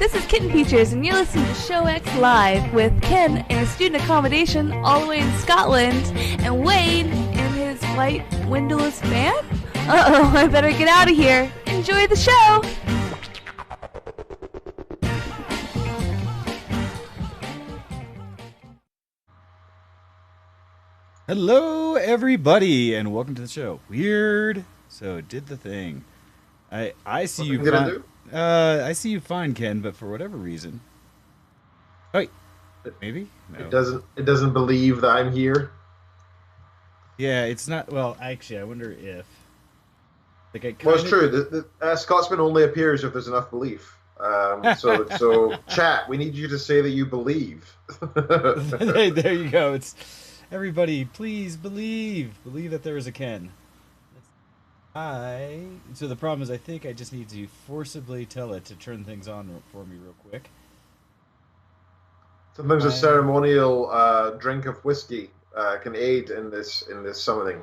This is Kitten Features, and you're listening to Show X Live with Ken in his student accommodation all the way in Scotland, and Wade in his white windowless van? Uh-oh, I better get out of here. Enjoy the show! Hello, everybody, and welcome to the show. Weird. So it did the thing. I see you fine. I see you fine, Ken, but for whatever reason. Wait, maybe? No. It doesn't believe that I'm here. Yeah, it's not. Well, actually, I wonder if. Well, it's true. The Scotsman only appears if there's enough belief. So chat. We need you to say that you believe. There you go. It's everybody. Please believe that there is a Ken. So the problem is, I think I just need to forcibly tell it to turn things on for me real quick. Sometimes a ceremonial drink of whiskey can aid in this summoning.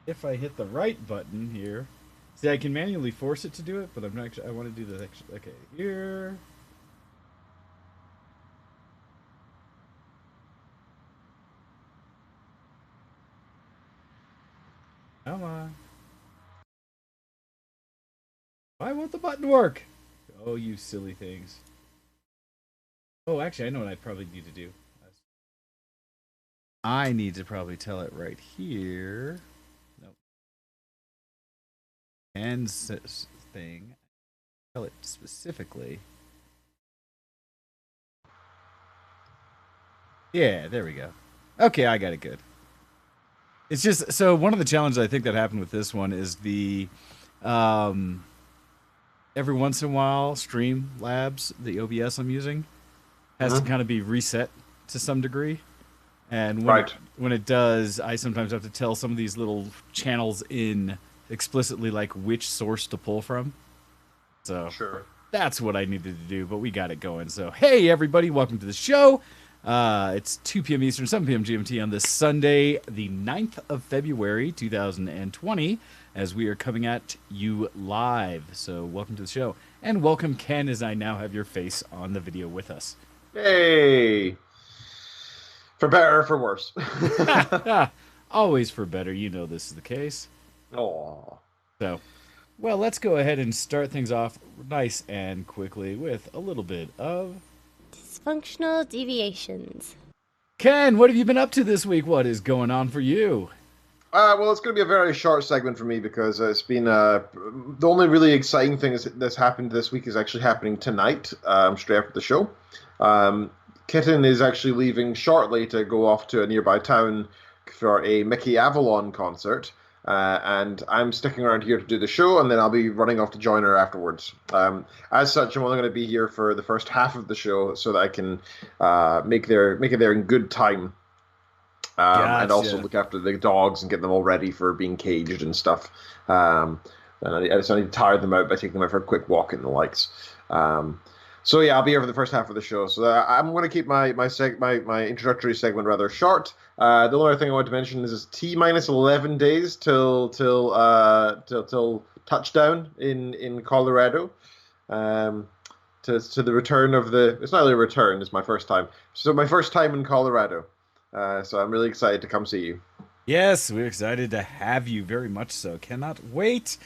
If I hit the right button here, see, I can manually force it to do it, but I'm not actually. I want to do the extra. Okay, here. Come on. Why won't the button work? Oh, you silly things. Oh, actually, I know what I probably need to do. I need to probably tell it right here. Nope. And thing. Tell it specifically. Yeah, there we go. Okay, I got it good. It's just, so one of the challenges I think that happened with this one is the, every once in a while, Streamlabs, the OBS I'm using, has to kind of be reset to some degree. And when it does, I sometimes have to tell some of these little channels in explicitly like which source to pull from. So that's what I needed to do, but we got it going. So, hey, everybody, welcome to the show. It's 2 p.m. Eastern, 7 p.m. GMT on this Sunday, the 9th of February, 2020, as we are coming at you live. So welcome to the show. And welcome, Ken, as I now have your face on the video with us. Hey! For better or for worse. Always for better. You know this is the case. Aww. So, well, let's go ahead and start things off nice and quickly with a little bit of dysfunctional deviations. Ken, what have you been up to this week? What is going on for you? Well, it's going to be a very short segment for me because it's been the only really exciting thing that's happened this week is actually happening tonight, straight after the show. Kitten is actually leaving shortly to go off to a nearby town for a Mickey Avalon concert. And I'm sticking around here to do the show, and then I'll be running off to join her afterwards. As such, I'm only going to be here for the first half of the show so that I can make it there in good time. Gotcha. And also look after the dogs and get them all ready for being caged and stuff. And I just need to tire them out by taking them out for a quick walk and the likes. So yeah, I'll be here for the first half of the show. So I'm going to keep my introductory segment rather short. The only other thing I want to mention is it's T-minus 11 days till touchdown in Colorado. To the return of it's not really a return, it's my first time. So my first time in Colorado. So I'm really excited to come see you. Yes, we're excited to have you very much so. Cannot wait.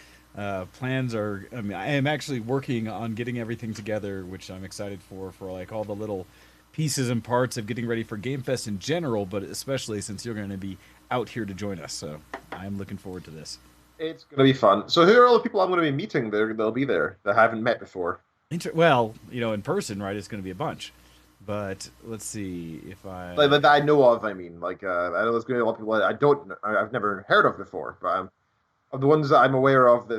Plans are, I am actually working on getting everything together, which I'm excited for like all the little pieces and parts of getting ready for Game Fest in general, but especially since you're going to be out here to join us. So I'm looking forward to this. It's going to be fun. So who are all the people I'm going to be meeting they'll be there that I haven't met before? Well, in person, right, it's going to be a bunch. But let's see if I... That I know of, I mean. I know there's going to be a lot of people I've never heard of before, but of the ones that I'm aware of.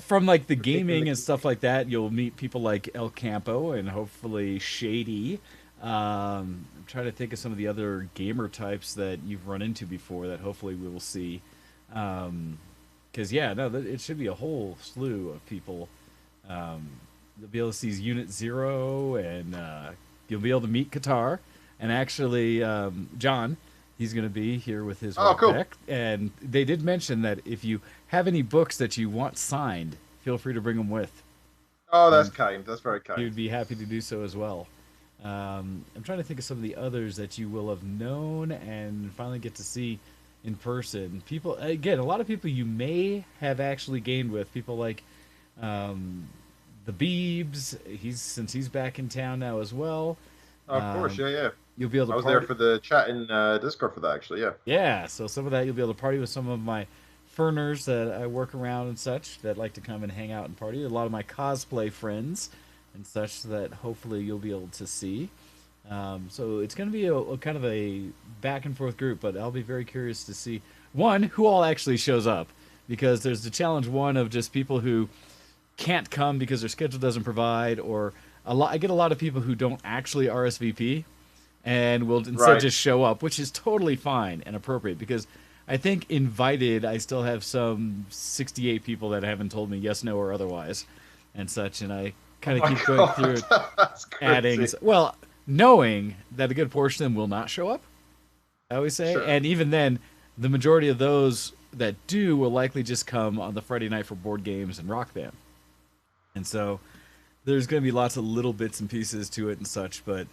From like the gaming and stuff like that, you'll meet people like El Campo and hopefully Shady. I'm trying to think of some of the other gamer types that you've run into before that hopefully we will see. Because, it should be a whole slew of people. You'll be able to see Unit Zero, and you'll be able to meet Qatar. And actually, John, he's going to be here with his wife, cool. Beck. And they did mention that if you have any books that you want signed, feel free to bring them with. Oh, that's And kind. That's very he kind. would be happy to do so as well. I'm trying to think of some of the others that you will have known and finally get to see in person. People, again, a lot of people you may have actually gained with. People like um, the Beebs. Since he's back in town now as well. Of course, Um, yeah, yeah. you'll be able I to was there party. for the chat in Discord for that, actually. Yeah. Yeah, so some of that you'll be able to party with some of my furners that I work around and such that like to come and hang out and party. A lot of my cosplay friends and such that hopefully you'll be able to see. So it's going to be a kind of a back and forth group, but I'll be very curious to see one who all actually shows up because there's the challenge one of just people who can't come because their schedule doesn't provide, or a lot. I get a lot of people who don't actually RSVP and will instead Right. just show up, which is totally fine and appropriate because I think invited, I still have some 68 people that haven't told me yes, no, or otherwise and such, and I kind of Oh my keep going through it, God, that's adding, crazy. well, knowing that a good portion of them will not show up, I always say, Sure. and even then, the majority of those that do will likely just come on the Friday night for board games and Rock Band. And so there's going to be lots of little bits and pieces to it and such, but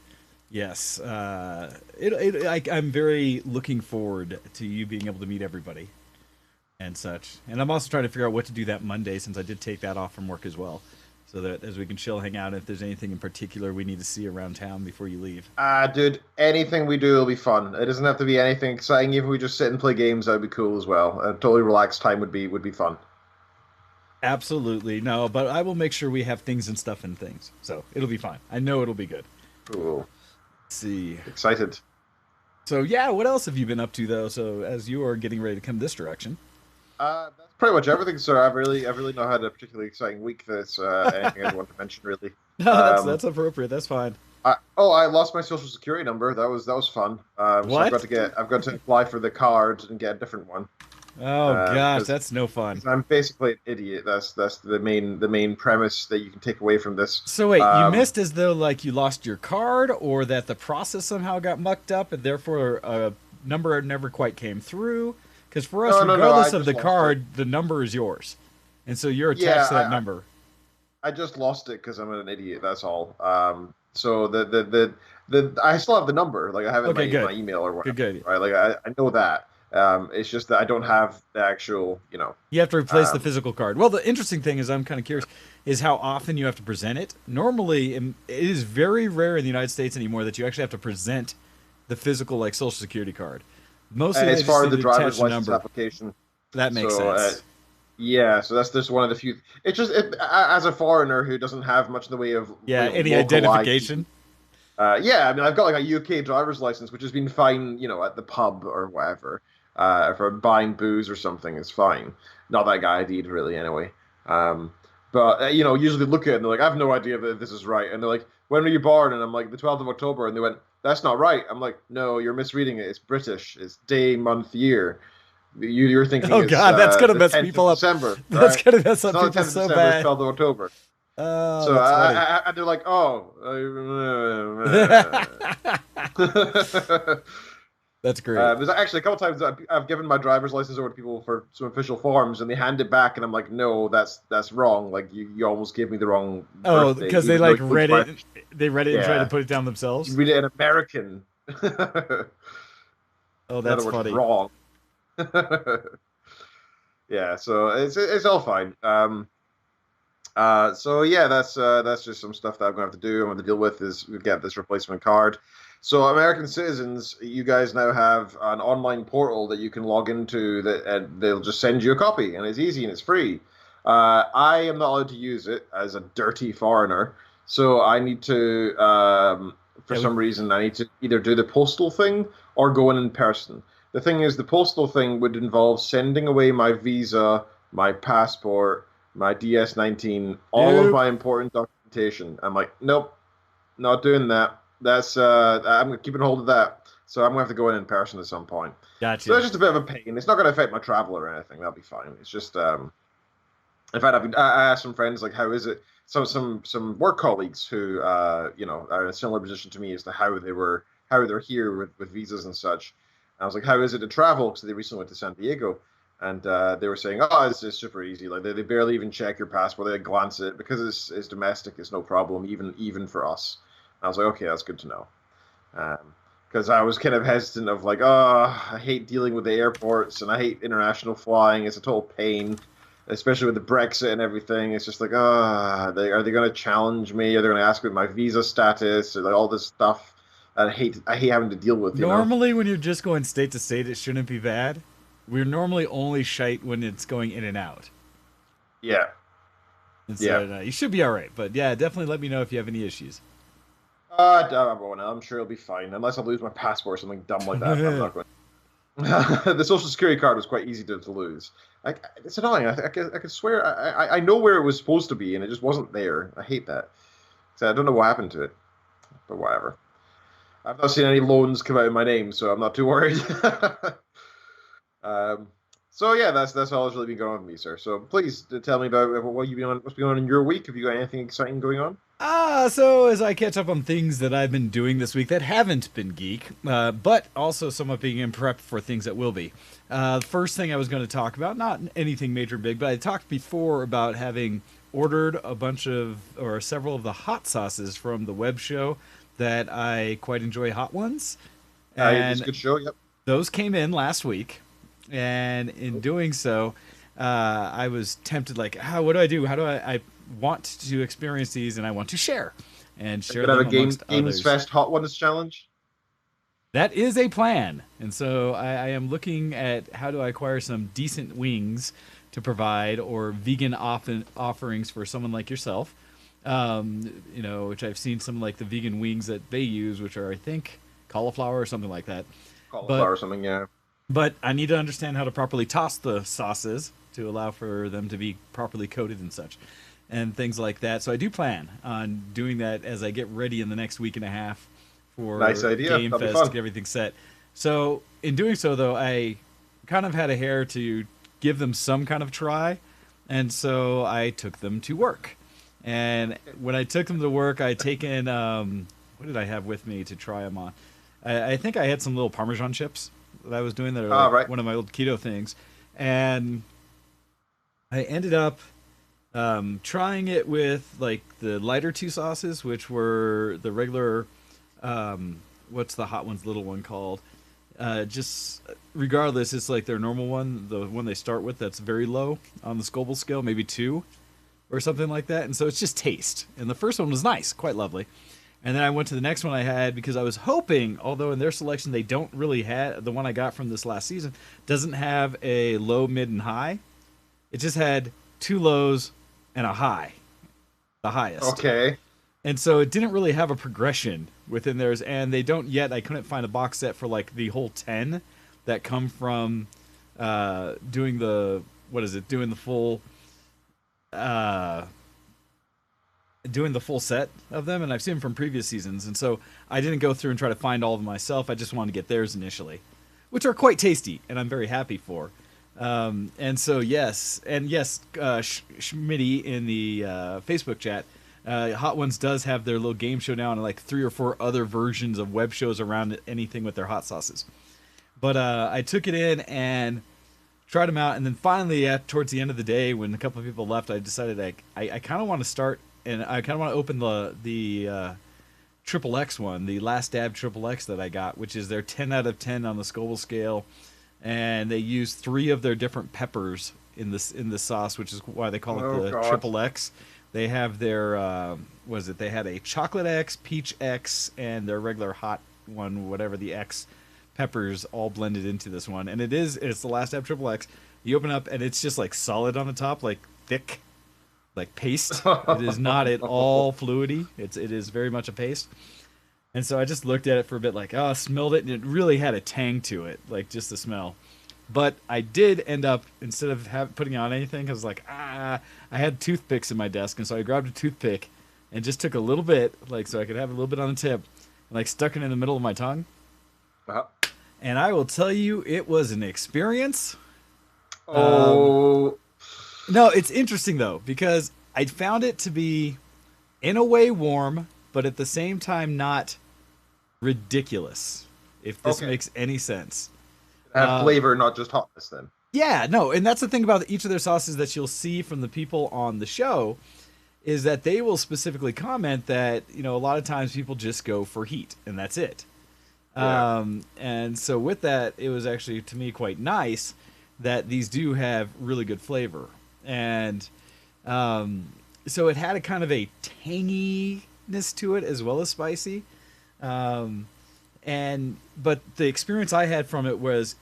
yes, I'm very looking forward to you being able to meet everybody and such. And I'm also trying to figure out what to do that Monday since I did take that off from work as well, so that as we can chill, hang out, if there's anything in particular we need to see around town before you leave. Dude, anything we do will be fun. It doesn't have to be anything exciting. Even if we just sit and play games, that would be cool as well. A totally relaxed time would be fun. Absolutely. No, but I will make sure we have things and stuff and things. So it'll be fine. I know it'll be good. Cool. Let's see. Excited. So yeah, what else have you been up to though? So as you are getting ready to come this direction. That's pretty much everything, sir. I've really not had a particularly exciting week. That's anything I want to mention, really. No, Um, that's appropriate. That's fine. I lost my social security number. That was fun. So What? I've got to apply for the card and get a different one. Oh gosh, 'Cause that's no fun. I'm basically an idiot. That's the main premise that you can take away from this. So wait, you Um, missed as though like you lost your card or that the process somehow got mucked up and therefore a number never quite came through? Because for us, No, regardless I of the just lost card, the number is yours, and so you're attached Yeah, to that number. I just lost it because I'm an idiot. That's all. So the I still have the number. Like I have it Okay, in good. my email or whatever. Good. Right. Like I know that. It's just that I don't have the actual. You have to replace the Um, physical card. Well, the interesting thing is, I'm kind of curious, is how often you have to present it. Normally, it is very rare in the United States anymore that you actually have to present the physical, like social security card. Mostly, they as just far need as the to driver's attach a license number. application. That makes So, sense. Yeah, so that's just one of the few. It's just as a foreigner who doesn't have much in the way of Yeah, any local identification. Yeah, I mean, I've got like a UK driver's license, which has been fine, at the pub or whatever, for buying booze or something. It's fine. Not that guy ID'd really, anyway. But usually they look at it and they're like, I have no idea if this is right. And they're like, when were you born? And I'm like, the 12th of October. And they went, that's not right. I'm like, no, you're misreading it. It's British. It's day, month, year. You're thinking Oh it's, God, that's gonna the mess 10th people of up. December. That's right? gonna mess It's up not the people 10th of so December, it's bad. 12th of October. Oh, So that's and they're like, oh. funny. That's great. There's actually a couple times I've given my driver's license over to people for some official forms, and they hand it back, and I'm like, no, that's wrong. Like you almost gave me the wrong. Oh, birthday, because they even though like you read put it. They read it and tried Yeah. to put it down themselves. You read it in American. Oh, In that's other words, funny. wrong. Yeah, so it's all fine. So yeah, that's just some stuff that I'm gonna have to do. I'm gonna have to deal with is we get this replacement card. So American citizens, you guys now have an online portal that you can log into that, and they'll just send you a copy, and it's easy and it's free. I am not allowed to use it as a dirty foreigner, so I need to, for Yeah, some reason, I need to either do the postal thing or go in person. The thing is, the postal thing would involve sending away my visa, my passport, my DS-19, all of Nope. my important documentation. I'm like, nope, not doing that. That's I'm keeping hold of that. So I'm gonna have to go in person at some point. So Gotcha. that's just a bit of a pain. It's not gonna affect my travel or anything. That'll be fine. It's just in fact, I asked some friends like, how is it? Some work colleagues who are in a similar position to me as to how they're here with visas and such. And I was like, how is it to travel? Because they recently went to San Diego. And they were saying, "Oh, it's just super easy. Like they barely even check your passport. They glance at it because it's domestic. It's no problem, even for us." And I was like, "Okay, that's good to know." Because I was kind of hesitant of like, "Oh, I hate dealing with the airports and I hate international flying. It's a total pain, especially with the Brexit and everything. It's just like, are they going to challenge me? Are they going to ask me my visa status or like all this stuff?" And I hate having to deal with. Normally, when you're just going state to state, it shouldn't be bad. We're normally only shite when it's going in and out. Yeah. And so, you should be all right. But yeah, definitely let me know if you have any issues. I'm sure it'll be fine, unless I lose my passport or something dumb like that. I'm not going. The social security card was quite easy to lose. It's annoying. I could swear I know where it was supposed to be, and it just wasn't there. I hate that. So I don't know what happened to it, but whatever. I've not seen any loans come out in my name, so I'm not too worried. So yeah, that's all that's really been going on with me, sir. So please tell me about what's been going on in your week. Have you got anything exciting going on? So as I catch up on things that I've been doing this week that haven't been geek, but also somewhat being in prep for things that will be. First thing I was going to talk about, not anything major big, but I talked before about having ordered a bunch of, or several of the hot sauces from the web show that I quite enjoy, Hot Ones. It's a good show, yep. Those came in last week, and in doing so, I was tempted, like, what do I do? How do I want to experience these, and I want to share and share them amongst others. Games Fest Hot Ones challenge. That is a plan, and so I am looking at how do I acquire some decent wings to provide, or vegan offerings for someone like yourself. Which I've seen some like the vegan wings that they use, which are I think cauliflower or something like that. Cauliflower or something, yeah. But I need to understand how to properly toss the sauces to allow for them to be properly coated and such, and things like that. So I do plan on doing that as I get ready in the next week and a half for nice idea. Game Fest to get everything set. So in doing so, though, I kind of had a hair to give them some kind of try, and so I took them to work. And when I took them to work, I taken what did I have with me to try them on? I think I had some little Parmesan chips that I was doing that are like one of my old keto things, and I ended up trying it with like the lighter two sauces, which were the regular what's the Hot Ones little one called? Just regardless, it's like their normal one, the one they start with that's very low on the Scoville scale, maybe 2 or something like that. And so it's just taste. And the first one was nice, quite lovely. And then I went to the next one I had because I was hoping, although in their selection they don't really have, the one I got from this last season doesn't have a low, mid, and high. It just had 2 lows and a high, the highest. Okay. And so it didn't really have a progression within theirs, and they don't yet. I couldn't find a box set for like the whole 10 that come from doing the full set of them, and I've seen them from previous seasons, and so I didn't go through and try to find all of them myself. I just wanted to get theirs initially, which are quite tasty, and I'm very happy for. And so Schmitty in the Facebook chat, Hot Ones does have their little game show now, and like 3 or 4 other versions of web shows around anything with their hot sauces. But I took it in and tried them out, and then finally, towards the end of the day, when a couple of people left, I decided I kind of want to start, and I kind of want to open the Triple X one, the Last Dab Triple X that I got, which is their 10 out of 10 on the Scoville scale, and they use 3 of their different peppers in the sauce, which is why they call it the Triple X. They have their they had a Chocolate X, Peach X, and their regular hot one, whatever the X peppers, all blended into this one, and it's the Last Dab Triple X. You open up and it's just like solid on the top, like thick, like paste. It is not at all fluidy. It is very much a paste. And so I just looked at it for a bit, like, smelled it, and it really had a tang to it, like just the smell. But I did end up, instead of putting on anything, I was like, I had toothpicks in my desk, and so I grabbed a toothpick and just took a little bit, like, so I could have a little bit on the tip, and like stuck it in the middle of my tongue. Uh-huh. And I will tell you, it was an experience. No, it's interesting, though, because I found it to be, in a way, warm, but at the same time not ridiculous, if this makes any sense. Have flavor, not just hotness, then. Yeah, no, and that's the thing about each of their sauces that you'll see from the people on the show is that they will specifically comment that, a lot of times people just go for heat and that's it. Yeah. And so with that, it was actually to me quite nice that these do have really good flavor. And so it had a kind of a tanginess to it as well as spicy. But the experience I had from it was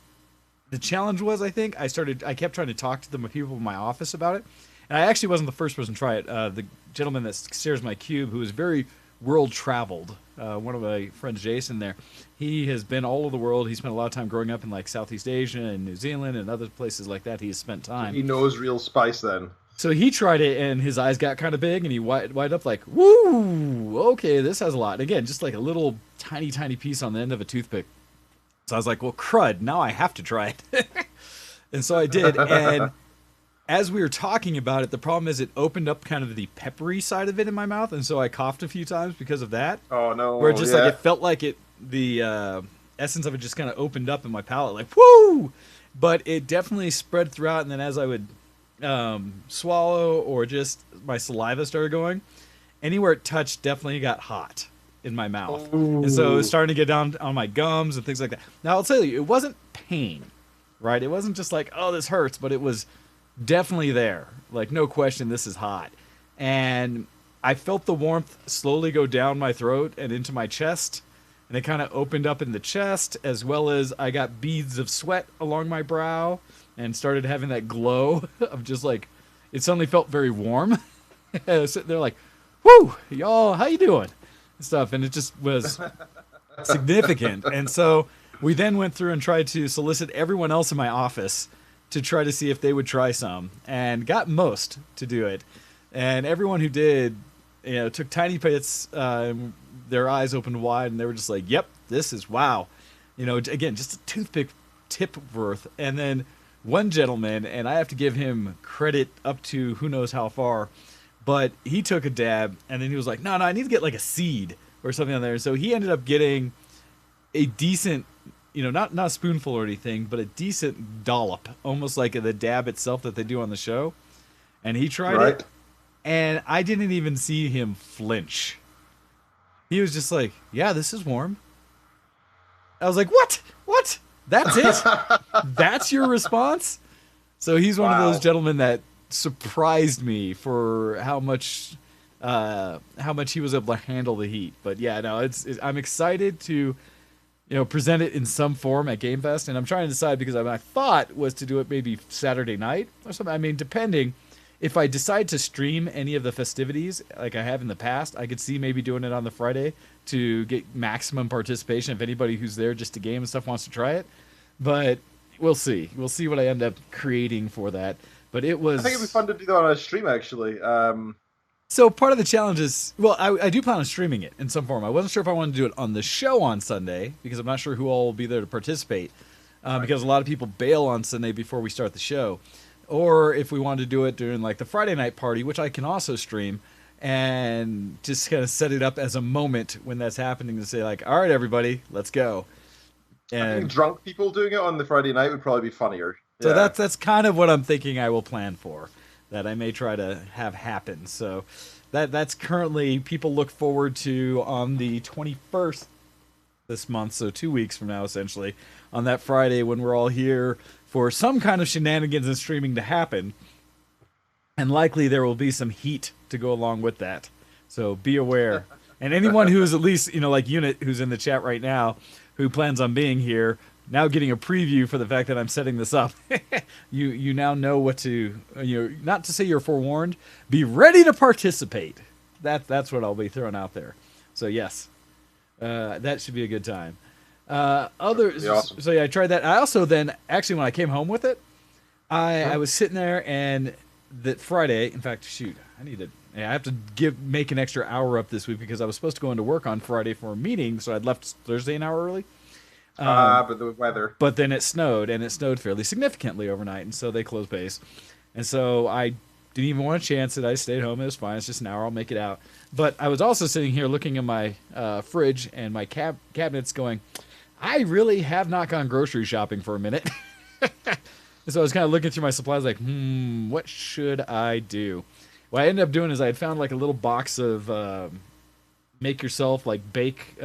the challenge was, I think I kept trying to talk to the people in my office about it. And I actually wasn't the first person to try it. The gentleman that shares my cube, who is very world traveled, one of my friends, Jason, there, he has been all over the world. He spent a lot of time growing up in like Southeast Asia and New Zealand and other places like that. He's spent time. He knows real spice then. So he tried it, and his eyes got kind of big, and he wired up like, woo, okay, this has a lot. And again, just like a little tiny, tiny piece on the end of a toothpick. So I was like, well, crud, now I have to try it. And so I did, and as we were talking about it, the problem is it opened up kind of the peppery side of it in my mouth, and so I coughed a few times because of that. Oh, no. Where just like it felt like the essence of it just kind of opened up in my palate, like, woo! But it definitely spread throughout, and then as I would swallow or just my saliva started going, anywhere it touched definitely got hot in my mouth. Ooh. And so it was starting to get down on my gums and things like that. Now I'll tell you, it wasn't pain, right? It wasn't just like, oh, this hurts, but it was definitely there. Like, no question, this is hot. And I felt the warmth slowly go down my throat and into my chest, and it kind of opened up in the chest, as well as I got beads of sweat along my brow and started having that glow of just like, it suddenly felt very warm. Sitting there like, whoo, y'all, how you doing? And stuff. And it just was significant. And so we then went through and tried to solicit everyone else in my office to try to see if they would try some, and got most to do it. And everyone who did, took tiny bits, their eyes opened wide, and they were just like, yep, this is wow. Again, just a toothpick tip worth. And then one gentleman, and I have to give him credit up to who knows how far, but he took a dab, and then he was like, no, I need to get like a seed or something on there. And so he ended up getting a decent, not a spoonful or anything, but a decent dollop, almost like the dab itself that they do on the show. And he tried it, and I didn't even see him flinch. He was just like, yeah, this is warm. I was like, what? That's it? That's your response? So he's one of those gentlemen that surprised me for how much he was able to handle the heat. But yeah, no, I'm excited to present it in some form at Game Fest, and I'm trying to decide because my thought was to do it maybe Saturday night or something. I mean, depending. If I decide to stream any of the festivities like I have in the past, I could see maybe doing it on the Friday to get maximum participation if anybody who's there just to game and stuff wants to try it. But we'll see. We'll see what I end up creating for that. But it was... I think it'd be fun to do that on a stream, actually. So part of the challenge is... Well, I do plan on streaming it in some form. I wasn't sure if I wanted to do it on the show on Sunday, because I'm not sure who all will be there to participate, because a lot of people bail on Sunday before we start the show. Or if we wanted to do it during like the Friday night party, which I can also stream, and just kind of set it up as a moment when that's happening to say like, all right, everybody, let's go. And I think drunk people doing it on the Friday night would probably be funnier. So that's kind of what I'm thinking I will plan for, that I may try to have happen. So that's currently people look forward to on the 21st this month, so 2 weeks from now, essentially, on that Friday when we're all here for some kind of shenanigans and streaming to happen. And likely there will be some heat to go along with that. So be aware. And anyone who is at least, like Unit, who's in the chat right now, who plans on being here, now getting a preview for the fact that I'm setting this up. you now know what to, not to say you're forewarned, be ready to participate. That's what I'll be throwing out there. So yes, that should be a good time. Awesome. So yeah, I tried that. I also then, actually, when I came home with it, I was sitting there, and that Friday, in fact, I have to make an extra hour up this week because I was supposed to go into work on Friday for a meeting, so I'd left Thursday an hour early. But the weather. But then it snowed, and it snowed fairly significantly overnight, and so they closed base. And so I didn't even want to chance it. I stayed home. It was fine. It's just an hour. I'll make it out. But I was also sitting here looking at my fridge and my cabinets going, I really have not gone grocery shopping for a minute. And so I was kind of looking through my supplies, like, what should I do? What I ended up doing is I had found like a little box of make yourself like bake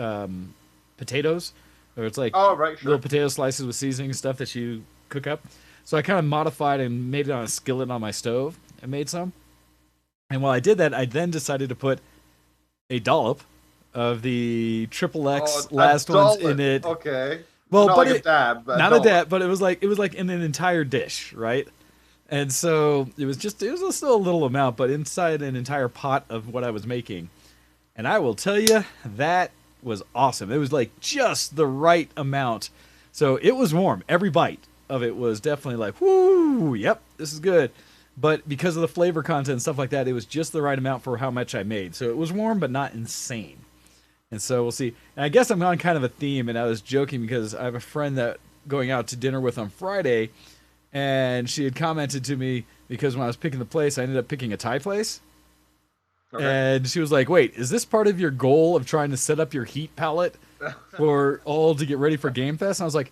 potatoes, or it's like Oh, right, sure. little potato slices with seasoning and stuff that you cook up. So I kind of modified and made it on a skillet on my stove and made some. And while I did that, I then decided to put a dollop of the triple X Oh, last ones dollop. in it. Okay. Well, not but like it, a dab, but not a dollop. dab, but it was like in an entire dish, right? And so it was still a little amount, but inside an entire pot of what I was making. And I will tell you, that was awesome. It was like just the right amount. So it was warm. Every bite of it was definitely like, whoo, yep, this is good. But because of the flavor content and stuff like that, it was just the right amount for how much I made. So it was warm, but not insane. And so we'll see. And I guess I'm on kind of a theme, and I was joking because I have a friend that going out to dinner with on Friday, and she had commented to me because when I was picking the place, I ended up picking a Thai place. Okay. And she was like, wait, is this part of your goal of trying to set up your heat palette for all to get ready for Game Fest? And I was like,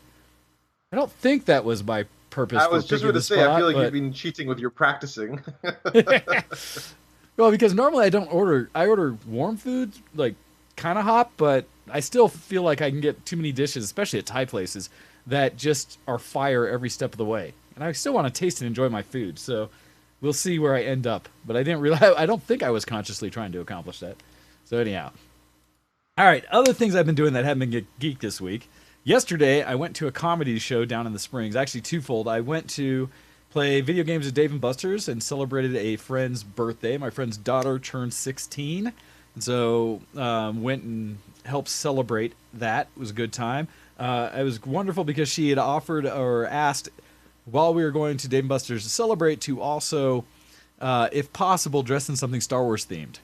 I don't think that was my purpose. I was for just picking going to the say, I spot, feel like but- you've been cheating with your practicing. Well, because normally I order warm foods, like kind of hot, but I still feel like I can get too many dishes, especially at Thai places, that just are fire every step of the way. And I still want to taste and enjoy my food. So we'll see where I end up. But I didn't realize, I don't think I was consciously trying to accomplish that. So anyhow. All right, other things I've been doing that haven't been geek this week. Yesterday, I went to a comedy show down in the Springs. Actually, twofold. I went to play video games with Dave & Buster's and celebrated a friend's birthday. My friend's daughter turned 16. And so went and helped celebrate that. It was a good time. It was wonderful because she had offered or asked while we were going to Dave & Buster's to celebrate to also, if possible, dress in something Star Wars themed.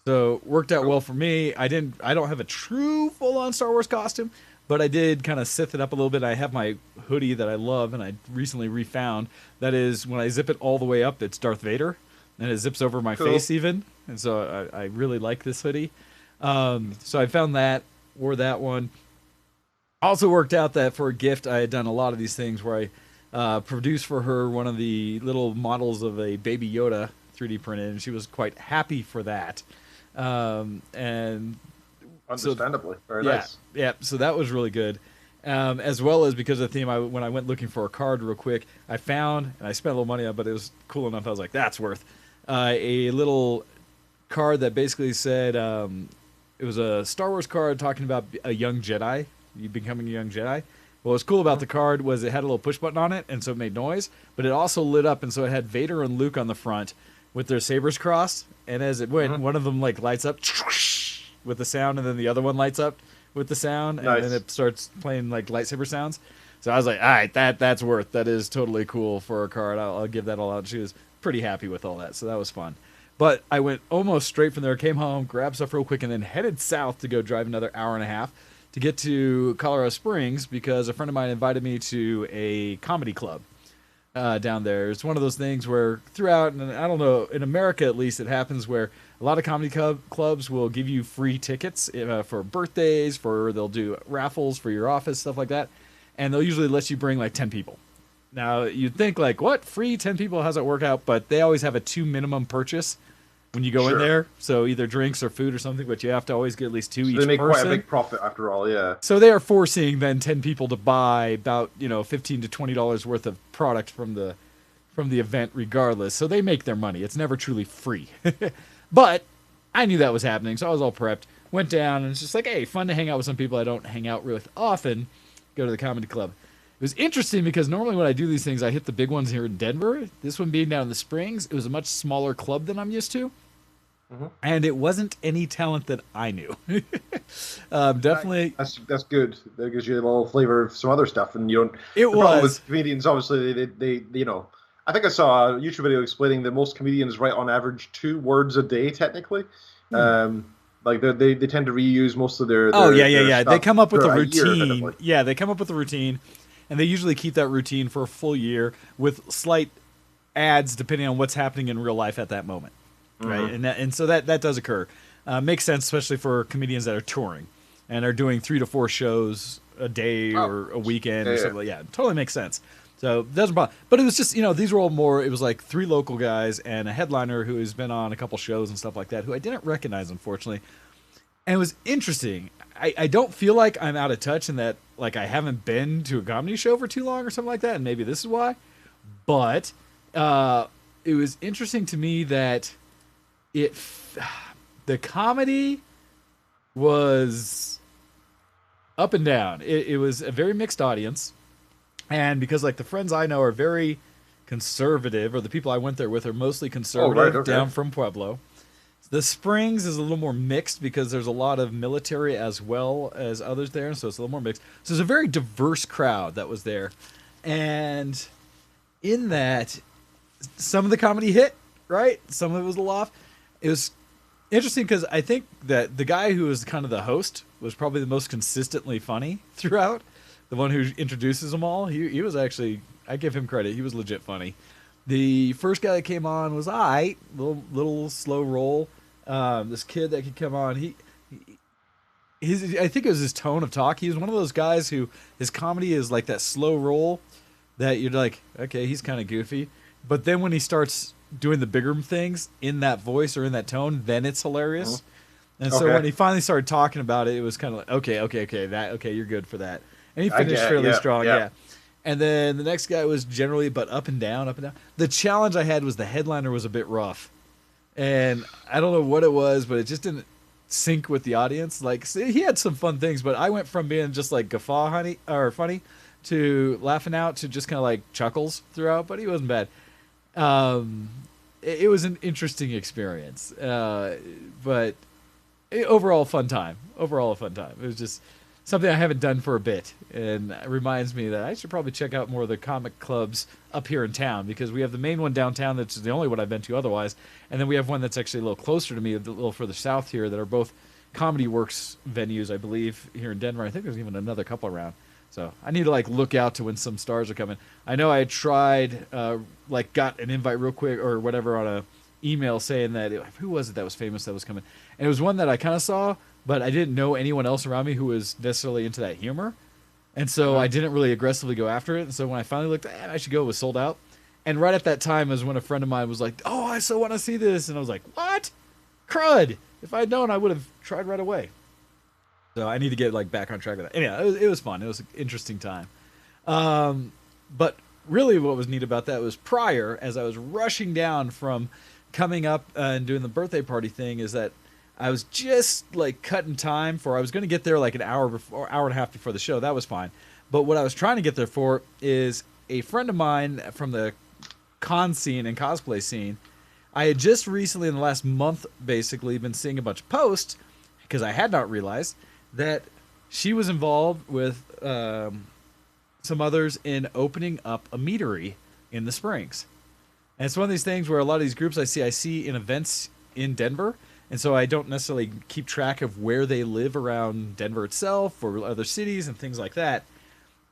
So worked out well for me. I don't have a true full-on Star Wars costume, but I did kind of Sith it up a little bit. I have my hoodie that I love and I recently refound. That is, when I zip it all the way up, it's Darth Vader, and it zips over my Cool. face even. And so I really like this hoodie. So I found that, wore that one. Also worked out that for a gift, I had done a lot of these things where I produced for her one of the little models of a Baby Yoda 3D printed, and she was quite happy for that. And Understandably. Very yeah, nice. yeah. So that was really good. As well as because of the theme, when I went looking for a card real quick, I found, and I spent a little money on it, but it was cool enough. I was like, that's worth a little card that basically said it was a Star Wars card talking about a young Jedi, you becoming a young Jedi. What was cool about the card was it had a little push button on it, and so it made noise, but it also lit up, and so it had Vader and Luke on the front with their sabers crossed, and as it went, one of them like lights up with the sound, and then the other one lights up with the sound, and Nice. then it starts playing like lightsaber sounds. So I was like, all right, that's worth. That is totally cool for a card. I'll give that all out. She was pretty happy with all that, so that was fun. But I went almost straight from there, came home, grabbed stuff real quick, and then headed south to go drive another hour and a half to get to Colorado Springs because a friend of mine invited me to a comedy club down there. It's one of those things where throughout, and I don't know, in America at least, it happens where a lot of comedy clubs will give you free tickets for birthdays, they'll do raffles for your office, stuff like that, and they'll usually let you bring like 10 people. Now, you'd think like, what, free 10 people, how's that work out? But they always have a 2 minimum purchase when you go in Sure. there, so either drinks or food or something, but you have to always get at least 2 So each they make person. quite a big profit after all, yeah. So they are forcing then 10 people to buy about, $15 to $20 worth of product from the event regardless. So they make their money. It's never truly free. But I knew that was happening, so I was all prepped. Went down and it's just like, hey, fun to hang out with some people I don't hang out with often. Go to the comedy club. It was interesting because normally when I do these things, I hit the big ones here in Denver. This one being down in the Springs, it was a much smaller club than I'm used to. And it wasn't any talent that I knew. Definitely. That's good. That gives you a little flavor of some other stuff, and you don't. It the problem was. with comedians. Obviously, they I think I saw a YouTube video explaining that most comedians write on average 2 words a day. Technically, like they tend to reuse most of their. Oh their yeah. They stuff come up with for a year, routine. technically. Yeah, they come up with a routine, and they usually keep that routine for a full year with slight adds depending on what's happening in real life at that moment, right? And so that does occur. Makes sense, especially for comedians that are touring and are doing 3 to 4 shows a day or a weekend or something. Yeah, totally makes sense. So it doesn't bother. But it was just, these were all more, it was like 3 local guys and a headliner who has been on a couple shows and stuff like that, who I didn't recognize, unfortunately. And it was interesting. I don't feel like I'm out of touch in that, like, I haven't been to a comedy show for too long or something like that, and maybe this is why. But it was interesting to me that the comedy was up and down. It was a very mixed audience. And because, like, the friends I know are very conservative, or the people I went there with are mostly conservative, down from Pueblo. The Springs is a little more mixed because there's a lot of military as well as others there, so it's a little more mixed. So there's a very diverse crowd that was there. And in that, some of the comedy hit, right? Some of it was a little off. It was interesting because I think that the guy who was kind of the host was probably the most consistently funny throughout. The one who introduces them all, he was actually, I give him credit, he was legit funny. The first guy that came on was little slow roll. This kid that could come on, I think it was his tone of talk. He was one of those guys who his comedy is like that slow roll that you're like, okay, he's kind of goofy. But then when he starts doing the bigger things in that voice or in that tone, then it's hilarious. And so when he finally started talking about it, it was kind of like, okay, you're good for that. And he finished fairly strong, yeah. And then the next guy was generally, but up and down, up and down. The challenge I had was the headliner was a bit rough. And I don't know what it was, but it just didn't sync with the audience. Like, see, he had some fun things, but I went from being just like funny to laughing out to just kind of like chuckles throughout, but he wasn't bad. It was an interesting experience, but overall a fun time. It was just something I haven't done for a bit, and it reminds me that I should probably check out more of the comic clubs up here in town, because we have the main one downtown that's the only one I've been to otherwise, and then we have one that's actually a little closer to me, a little further south here, that are both Comedy Works venues, I believe, here in Denver. I think there's even another couple around. So I need to like look out to when some stars are coming. I know I had tried, got an invite real quick or whatever on a email saying that, who was it that was famous that was coming? And it was one that I kind of saw, but I didn't know anyone else around me who was necessarily into that humor. And so I didn't really aggressively go after it. And so when I finally looked, I should go, it was sold out. And right at that time is when a friend of mine was like, oh, I so want to see this. And I was like, what? Crud. If I had known, I would have tried right away. So I need to get like back on track with that. Anyhow, it was fun. It was an interesting time. But really what was neat about that was prior, as I was rushing down from coming up and doing the birthday party thing, is that I was just like cutting time for, I was going to get there like an hour and a half before the show. That was fine. But what I was trying to get there for is a friend of mine from the con scene and cosplay scene. I had just recently, in the last month, basically been seeing a bunch of posts, because I had not realized that she was involved with some others in opening up a meadery in the Springs. And it's one of these things where a lot of these groups I see in events in Denver. And so I don't necessarily keep track of where they live around Denver itself or other cities and things like that.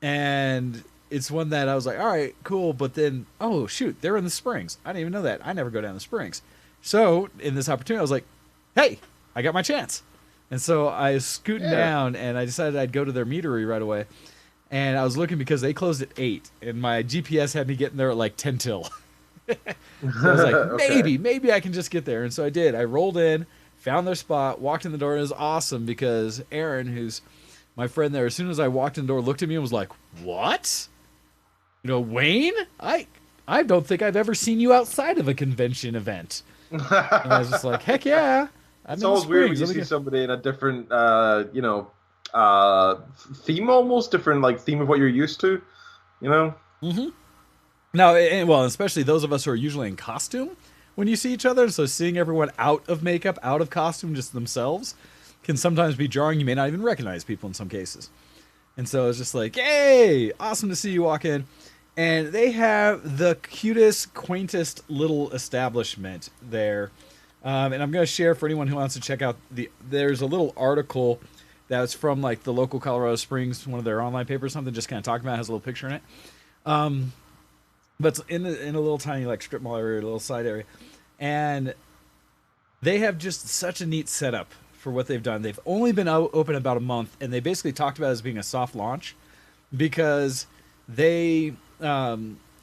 And it's one that I was like, all right, cool. But then, oh, shoot, they're in the Springs. I didn't even know that. I never go down the Springs. So in this opportunity, I was like, hey, I got my chance. And so I was scooting down, and I decided I'd go to their meadery right away. And I was looking because they closed at 8, and my GPS had me getting there at like 10 till. So I was like, maybe I can just get there. And so I did. I rolled in, found their spot, walked in the door, and it was awesome because Aaron, who's my friend there, as soon as I walked in the door, looked at me and was like, what? Wayne? I don't think I've ever seen you outside of a convention event. And I was just like, heck yeah. It's always weird when you see somebody in a different, theme almost, different like theme of what you're used to, Mm-hmm. Now, well, especially those of us who are usually in costume when you see each other. So seeing everyone out of makeup, out of costume, just themselves, can sometimes be jarring. You may not even recognize people in some cases. And so it's just like, hey, awesome to see you walk in. And they have the cutest, quaintest little establishment there. And I'm going to share for anyone who wants to check out there's a little article that's from like the local Colorado Springs, one of their online papers, something just kind of talking about, it has a little picture in it. But it's in a little tiny like strip mall area, a little side area. And they have just such a neat setup for what they've done. They've only been open about a month, and they basically talked about it as being a soft launch because they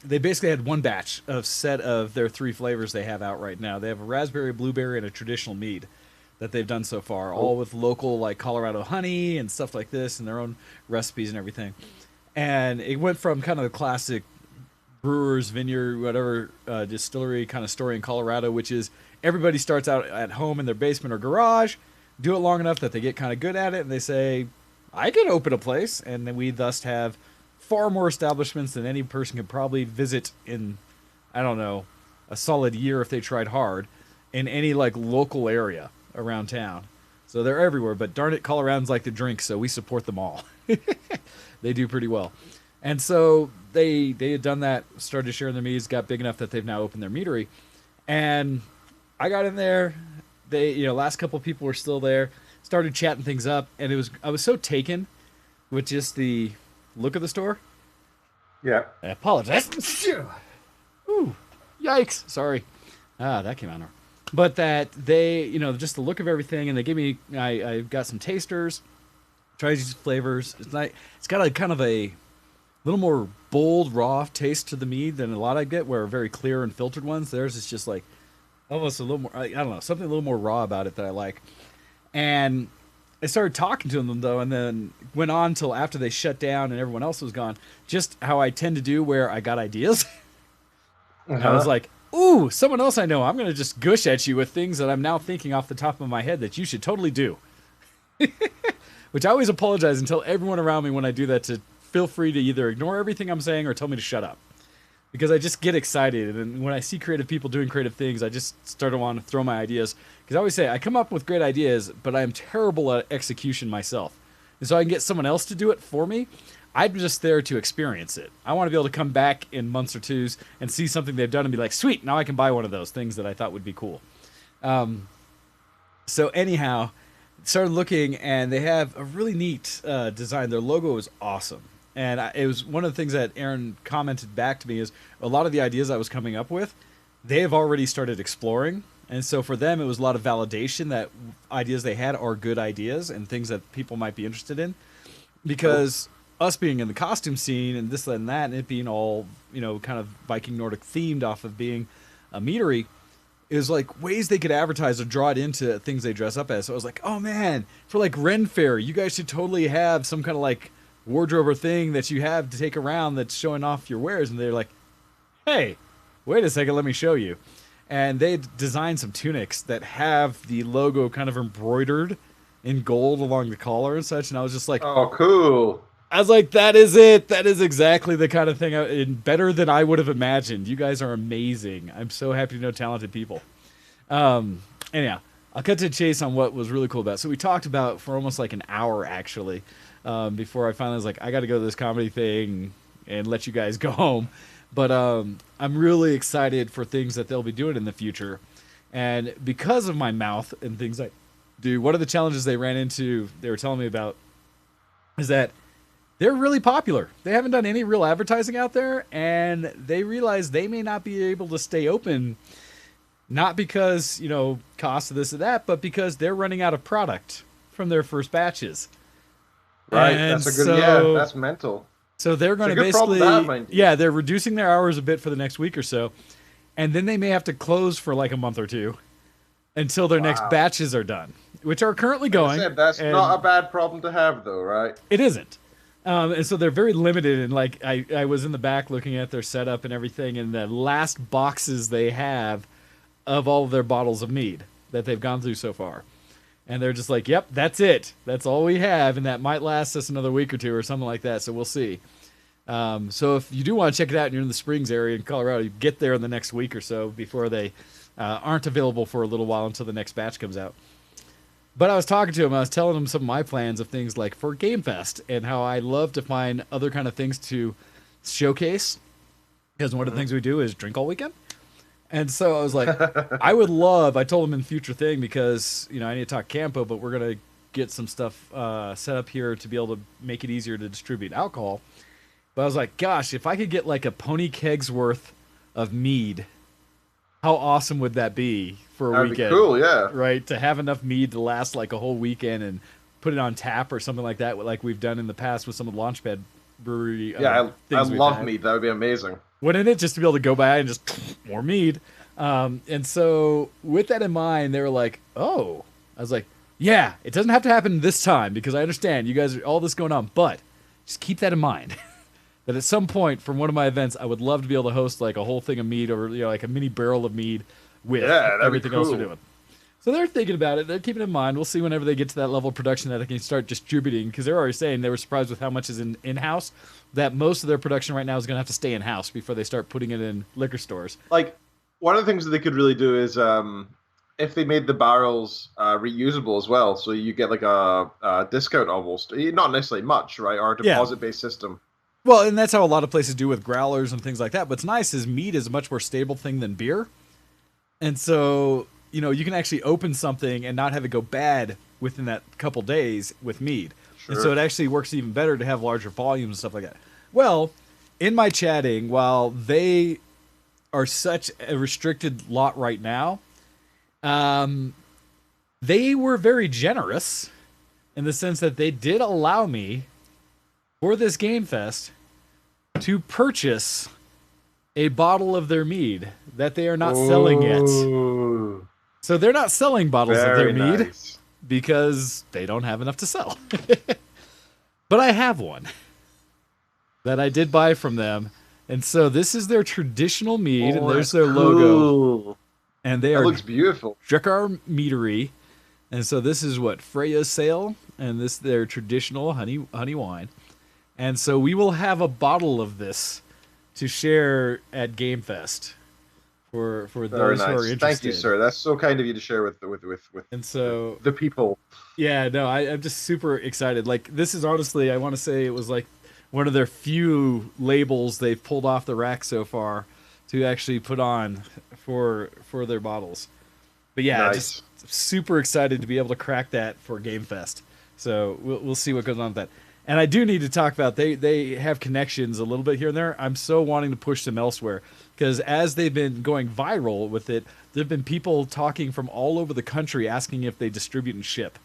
they basically had one batch of set of their 3 flavors they have out right now. They have a raspberry, blueberry, and a traditional mead that they've done so far, all with local like Colorado honey and stuff like this, and their own recipes and everything. And it went from kind of the classic brewer's vineyard, whatever, distillery kind of story in Colorado, which is everybody starts out at home in their basement or garage, do it long enough that they get kind of good at it, and they say, I can open a place. And then we thus have far more establishments than any person could probably visit in, I don't know, a solid year if they tried hard, in any like local area around town. So they're everywhere, but darn it, Coloradans like to drink, so we support them all. They do pretty well. And so they had done that, started sharing their meads, got big enough that they've now opened their meadery. And I got in there, last couple of people were still there, started chatting things up, and I was so taken with just the look of the store. Yeah. I apologize. Ooh, yikes. Sorry. That came out wrong. But that they, just the look of everything, and they gave me, I got some tasters, tried these flavors. It's got a kind of a little more bold, raw taste to the mead than a lot I get, where very clear and filtered ones. Theirs is just like almost a little more, I don't know, something a little more raw about it that I like. And I started talking to them, though, and then went on till after they shut down and everyone else was gone, just how I tend to do where I got ideas. And I was like, ooh, someone else I know, I'm going to just gush at you with things that I'm now thinking off the top of my head that you should totally do. Which I always apologize and tell everyone around me when I do that to feel free to either ignore everything I'm saying or tell me to shut up. Because I just get excited, and when I see creative people doing creative things, I just start to want to throw my ideas. Because I always say, I come up with great ideas, but I am terrible at execution myself. And so I can get someone else to do it for me. I'm just there to experience it. I want to be able to come back in months or twos and see something they've done and be like, sweet, now I can buy one of those things that I thought would be cool. So anyhow, started looking, and they have a really neat design. Their logo is awesome. And it was one of the things that Aaron commented back to me is a lot of the ideas I was coming up with, they have already started exploring. And so for them, it was a lot of validation that ideas they had are good ideas and things that people might be interested in. Because us being in the costume scene and this and that, and it being all, kind of Viking Nordic themed off of being a meadery, is like ways they could advertise or draw it into things they dress up as. So I was like, oh man, for like Ren Fair, you guys should totally have some kind of like wardrobe or thing that you have to take around that's showing off your wares. And they're like, hey, wait a second, let me show you. And they designed some tunics that have the logo kind of embroidered in gold along the collar and such. And I was just like, oh, cool. I was like, that is it. That is exactly the kind of thing, and better than I would have imagined. You guys are amazing. I'm so happy to know talented people. Anyhow, I'll cut to the chase on what was really cool about it. So we talked about for almost like an hour, actually, before I finally was like, I got to go to this comedy thing and let you guys go home. But I'm really excited for things that they'll be doing in the future. And because of my mouth and things I do, one of the challenges they ran into, they were telling me about, is that they're really popular. They haven't done any real advertising out there, and they realize they may not be able to stay open, not because, cost of this or that, but because they're running out of product from their first batches. Right, and that's a good, that's mental. So they're going to basically, they're reducing their hours a bit for the next week or so, and then they may have to close for like a month or two until their next batches are done, which are currently going. That's not a bad problem to have, though, right? It isn't. And so they're very limited, and like I was in the back looking at their setup and everything, and the last boxes they have of all of their bottles of mead that they've gone through so far. And they're just like, yep, that's it. That's all we have, and that might last us another week or two or something like that, so we'll see. So if you do want to check it out and you're in the Springs area in Colorado, you get there in the next week or so before they aren't available for a little while until the next batch comes out. But I was talking to him, I was telling him some of my plans of things like for Game Fest and how I love to find other kind of things to showcase. Because one of the things we do is drink all weekend. And so I was like, I told him in future thing because, I need to talk Campo, but we're going to get some stuff set up here to be able to make it easier to distribute alcohol. But I was like, gosh, if I could get like a pony keg's worth of mead, how awesome would that be for a weekend? That'd be cool, yeah. Right, to have enough mead to last like a whole weekend and put it on tap or something like that, like we've done in the past with some of the Launchpad brewery. Yeah, I things we've love had. mead. That would be amazing. Wouldn't it, just to be able to go by and just more mead? And so with that in mind, they were like, oh. I was like, yeah, it doesn't have to happen this time because I understand you guys are all this going on, but just keep that in mind. That at some point from one of my events, I would love to be able to host like a whole thing of mead or like a mini barrel of mead with everything else they're doing. So they're thinking about it. They're keeping it in mind. We'll see whenever they get to that level of production that they can start distributing, because they're already saying they were surprised with how much is in-house, that most of their production right now is going to have to stay in-house before they start putting it in liquor stores. Like, one of the things that they could really do is if they made the barrels reusable as well, so you get like a discount almost. Not necessarily much, right? Or a deposit-based system. Well, and that's how a lot of places do with growlers and things like that. What's nice is mead is a much more stable thing than beer. And so, you can actually open something and not have it go bad within that couple days with mead. Sure. And so it actually works even better to have larger volumes and stuff like that. Well, in my chatting, while they are such a restricted lot right now, they were very generous in the sense that they did allow me for this Game Fest to purchase a bottle of their mead that they are not selling yet. So they're not selling bottles of their mead because they don't have enough to sell. But I have one that I did buy from them. And so this is their traditional mead, and there's their logo. And they looks beautiful. Drakkar Meadery. And so this is what Freya Sail, and this their traditional honey wine. And so we will have a bottle of this to share at Game Fest for those who are interested. Thank you, sir. That's so kind of you to share with and so the people. Yeah, no, I'm just super excited. Like, this is honestly, I want to say it was like one of their few labels they've pulled off the rack so far to actually put on for their bottles. But yeah, just super excited to be able to crack that for Game Fest. So we'll see what goes on with that. And I do need to talk about, they have connections a little bit here and there. I'm so wanting to push them elsewhere because as they've been going viral with it, there have been people talking from all over the country asking if they distribute and ship.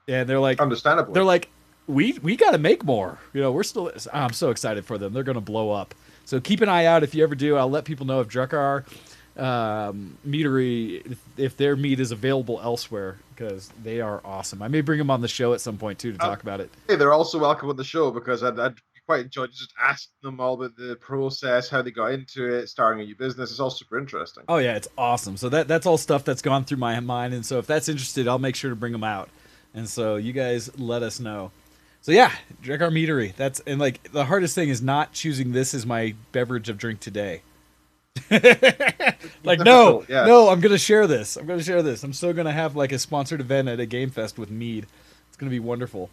And they're like, understandably, they're like, we got to make more. I'm so excited for them. They're going to blow up. So keep an eye out if you ever do. I'll let people know if Drakkar Meadery, if their meat is available elsewhere, because they are awesome. I may bring them on the show at some point too to talk about it. Hey, they're also welcome on the show because I'd quite enjoy just asking them all about the process, how they got into it, starting a new business. It's all super interesting. Oh yeah, it's awesome. So that's all stuff that's gone through my mind, and so if that's interested, I'll make sure to bring them out. And so you guys let us know. So yeah, Drakkar Meadery. And like the hardest thing is not choosing this as my beverage of drink today. Like no, I'm gonna share this. I'm still gonna have like a sponsored event at a Game Fest with mead. It's gonna be wonderful.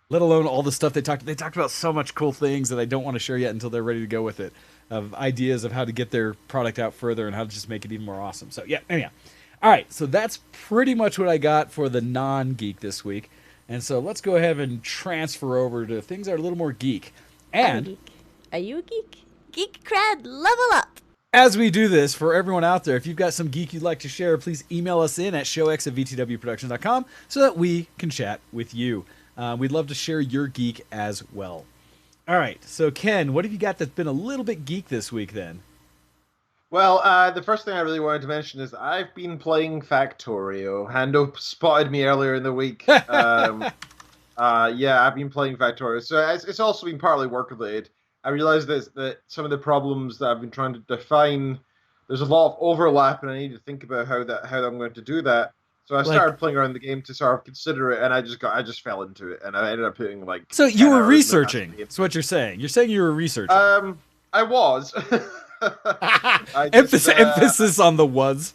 Let alone all the stuff they talked about so much cool things that I don't want to share yet until they're ready to go with it, of ideas of how to get their product out further and how to just make it even more awesome. So yeah, anyhow. All right, so that's pretty much what I got for the non-geek this week. And so let's go ahead and transfer over to things that are a little more geek. And are you a geek? Geek cred, level up. As we do this, for everyone out there, if you've got some geek you'd like to share, please email us in at showx@vtwproductions.com so that we can chat with you. We'd love to share your geek as well. All right, so Ken, what have you got that's been a little bit geek this week then? Well, the first thing I really wanted to mention is I've been playing Factorio. Hando spotted me earlier in the week. Yeah, I've been playing Factorio. So it's also been partly work-related. I realized that some of the problems that I've been trying to define, there's a lot of overlap, and I need to think about how I'm going to do that. So I started playing around the game to sort of consider it, and I just fell into it, and I ended up putting like. So you were researching. That's what you're saying. You're saying you were researching. I was. Emphasis on the was.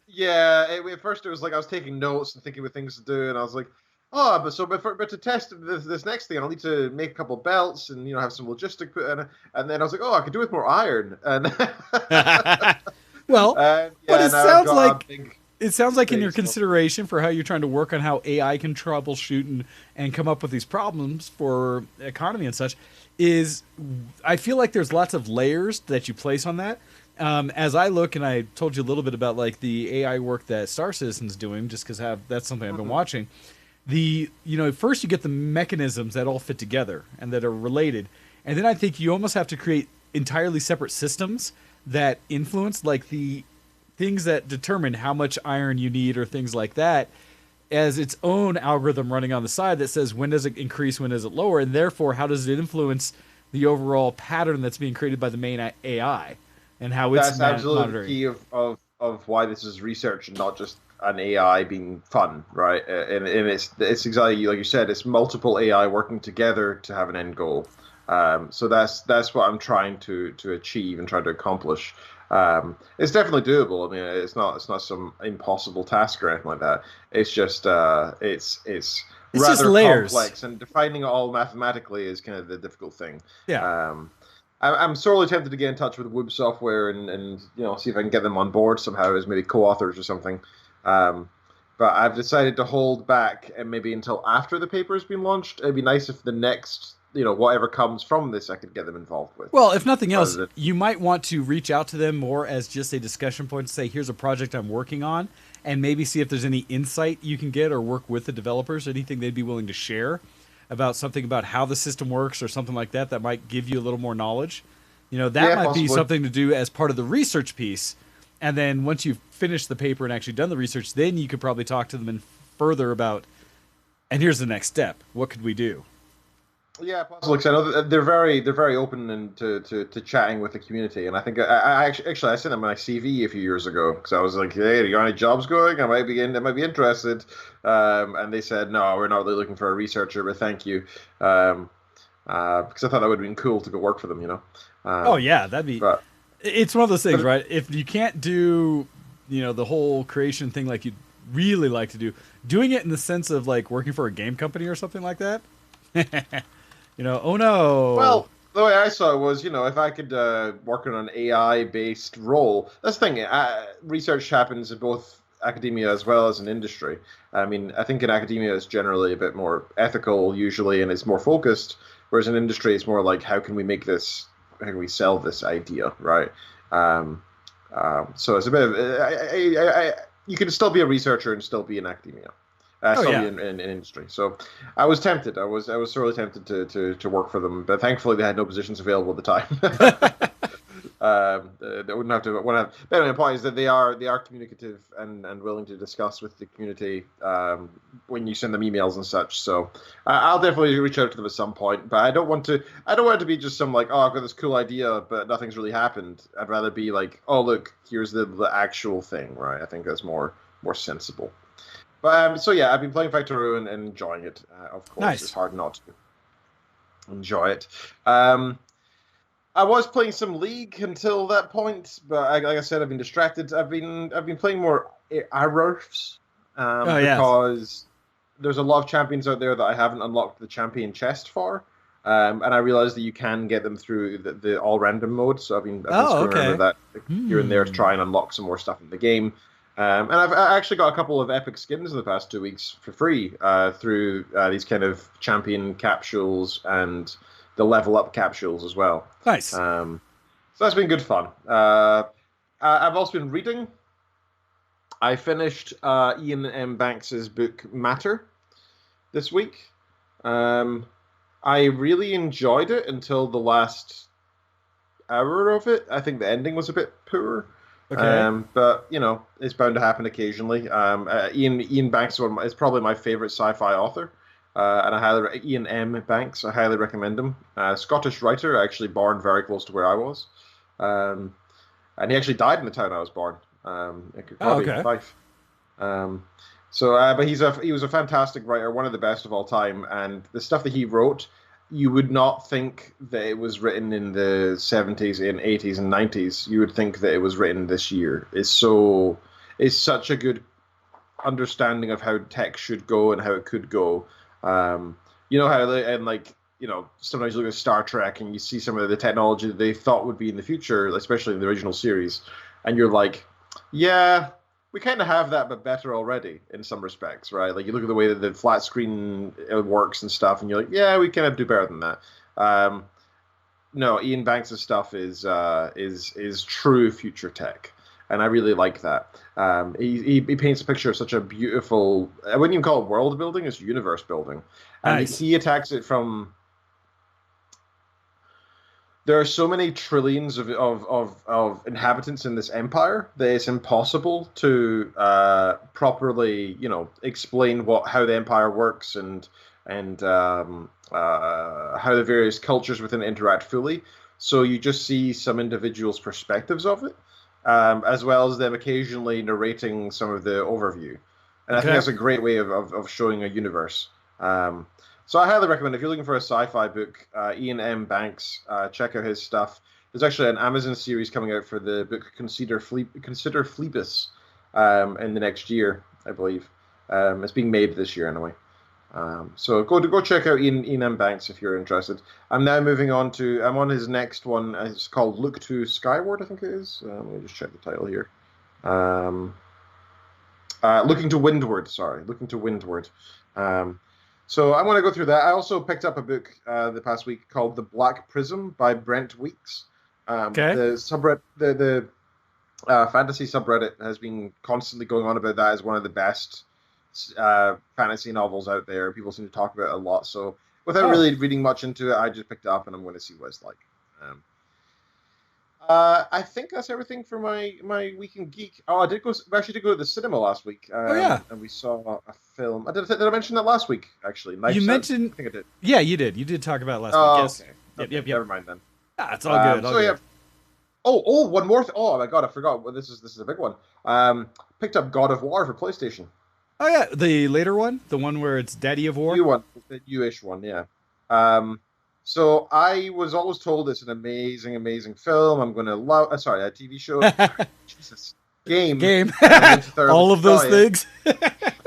Yeah, at first it was like I was taking notes and thinking of things to do, and I was like, oh, but to test this next thing, I'll need to make a couple belts and have some logistic put in, and then I was like, oh, I could do with more iron, and well, but it sounds like in your consideration for how you're trying to work on how AI can troubleshoot and come up with these problems for economy and such. I feel like there's lots of layers that you place on that. As I look, and I told you a little bit about like the AI work that Star Citizen's doing, just because that's something I've been watching. first you get the mechanisms that all fit together and that are related, and then I think you almost have to create entirely separate systems that influence, like the things that determine how much iron you need or things like that, as its own algorithm running on the side that says when does it increase, when does it lower, and therefore how does it influence the overall pattern that's being created by the main AI and how it's That's absolutely monitoring. the key of why this is research and not just an AI being fun, right? And it's exactly like you said, it's multiple AI working together to have an end goal. So that's what I'm trying to achieve and trying to accomplish. It's definitely doable. I mean, it's not some impossible task or anything like that. It's just it's It's just rather layers. complex, and defining it all mathematically is kind of the difficult thing. Yeah. I'm sorely tempted to get in touch with Woob Software and see if I can get them on board somehow as maybe co-authors or something. But I've decided to hold back and maybe until after the paper has been launched. It'd be nice if the next whatever comes from this I could get them involved with. Well, if nothing else, Rather than- you might want to reach out to them more as just a discussion point to say, here's a project I'm working on, and maybe see if there's any insight you can get or work with the developers, anything they'd be willing to share about something about how the system works or something like that might give you a little more knowledge. That Yeah, might be possibly. something to do as part of the research piece. And then once you've finished the paper and actually done the research, then you could probably talk to them and further about, and here's the next step. What could we do? Yeah, possibly. 'Cause I know that they're very open and to chatting with the community, and I think I actually I sent them my CV a few years ago because I was like, hey, do you got any jobs going? I might be interested, and they said no, we're not really looking for a researcher, but thank you, because I thought that would have been cool to go work for them, Oh yeah, that'd be. But It's one of those things, right? If you can't do, the whole creation thing like you'd really like to do, doing it in the sense of like working for a game company or something like that. Oh no. well, the way I saw it was, if I could work on an AI-based role, that's the thing. Research happens in both academia as well as in industry. I mean, I think in academia it's generally a bit more ethical usually, and it's more focused, whereas in industry it's more like how can we sell this idea, right? So it's a bit of you can still be a researcher and still be in academia. Still yeah. be in industry. So I was tempted. I was sorely tempted to work for them, but thankfully they had no positions available at the time. They wouldn't have to. But anyway, the point is that they are communicative and willing to discuss with the community when you send them emails and such. So I'll definitely reach out to them at some point. But I don't want it to be just some like, oh, I've got this cool idea, but nothing's really happened. I'd rather be like, oh, look, here's the actual thing, right? I think that's more sensible. But so yeah, I've been playing Factorio and enjoying it. Of course, Nice. It's hard not to enjoy it. I was playing some League until that point, but like I said, I've been distracted. I've been playing more Arrows yes. because there's a lot of champions out there that I haven't unlocked the champion chest for, and I realized that you can get them through the all random mode. So I've been screwing around with that here and there to try and unlock some more stuff in the game. And I've actually got a couple of epic skins in the past 2 weeks for free through these kind of champion capsules and the level up capsules as well. Nice. So that's been good fun. I've also been reading. I finished Ian M. Banks's book Matter this week. I really enjoyed it until the last hour of it. I think the ending was a bit poor. Okay. But it's bound to happen occasionally. Ian Banks is probably my favorite sci-fi author, and Ian M. Banks. I highly recommend him. Scottish writer, actually born very close to where I was, and he actually died in the town I was born. Okay. Life. But he was a fantastic writer, one of the best of all time, and the stuff that he wrote, you would not think that it was written in the 70s and 80s and 90s. You would think that it was written this year. It's such a good understanding of how tech should go and how it could go. Sometimes you look at Star Trek and you see some of the technology that they thought would be in the future, especially in the original series, and you're like, yeah, we kind of have that, but better already in some respects, right? Like you look at the way that the flat screen works and stuff, and you're like, yeah, we kind of do better than that. No, Ian Banks' stuff is true future tech, and I really like that. He paints a picture of such a beautiful. I wouldn't even call it world building; it's universe building, and Nice. he attacks it from. There are so many trillions of inhabitants in this empire that it's impossible to properly, explain how the empire works and how the various cultures within it interact fully. So you just see some individuals' perspectives of it, as well as them occasionally narrating some of the overview. And I think Okay. that's a great way of showing a universe. So I highly recommend if you're looking for a sci-fi book, Ian M. Banks, check out his stuff. There's actually an Amazon series coming out for the book Consider Phoebus in the next year, I believe. It's being made this year anyway. So go check out Ian M. Banks if you're interested. I'm now moving on to I'm on his next one. It's called Look to Skyward, I think it is. Let me just check the title here. Looking to Windward. Sorry, Looking to Windward. So I'm going to go through that. I also picked up a book the past week called The Black Prism by Brent Weeks. Okay. The subreddit, the fantasy subreddit has been constantly going on about that as one of the best fantasy novels out there. People seem to talk about it a lot. So without really reading much into it, I just picked it up and I'm going to see what it's like. I think that's everything for my weekend geek. Oh, we actually did go to the cinema last week. Yeah. And we saw a film. Did I mention that last week? Actually, Knives You Out? mentioned. I think I did. Yeah, you did. You did talk about it last Oh, week. Yes. okay. Yep, Okay, yep. Never mind then. Ah, it's all good. All so good. yeah. Oh, one more. Oh my god, I forgot. Well, this is a big one. Picked up God of War for PlayStation. Oh yeah, the later one, the one where it's Daddy of War. New one, the newish one, yeah. So I was always told it's an amazing, amazing film. I'm going to love. Sorry, a TV show. Jesus, game. I'm going to thoroughly All of those enjoy it. things.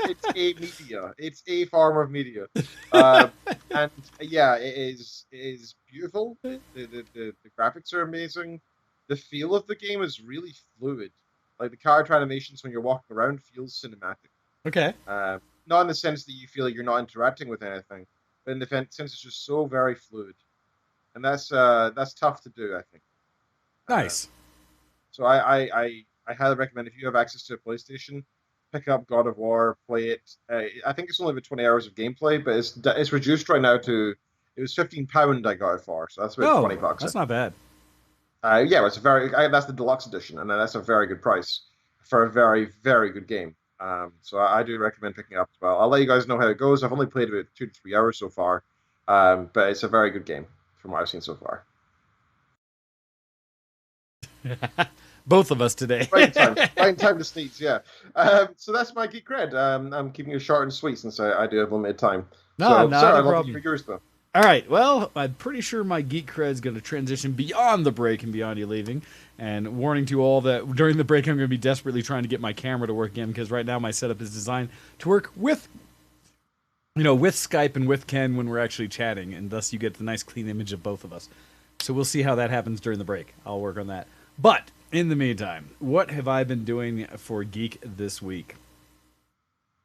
It's a media. It's a form of media. And yeah, it is beautiful. The graphics are amazing. The feel of the game is really fluid. Like the character animations when you're walking around feels cinematic. Okay. Not in the sense that you feel like you're not interacting with anything, but in the sense it's just so very fluid, and that's tough to do, I think. Nice. So I highly recommend if you have access to a PlayStation, pick up God of War, play it. I think it's only about 20 hours of gameplay, but it's reduced right now to it was £15 I got it for, so that's about $20. That's not bad. Yeah, it's that's the deluxe edition, and that's a very good price for a very, very good game. So I do recommend picking it up as well. I'll let you guys know how it goes. I've only played about 2 to 3 hours so far, but it's a very good game from what I've seen so far. Both of us today. Right in time to sneeze, yeah. So that's my geek cred. I'm keeping it short and sweet since I do have limited time. No, so, not sorry, a I'd love problem. to hear yours though. All right. Well, I'm pretty sure my geek cred's going to transition beyond the break and beyond you leaving. And warning to all that during the break, I'm going to be desperately trying to get my camera to work again because right now my setup is designed to work with Skype and with Ken when we're actually chatting, and thus you get the nice clean image of both of us. So we'll see how that happens during the break. I'll work on that. But in the meantime, what have I been doing for geek this week?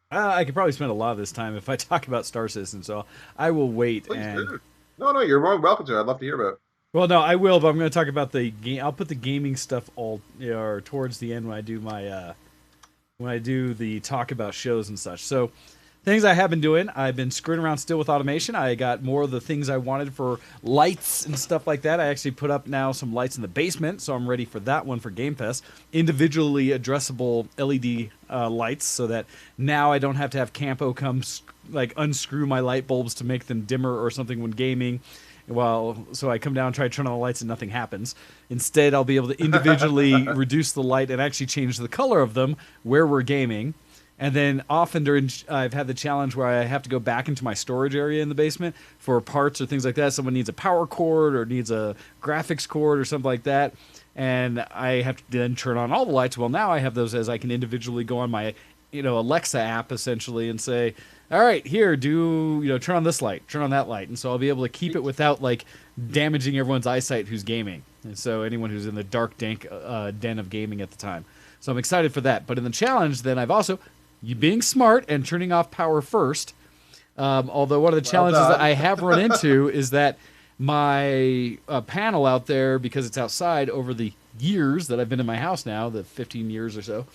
I could probably spend a lot of this time if I talk about Star Citizen, so I will wait. Please do. No, you're more than welcome to. I'd love to hear about it. Well, no, I will, but I'm going to talk about the game. I'll put the gaming stuff all or towards the end when I do my when I do the talk about shows and such. So, things I have been doing, I've been screwing around still with automation. I got more of the things I wanted for lights and stuff like that. I actually put up now some lights in the basement, so I'm ready for that one for Game Fest. Individually addressable LED lights, so that now I don't have to have Campo come unscrew my light bulbs to make them dimmer or something when gaming. So I come down and try to turn on the lights and nothing happens. Instead, I'll be able to individually reduce the light and actually change the color of them where we're gaming. And then often I've had the challenge where I have to go back into my storage area in the basement for parts or things like that. Someone needs a power cord or needs a graphics cord or something like that. And I have to then turn on all the lights. Well, now I have those as I can individually go on my Alexa app essentially and say, all right, here, turn on this light, turn on that light. And so I'll be able to keep it without damaging everyone's eyesight who's gaming. And so anyone who's in the dark, dank den of gaming at the time. So I'm excited for that. But in the challenge, then I've also, being smart and turning off power first. Although one of the challenges that I have run into is that my panel out there, because it's outside over the years that I've been in my house now, the 15 years or so,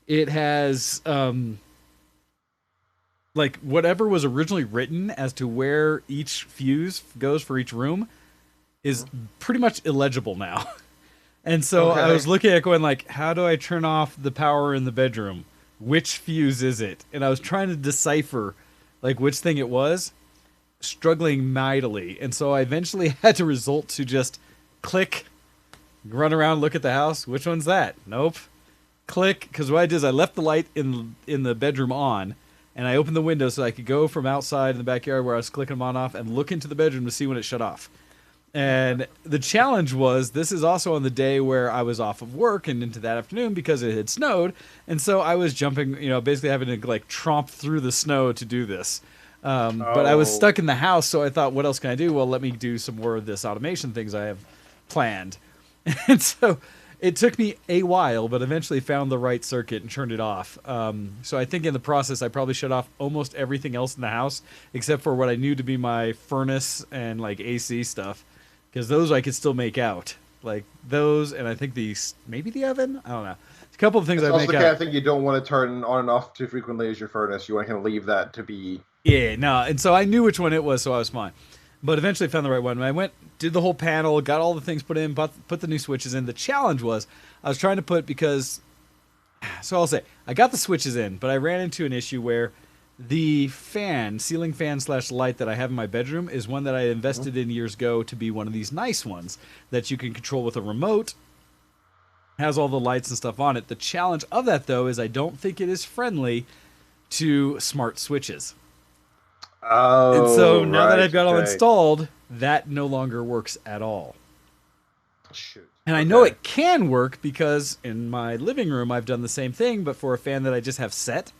it has like whatever was originally written as to where each fuse goes for each room is pretty much illegible now. And so I was looking at going like, how do I turn off the power in the bedroom? Which fuse is it? And I was trying to decipher like which thing it was, struggling mightily. And so I eventually had to resort to just click, run around, look at the house. Which one's that? Nope. Click, because what I did is I left the light in the bedroom on, and I opened the window so I could go from outside in the backyard where I was clicking them on off and look into the bedroom to see when it shut off. And the challenge was, this is also on the day where I was off of work and into that afternoon because it had snowed. And so I was jumping, basically having to like tromp through the snow to do this. But I was stuck in the house. So I thought, what else can I do? Well, let me do some more of this automation things I have planned. And so it took me a while, but eventually found the right circuit and turned it off. So I think in the process, I probably shut off almost everything else in the house, except for what I knew to be my furnace and like AC stuff. Because those I could still make out. Like those, and I think maybe the oven? I don't know. A couple of things I make out. It's also the kind of thing you don't want to turn on and off too frequently as your furnace. You want to kind of leave that to be... Yeah, no. And so I knew which one it was, so I was fine. But eventually found the right one. I went, did the whole panel, got all the things put in, put the new switches in. The challenge was, I was trying to put, because... So I'll say, I got the switches in, but I ran into an issue where the ceiling fan / light that I have in my bedroom is one that I invested in years ago to be one of these nice ones that you can control with a remote. Has all the lights and stuff on it. The challenge of that, though, is I don't think it is friendly to smart switches. Oh, and so now that I've got all installed, that no longer works at all. Shoot. And I know it can work because in my living room I've done the same thing, but for a fan that I just have set.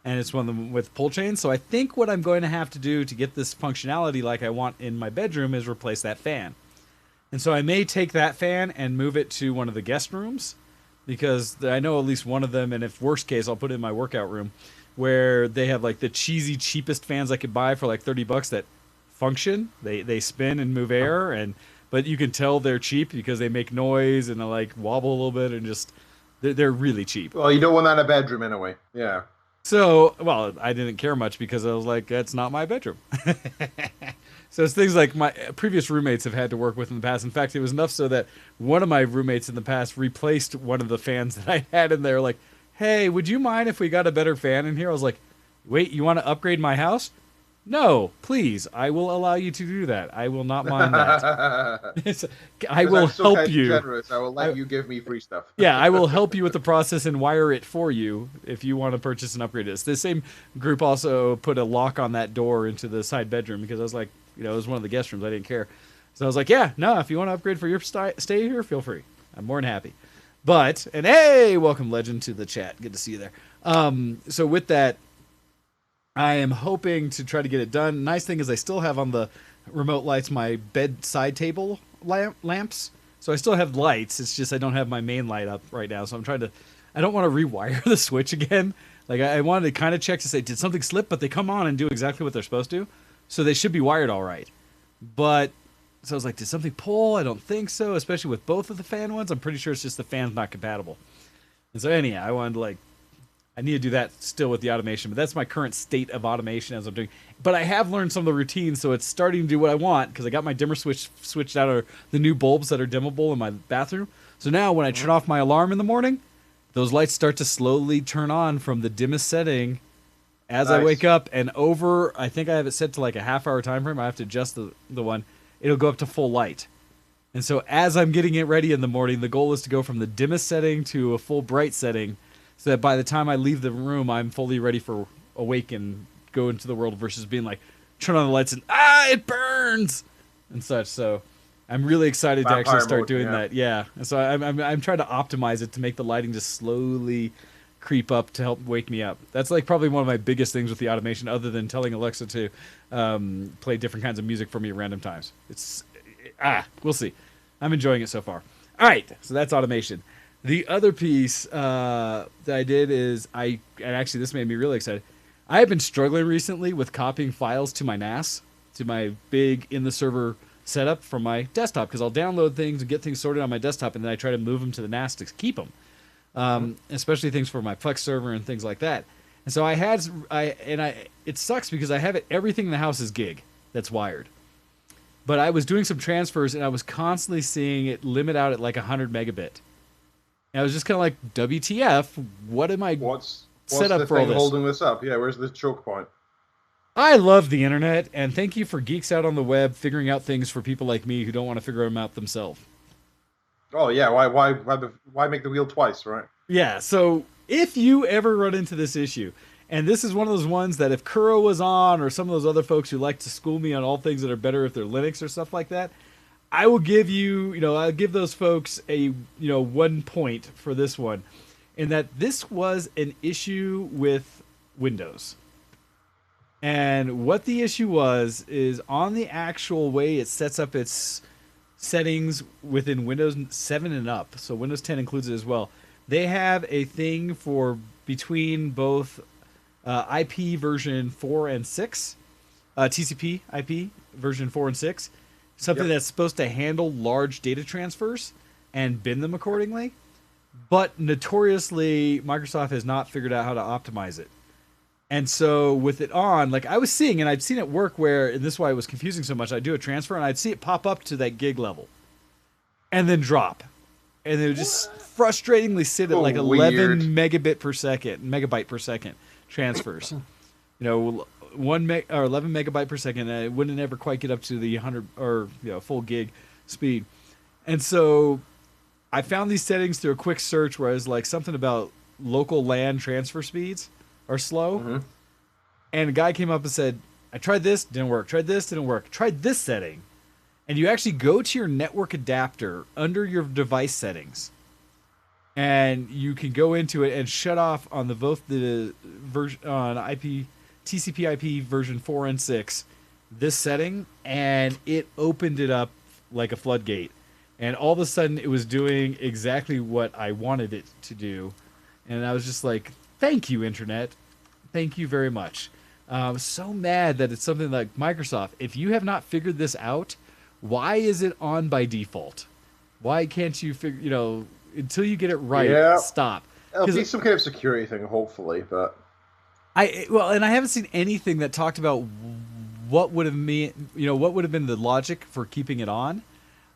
And it's one of them with pull chains. So I think what I'm going to have to do to get this functionality like I want in my bedroom is replace that fan. And so I may take that fan and move it to one of the guest rooms, because I know at least one of them, and if worst case, I'll put it in my workout room, where they have like the cheesy, cheapest fans I could buy for like $30 that function. They spin and move air, but you can tell they're cheap because they make noise and they like wobble a little bit and just, they're really cheap. Well, you don't want that in a bedroom anyway. Yeah. So, well, I didn't care much because I was like, that's not my bedroom. So it's things like my previous roommates have had to work with in the past. In fact, it was enough so that one of my roommates in the past replaced one of the fans that I had in there. Like, hey, would you mind if we got a better fan in here? I was like, wait, you want to upgrade my house? No, please. I will allow you to do that. I will not mind that. I will help you. Generous. I will let you give me free stuff. Yeah, I will help you with the process and wire it for you if you want to purchase and upgrade this. The same group also put a lock on that door into the side bedroom because I was like, it was one of the guest rooms. I didn't care. So I was like, yeah, no, if you want to upgrade for your stay here, feel free. I'm more than happy. And hey, welcome Legend to the chat. Good to see you there. So with that, I am hoping to try to get it done. Nice thing is I still have on the remote lights my bedside table lamps. So I still have lights. It's just I don't have my main light up right now. So I don't want to rewire the switch again. Like I wanted to kind of check to say, did something slip? But they come on and do exactly what they're supposed to. So they should be wired all right. But, so I was like, did something pull? I don't think so, especially with both of the fan ones. I'm pretty sure it's just the fan's not compatible. And so anyhow, I wanted to I need to do that still with the automation, but that's my current state of automation as I'm doing. But I have learned some of the routines, so it's starting to do what I want because I got my dimmer switched out, or the new bulbs that are dimmable in my bathroom. So now when I turn off my alarm in the morning, those lights start to slowly turn on from the dimmest setting as I wake up, and I think I have it set to like a half-hour time frame. I have to adjust the one. It'll go up to full light. And so as I'm getting it ready in the morning, the goal is to go from the dimmest setting to a full bright setting, so that by the time I leave the room, I'm fully ready for awake and go into the world versus being like, turn on the lights and, it burns! And such. So I'm really excited to actually start doing that. Yeah. And so I'm trying to optimize it to make the lighting just slowly creep up to help wake me up. That's like probably one of my biggest things with the automation, other than telling Alexa to play different kinds of music for me at random times. We'll see. I'm enjoying it so far. All right. So that's automation. The other piece that I did is and actually this made me really excited. I have been struggling recently with copying files to my NAS, to my big in the server setup from my desktop, because I'll download things and get things sorted on my desktop, and then I try to move them to the NAS to keep them, especially things for my Plex server and things like that. And so it sucks because I have everything in the house is gig that's wired. But I was doing some transfers, and I was constantly seeing it limit out at like 100 megabit. And I was just kind of like, WTF, what am I set up for all this? What's holding this up? Yeah, where's the choke point? I love the internet, and thank you for geeks out on the web figuring out things for people like me who don't want to figure them out themselves. Oh yeah, why make the wheel twice, right? Yeah, so if you ever run into this issue, and this is one of those ones that if Kuro was on, or some of those other folks who like to school me on all things that are better if they're Linux or stuff like that, I will give I'll give those folks a 1 point for this one, in that this was an issue with Windows. And what the issue was is on the actual way it sets up its settings within Windows 7 and up, so Windows 10 includes it as well. They have a thing for between both IP version 4 and 6, TCP IP version 4 and 6, something that's supposed to handle large data transfers and bin them accordingly. But notoriously, Microsoft has not figured out how to optimize it. And so with it on, like I was seeing, and I'd seen it work where, and this is why it was confusing so much, I'd do a transfer and I'd see it pop up to that gig level and then drop. And it would just frustratingly sit at like 11 megabyte per second transfers. 11 megabyte per second, and it wouldn't ever quite get up to the 100 or full gig speed. And so I found these settings through a quick search where I was like something about local LAN transfer speeds are slow. And a guy came up and said, I tried this, didn't work. Tried this, didn't work. Tried this setting. And you actually go to your network adapter under your device settings, and you can go into it and shut off on both the version on TCP/IP version 4 and 6 this setting, and it opened it up like a floodgate. And all of a sudden, it was doing exactly what I wanted it to do, and I was just like, "Thank you, Internet. Thank you very much." I was so mad that it's something like Microsoft. If you have not figured this out, why is it on by default? Why can't you figure, until you get it right, stop. It'll be some kind of security thing, hopefully, but and I haven't seen anything that talked about what would have been the logic for keeping it on.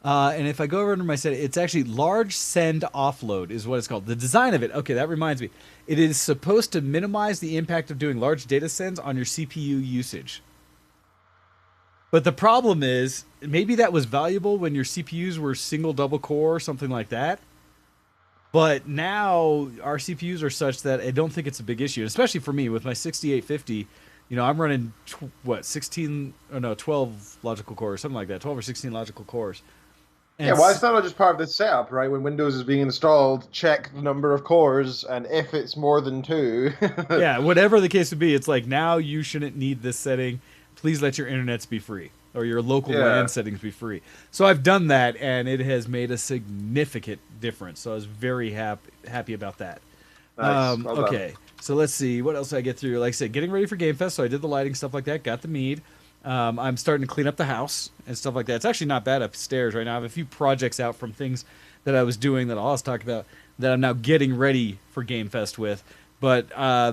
And if I go over under my setting, it's actually large send offload is what it's called. The design of it, okay, that reminds me. It is supposed to minimize the impact of doing large data sends on your CPU usage. But the problem is, maybe that was valuable when your CPUs were single double core or something like that. But now our CPUs are such that I don't think it's a big issue, especially for me with my 6850. I'm running 12 logical cores, something like that, 12 or 16 logical cores. And why it's not just part of the setup, right? When Windows is being installed, check the number of cores, and if it's more than 2. Yeah, whatever the case would be, it's like, now you shouldn't need this setting. Please let your internets be free, or your local LAN settings be free. So I've done that, and it has made a significant difference. So I was very happy about that. Nice. Well okay, so let's see. What else did I get through? Like I said, getting ready for Game Fest, so I did the lighting, stuff like that, got the mead. I'm starting to clean up the house and stuff like that. It's actually not bad upstairs right now. I have a few projects out from things that I was doing that I'll always talk about that I'm now getting ready for Game Fest with. But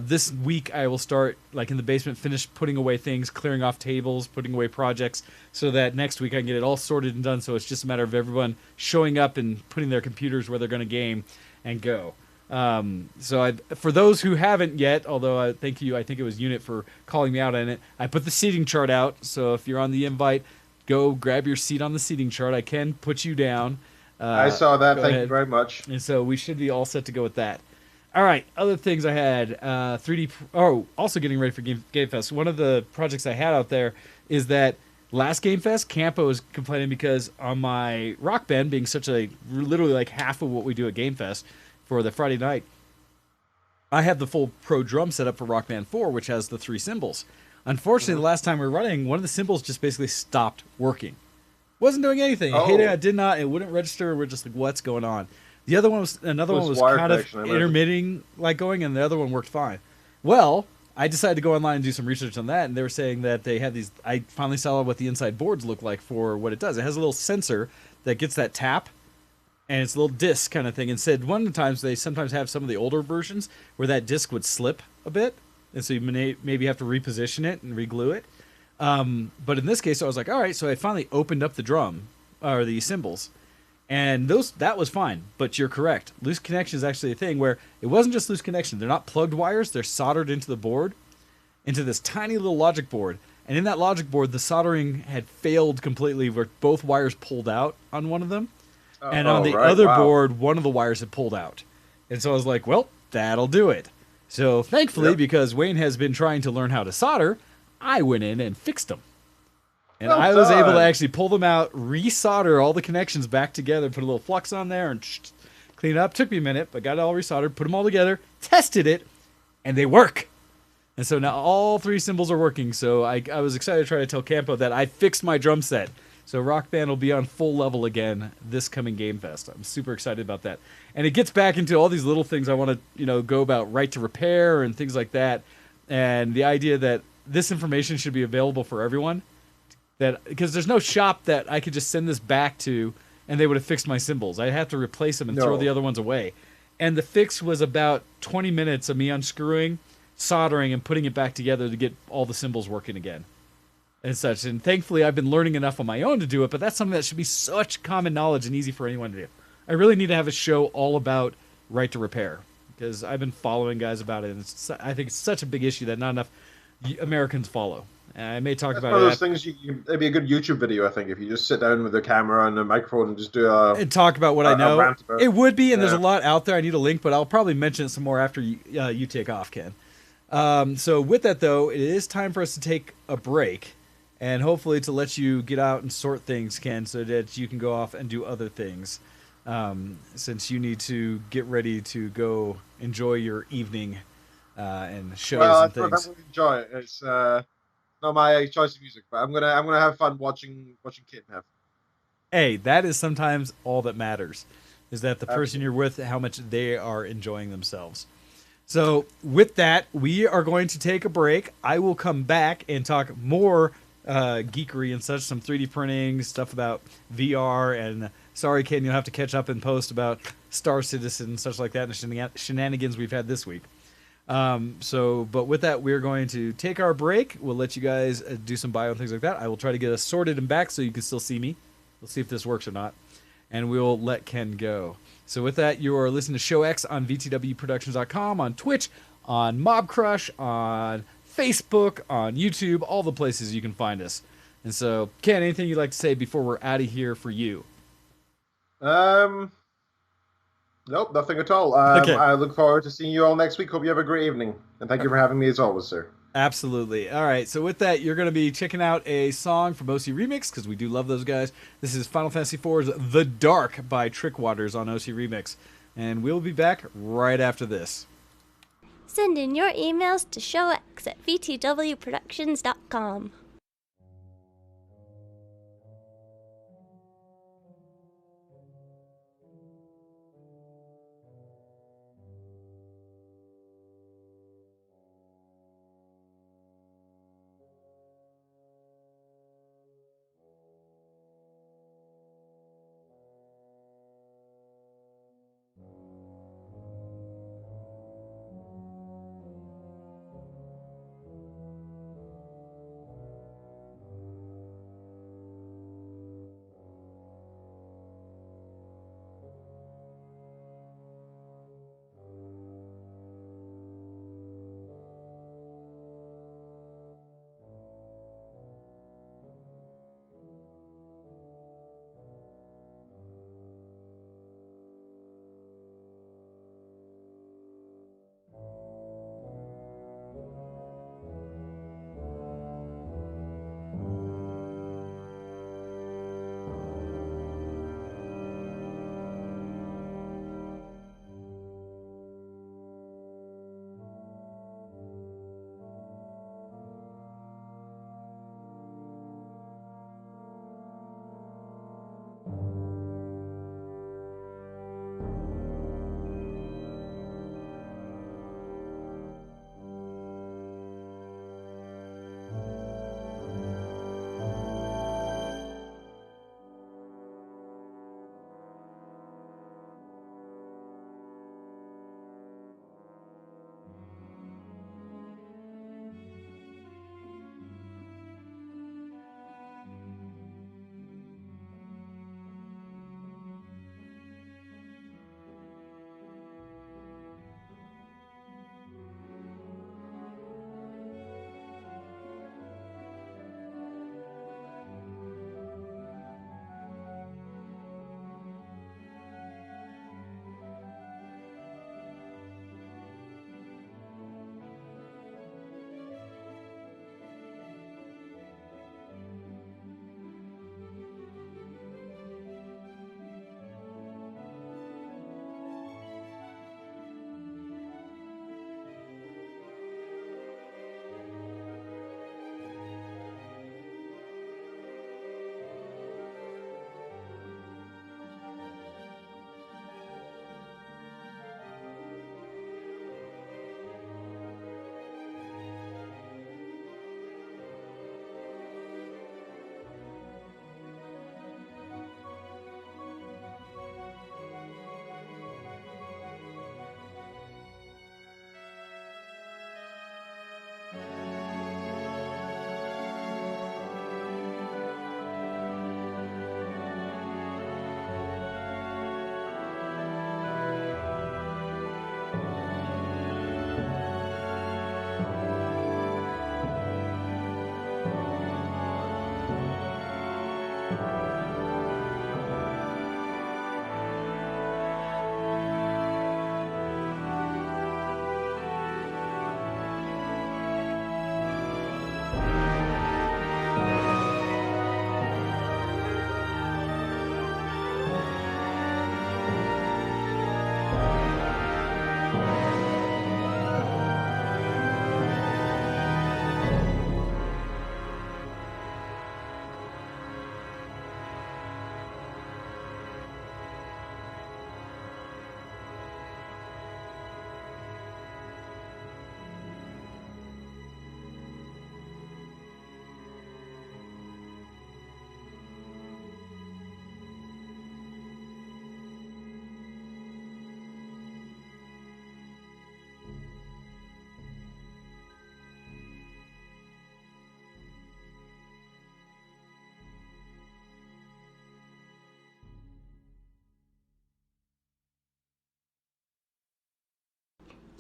this week I will start, like in the basement, finish putting away things, clearing off tables, putting away projects, so that next week I can get it all sorted and done. So it's just a matter of everyone showing up and putting their computers where they're going to game and go. For those who haven't yet, although thank you, I think it was Unit for calling me out on it, I put the seating chart out. So if you're on the invite, go grab your seat on the seating chart. I can put you down. I saw that. Thank you very much. And so we should be all set to go with that. All right, other things I had, 3D. Oh, also getting ready for Game Fest. One of the projects I had out there is that last Game Fest, Campo was complaining because on my Rock Band, being literally like half of what we do at Game Fest for the Friday night, I have the full Pro drum set up for Rock Band 4, which has the 3 cymbals. Unfortunately, the last time we were running, one of the cymbals just basically stopped working. Wasn't doing anything. It hit it, it did not. It wouldn't register. We're just like, what's going on? The other one was kind of intermitting, like going, and the other one worked fine. Well, I decided to go online and do some research on that, and they were saying that they had these. I finally saw what the inside boards look like for what it does. It has a little sensor that gets that tap, and it's a little disc kind of thing. And said one of the times they sometimes have some of the older versions where that disc would slip a bit, and so you maybe have to reposition it and reglue it. But in this case, I was like, all right. So I finally opened up the drum or the cymbals. And that was fine, but you're correct. Loose connection is actually a thing where it wasn't just loose connection. They're not plugged wires. They're soldered into the board, into this tiny little logic board. And in that logic board, the soldering had failed completely where both wires pulled out on one of them. And on the other board, one of the wires had pulled out. And so I was like, well, that'll do it. So thankfully, because Wayne has been trying to learn how to solder, I went in and fixed them. And I was able to actually pull them out, resolder all the connections back together, put a little flux on there, and clean it up. Took me a minute, but got it all resoldered, put them all together, tested it, and they work. And so now all three cymbals are working. So I was excited to try to tell Campo that I fixed my drum set. So Rock Band will be on full level again this coming Game Fest. I'm super excited about that. And it gets back into all these little things I want to, go about right to repair and things like that. And the idea that this information should be available for everyone. Because there's no shop that I could just send this back to and they would have fixed my cymbals. I'd have to replace them and throw the other ones away. And the fix was about 20 minutes of me unscrewing, soldering, and putting it back together to get all the cymbals working again. And such. And thankfully, I've been learning enough on my own to do it, but that's something that should be such common knowledge and easy for anyone to do. I really need to have a show all about right to repair because I've been following guys about it. And I think it's such a big issue that not enough Americans follow. I may talk about it. One of those things. It'd be a good YouTube video, I think, if you just sit down with a camera and a microphone and just do and talk about what I know. It would be, and there's a lot out there. I need a link, but I'll probably mention it some more after you take off, Ken. So with that, though, it is time for us to take a break, and hopefully to let you get out and sort things, Ken, so that you can go off and do other things, since you need to get ready to go enjoy your evening and shows and things. I'm going to enjoy it. It's not my choice of music, but I'm gonna have fun watching Kit have. Hey, that is sometimes all that matters, is that the person you're with, how much they are enjoying themselves. So with that, we are going to take a break. I will come back and talk more geekery and such, some 3D printing stuff about VR, and sorry, Ken, you'll have to catch up and post about Star Citizen and such like that, and the shenanigans we've had this week. But with that, we're going to take our break. We'll let you guys do some bio and things like that. I will try to get us sorted and back so you can still see me. We'll see if this works or not. And we'll let Ken go. So with that, you are listening to Show X on VTWProductions.com, on Twitch, on Mob Crush, on Facebook, on YouTube, all the places you can find us. And so, Ken, anything you'd like to say before we're out of here for you? Nope, nothing at all. Okay. I look forward to seeing you all next week. Hope you have a great evening. And thank you for having me as always, sir. Absolutely. All right, so with that, you're going to be checking out a song from OC Remix, because we do love those guys. This is Final Fantasy IV's The Dark by Trickwaters on OC Remix. And we'll be back right after this. Send in your emails to showx@vtwproductions.com.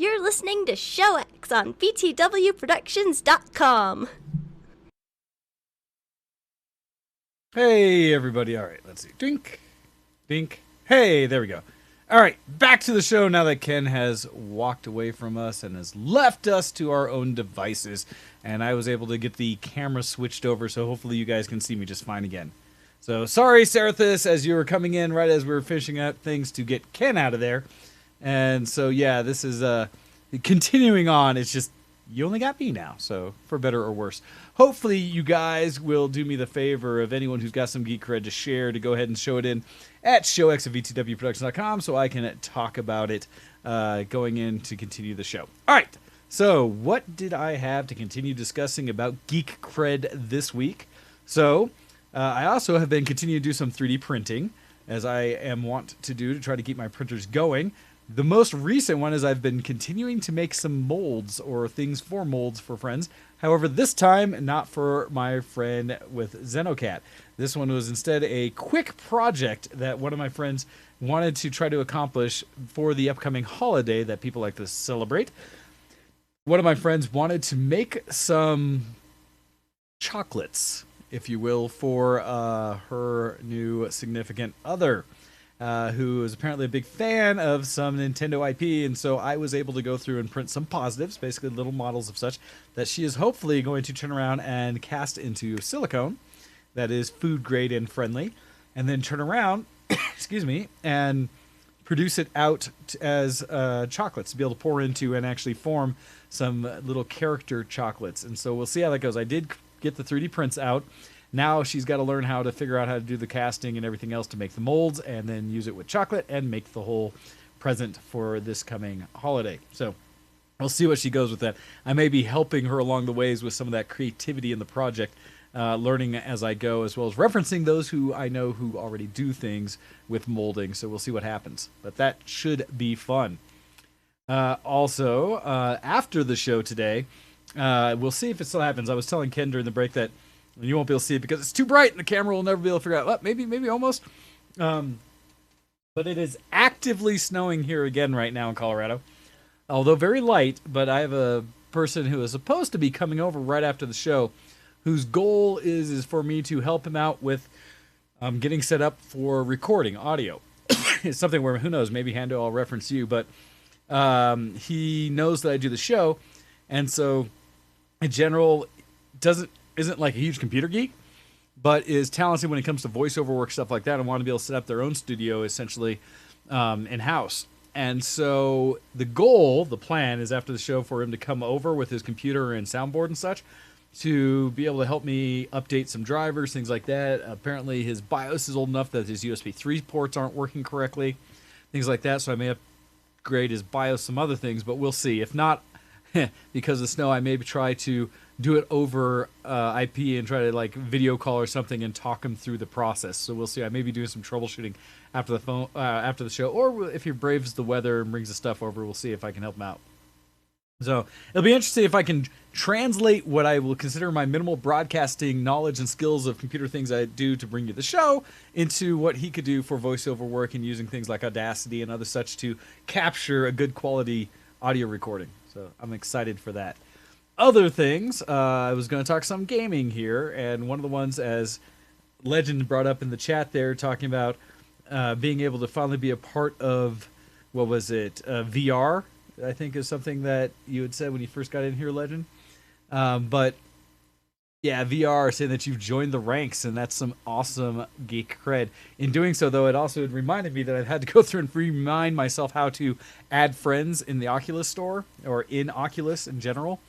You're listening to Show X on BTWProductions.com. Hey, everybody. All right, let's see. Dink. Dink. Hey, there we go. All right, back to the show now that Ken has walked away from us and has left us to our own devices. And I was able to get the camera switched over, so hopefully you guys can see me just fine again. So sorry, Serathis, as you were coming in right as we were finishing up things to get Ken out of there. And so, yeah, this is continuing on. It's just, you only got me now, so for better or worse. Hopefully you guys will do me the favor of anyone who's got some geek cred to share to go ahead and show it in at showx@vtwproductions.com so I can talk about it going in to continue the show. All right, so what did I have to continue discussing about geek cred this week? So I also have been continuing to do some 3D printing, as I am wont to do to try to keep my printers going. The most recent one is I've been continuing to make some molds or things for molds for friends. However, this time, not for my friend with Xenocat. This one was instead a quick project that one of my friends wanted to try to accomplish for the upcoming holiday that people like to celebrate. One of my friends wanted to make some chocolates, if you will, for her new significant other. Who is apparently a big fan of some Nintendo IP, and so I was able to go through and print some positives, basically little models of such, that she is hopefully going to turn around and cast into silicone that is food grade and friendly, and then turn around, excuse me, and produce it out as chocolates to be able to pour into and actually form some little character chocolates. And so we'll see how that goes. I did get the 3D prints out. Now she's got to learn how to figure out how to do the casting and everything else to make the molds and then use it with chocolate and make the whole present for this coming holiday. So we'll see what she goes with that. I may be helping her along the ways with some of that creativity in the project, learning as I go, as well as referencing those who I know who already do things with molding. So we'll see what happens. But that should be fun. Also, after the show today, we'll see if it still happens. I was telling Ken during the break that you won't be able to see it because it's too bright and the camera will never be able to figure out. Well, maybe almost. But it is actively snowing here again right now in Colorado. Although very light, but I have a person who is supposed to be coming over right after the show whose goal is for me to help him out with getting set up for recording audio. It's something where, who knows, maybe Hando, I'll reference you, but he knows that I do the show, and so in general isn't like a huge computer geek, but is talented when it comes to voiceover work, stuff like that, and want to be able to set up their own studio essentially in-house. And so the plan is after the show for him to come over with his computer and soundboard and such to be able to help me update some drivers, things like that. Apparently his BIOS is old enough that his USB 3 ports aren't working correctly, things like that. So I may upgrade his BIOS, some other things, but we'll see. If not, because of snow, I may try to do it over IP and try to like video call or something and talk him through the process. So we'll see. I may be doing some troubleshooting after the show, or if he braves the weather and brings the stuff over, we'll see if I can help him out. So it'll be interesting if I can translate what I will consider my minimal broadcasting knowledge and skills of computer things I do to bring you the show into what he could do for voiceover work and using things like Audacity and other such to capture a good quality audio recording. So I'm excited for that. Other things, I was going to talk some gaming here, and one of the ones, as Legend brought up in the chat there, talking about being able to finally be a part of, what was it, VR, I think is something that you had said when you first got in here, Legend. But yeah, VR, saying that you've joined the ranks, and that's some awesome geek cred. In doing so, though, it also reminded me that I've had to go through and remind myself how to add friends in the Oculus store, or in Oculus in general.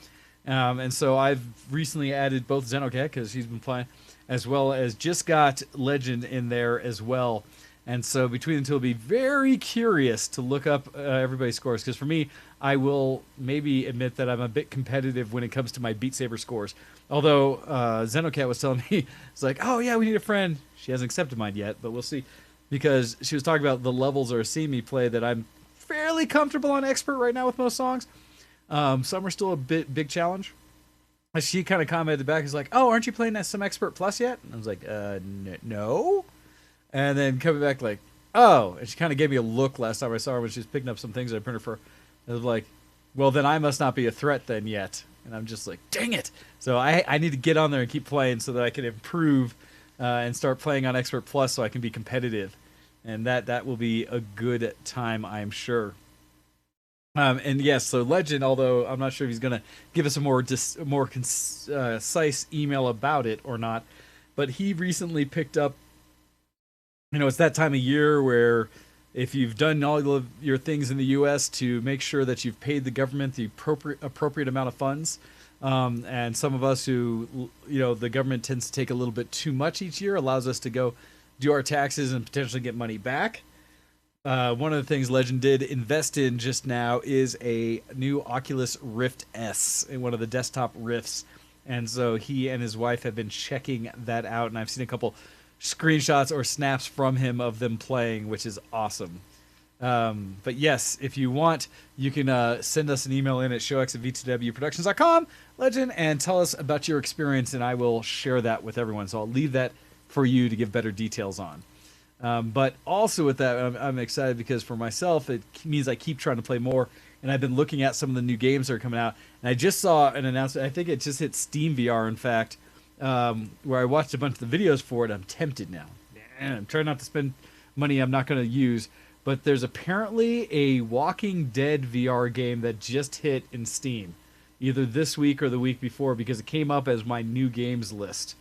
And so I've recently added both Xenocat, because he's been playing, as well as just got Legend in there as well. And so between the two, I'll be very curious to look up everybody's scores. Because for me, I will maybe admit that I'm a bit competitive when it comes to my Beat Saber scores. Although Xenocat was telling me, it's like, oh yeah, we need a friend. She hasn't accepted mine yet, but we'll see. Because she was talking about the levels or seeing me play that I'm fairly comfortable on Expert right now with most songs. Some are still a big challenge. She kind of commented back, is like, oh, aren't you playing some Expert Plus yet? And I was like, no. And then coming back like, oh, and she kind of gave me a look last time I saw her when she was picking up some things I printed for. I was like, well, then I must not be a threat then yet. And I'm just like, dang it. So I need to get on there and keep playing so that I can improve and start playing on Expert Plus so I can be competitive. And that will be a good time, I'm sure. And yes, so Legend, although I'm not sure if he's going to give us a more concise email about it or not, but he recently picked up, it's that time of year where if you've done all of your things in the U.S. to make sure that you've paid the government the appropriate amount of funds, and some of us who, the government tends to take a little bit too much each year, allows us to go do our taxes and potentially get money back. One of the things Legend did invest in just now is a new Oculus Rift S, one of the desktop Rifts. And so he and his wife have been checking that out, and I've seen a couple screenshots or snaps from him of them playing, which is awesome. But yes, if you want, you can send us an email in at showx@vtwproductions.com, Legend, and tell us about your experience, and I will share that with everyone. So I'll leave that for you to give better details on. But also with that, I'm excited because for myself, it means I keep trying to play more, and I've been looking at some of the new games that are coming out, and I just saw an announcement. I think it just hit Steam VR, in fact, where I watched a bunch of the videos for it. I'm tempted now. I'm trying not to spend money I'm not going to use, but there's apparently a Walking Dead VR game that just hit in Steam, either this week or the week before, because it came up as my new games list.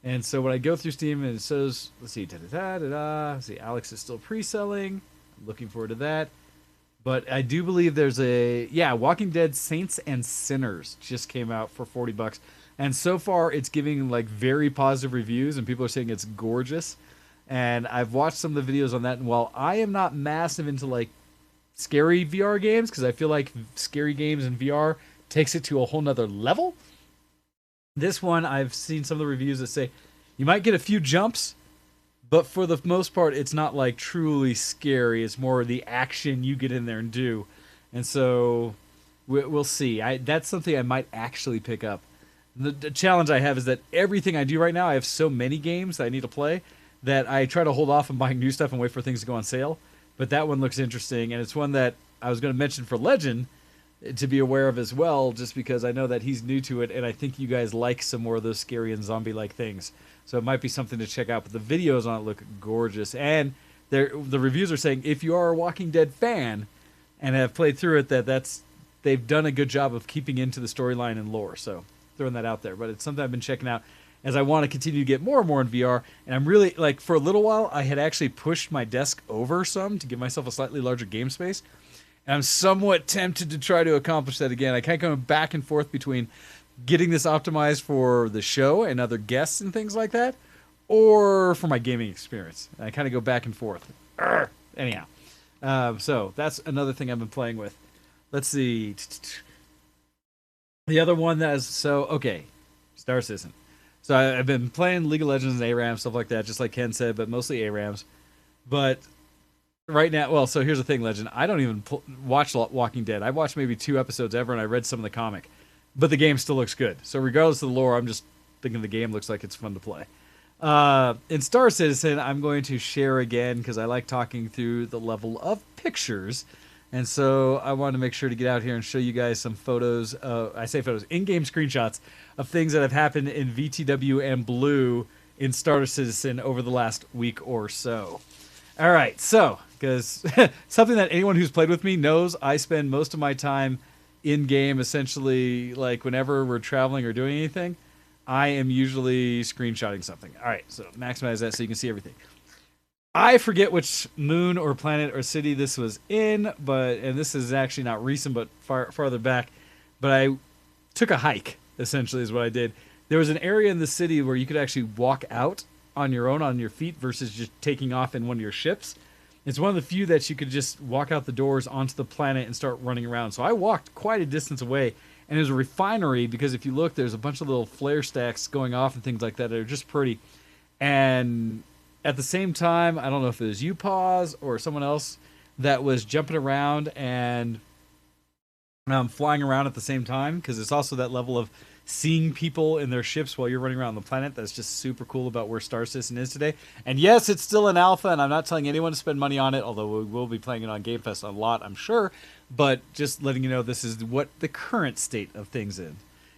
And so when I go through Steam and it says, let's see, see, Alex is still pre-selling. I'm looking forward to that. But I do believe there's Walking Dead Saints and Sinners just came out for $40. And so far it's giving like very positive reviews and people are saying it's gorgeous. And I've watched some of the videos on that. And while I am not massive into like scary VR games, because I feel like scary games in VR takes it to a whole nother level, this one, I've seen some of the reviews that say you might get a few jumps, but for the most part, it's not like truly scary. It's more the action you get in there and do. And so we'll see. That's something I might actually pick up. The challenge I have is that everything I do right now, I have so many games that I need to play that I try to hold off on buying new stuff and wait for things to go on sale. But that one looks interesting, and it's one that I was going to mention for Legend to be aware of as well, just because I know that he's new to it, and I think you guys like some more of those scary and zombie-like things. So it might be something to check out, but the videos on it look gorgeous. And the reviews are saying if you are a Walking Dead fan and have played through it, they've done a good job of keeping into the storyline and lore. So throwing that out there. But it's something I've been checking out as I want to continue to get more and more in VR. And I'm really, like, for a little while, I had actually pushed my desk over some to give myself a slightly larger game space. And I'm somewhat tempted to try to accomplish that again. I kind of go back and forth between getting this optimized for the show and other guests and things like that, or for my gaming experience. And I kind of go back and forth. Anyhow, so that's another thing I've been playing with. Let's see. The other one that is Star Citizen. So I've been playing League of Legends and ARAMs, stuff like that, just like Ken said, but mostly ARAMs. But right now, so here's the thing, Legend. I don't even watch Walking Dead. I've watched maybe 2 episodes ever, and I read some of the comic. But the game still looks good. So regardless of the lore, I'm just thinking the game looks like it's fun to play. In Star Citizen, I'm going to share again, because I like talking through the level of pictures. And so I wanted to make sure to get out here and show you guys some photos. I say photos, in-game screenshots of things that have happened in VTW and Blue in Star Citizen over the last week or so. All right, so, because something that anyone who's played with me knows, I spend most of my time in-game, essentially, like whenever we're traveling or doing anything, I am usually screenshotting something. All right, so maximize that so you can see everything. I forget which moon or planet or city this was in, and this is actually not recent, but farther back. But I took a hike, essentially, is what I did. There was an area in the city where you could actually walk out on your own, on your feet, versus just taking off in one of your ships. It's one of the few that you could just walk out the doors onto the planet and start running around. So I walked quite a distance away, and it was a refinery, because if you look, there's a bunch of little flare stacks going off and things like that that are just pretty. And at the same time, I don't know if it was UPause or someone else that was jumping around and flying around at the same time, because it's also that level of seeing people in their ships while you're running around the planet. That's just super cool about where Star Citizen is today. And yes, it's still an alpha, and I'm not telling anyone to spend money on it, although we will be playing it on Game Fest a lot, I'm sure. But just letting you know, this is what the current state of things is.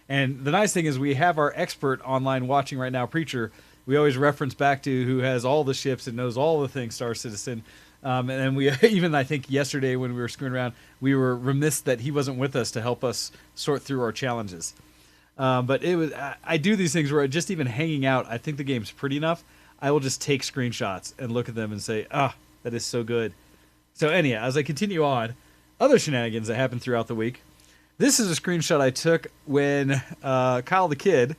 And the nice thing is we have our expert online watching right now, Preacher. We always reference back to who has all the ships and knows all the things Star Citizen. And then we even, I think yesterday when we were screwing around, we were remiss that he wasn't with us to help us sort through our challenges. But it was, I do these things where just even hanging out, I think the game's pretty enough. I will just take screenshots and look at them and say, that is so good. So anyhow, as I continue on, other shenanigans that happened throughout the week. This is a screenshot I took when Kyle the Kid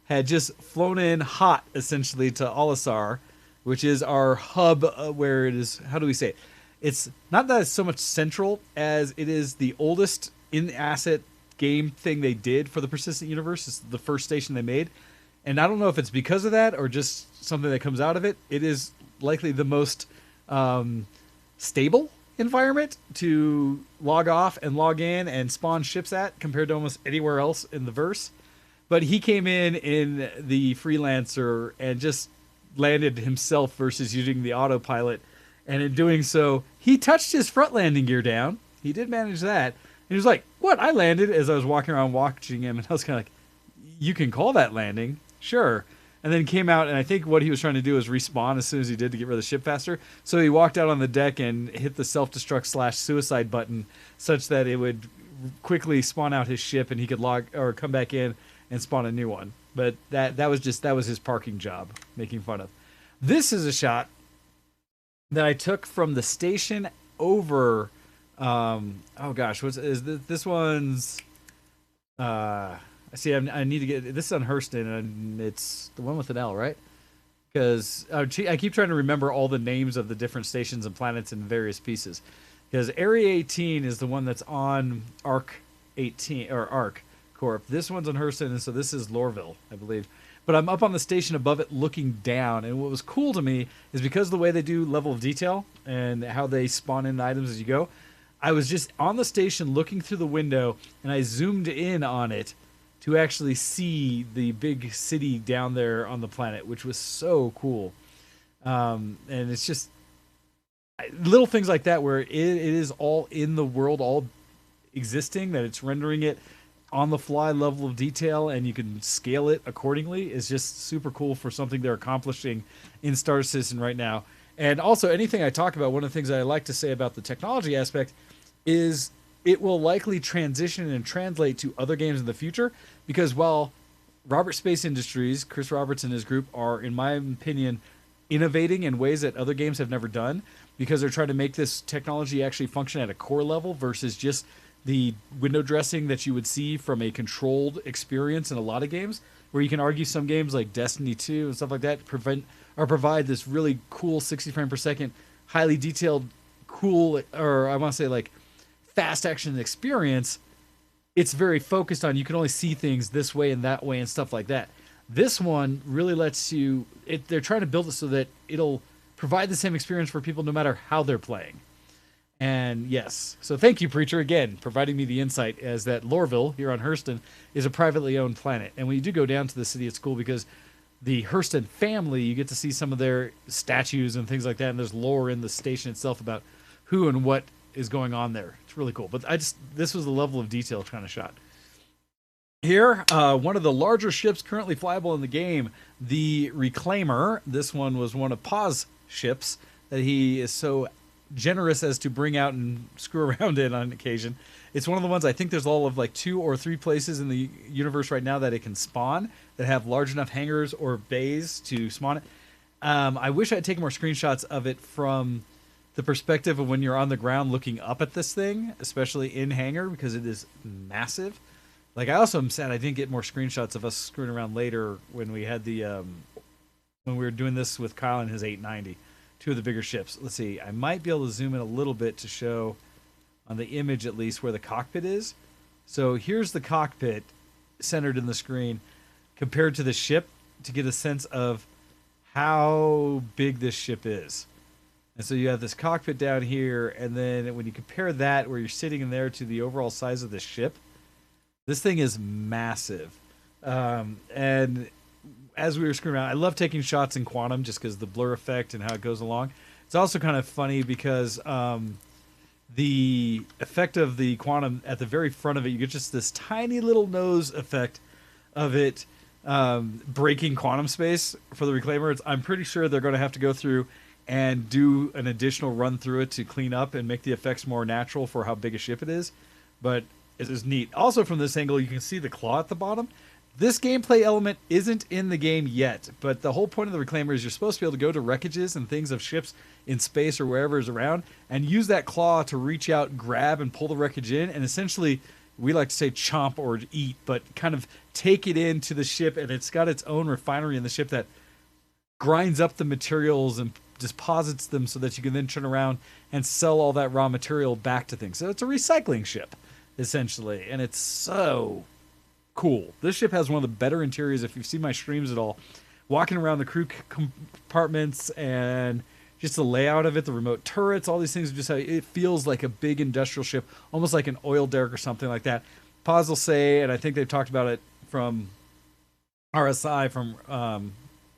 had just flown in hot, essentially, to Olisar, which is our hub where it is, how do we say it? It's not that it's so much central as it is the oldest in-asset game thing they did for the Persistent Universe. It's the first station they made. And I don't know if it's because of that or just something that comes out of it. It is likely the most stable environment to log off and log in and spawn ships at compared to almost anywhere else in the verse. But he came in the Freelancer and just landed himself versus using the autopilot. And in doing so, he touched his front landing gear down. He did manage that. And he was like, what? I landed, as I was walking around watching him. And I was kind of like, you can call that landing. Sure. And then came out, and I think what he was trying to do was respawn as soon as he did to get rid of the ship faster. So he walked out on the deck and hit the self-destruct / suicide button such that it would quickly spawn out his ship and he could log or come back in and spawn a new one. But that was his parking job, making fun of. This is a shot that I took from the station over. This one's? I need to get this is on Hurston, and it's the one with an L, right? Because I keep trying to remember all the names of the different stations and planets in various pieces. Because Area 18 is the one that's on Arc 18 or Arc Corp. This one's on Hurston, and so this is Lorville, I believe. But I'm up on the station above it looking down, and what was cool to me is because of the way they do level of detail and how they spawn in items as you go, I was just on the station looking through the window, and I zoomed in on it to actually see the big city down there on the planet, which was so cool. And it's just little things like that where it is all in the world, all existing, that it's rendering it on the fly level of detail, and you can scale it accordingly, is just super cool for something they're accomplishing in Star Citizen right now. And also, anything I talk about, one of the things I like to say about the technology aspect is it will likely transition and translate to other games in the future, because while Robert Space Industries, Chris Roberts and his group are, in my opinion, innovating in ways that other games have never done, because they're trying to make this technology actually function at a core level versus just the window dressing that you would see from a controlled experience in a lot of games, where you can argue some games like Destiny 2 and stuff like that provide this really cool 60 frame per second, highly detailed, cool, or I want to say like fast action experience. It's very focused on, you can only see things this way and that way and stuff like that. This one really lets you, they're trying to build it so that it'll provide the same experience for people no matter how they're playing. And yes, so thank you, Preacher, again, providing me the insight as that Lorville here on Hurston is a privately owned planet. And when you do go down to the city, it's cool because the Hurston family, you get to see some of their statues and things like that. And there's lore in the station itself about who and what is going on there. It's really cool. But this was the level of detail kind of shot. Here, one of the larger ships currently flyable in the game, the Reclaimer. This one was one of Paz ships that he is so generous as to bring out and screw around in on occasion. It's one of the ones, I think there's all of like 2 or 3 places in the universe right now that it can spawn that have large enough hangars or bays to spawn it. I wish I had taken more screenshots of it from the perspective of when you're on the ground looking up at this thing, especially in hangar, because it is massive. Like, I also am sad I didn't get more screenshots of us screwing around later when we had the when we were doing this with Kyle and his 890, 2 of the bigger ships. Let's see, I might be able to zoom in a little bit to show on the image at least where the cockpit is. So here's the cockpit centered in the screen compared to the ship to get a sense of how big this ship is. And so you have this cockpit down here, and then when you compare that where you're sitting in there to the overall size of the ship, this thing is massive. And as we were screwing around, I love taking shots in Quantum just because the blur effect and how it goes along. It's also kind of funny because the effect of the Quantum at the very front of it, you get just this tiny little nose effect of it breaking quantum space for the Reclaimer. I'm pretty sure they're going to have to go through and do an additional run through it to clean up and make the effects more natural for how big a ship it is. But it is neat. Also, from this angle, you can see the claw at the bottom. This gameplay element isn't in the game yet, but the whole point of the Reclaimer is you're supposed to be able to go to wreckages and things of ships in space or wherever is around and use that claw to reach out, grab, and pull the wreckage in, and essentially, we like to say chomp or eat, but kind of take it into the ship, and it's got its own refinery in the ship that grinds up the materials and deposits them so that you can then turn around and sell all that raw material back to things. So it's a recycling ship, essentially, and it's so cool. This ship has one of the better interiors if you've seen my streams at all. Walking around the crew compartments and just the layout of it, the remote turrets, all these things, just how it feels like a big industrial ship, almost like an oil derrick or something like that. Paz will say, and I think they've talked about it from RSI, from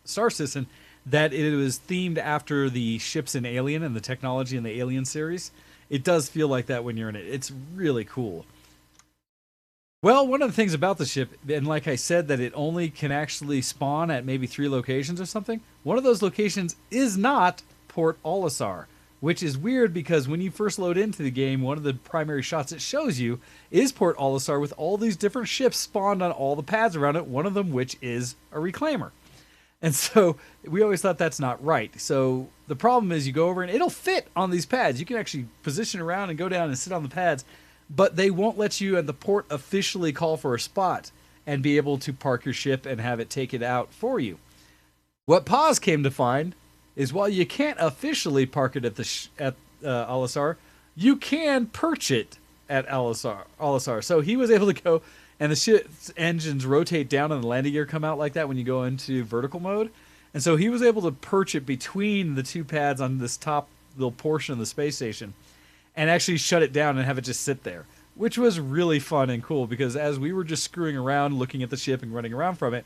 Star Citizen, that it was themed after the ships in Alien and the technology in the Alien series. It does feel like that when you're in it. It's really cool. Well, one of the things about the ship, and like I said, that it only can actually spawn at maybe 3 locations or something, one of those locations is not Port Olisar, which is weird because when you first load into the game, one of the primary shots it shows you is Port Olisar with all these different ships spawned on all the pads around it, one of them which is a Reclaimer. And so we always thought that's not right. So the problem is you go over and it'll fit on these pads. You can actually position around and go down and sit on the pads, but they won't let you at the port officially call for a spot and be able to park your ship and have it take it out for you. What Paz came to find is while you can't officially park it at Olisar, you can perch it at Olisar. So he was able to go, and the ship's engines rotate down and the landing gear come out like that when you go into vertical mode. And so he was able to perch it between the 2 pads on this top little portion of the space station and actually shut it down and have it just sit there, which was really fun and cool because as we were just screwing around, looking at the ship and running around from it,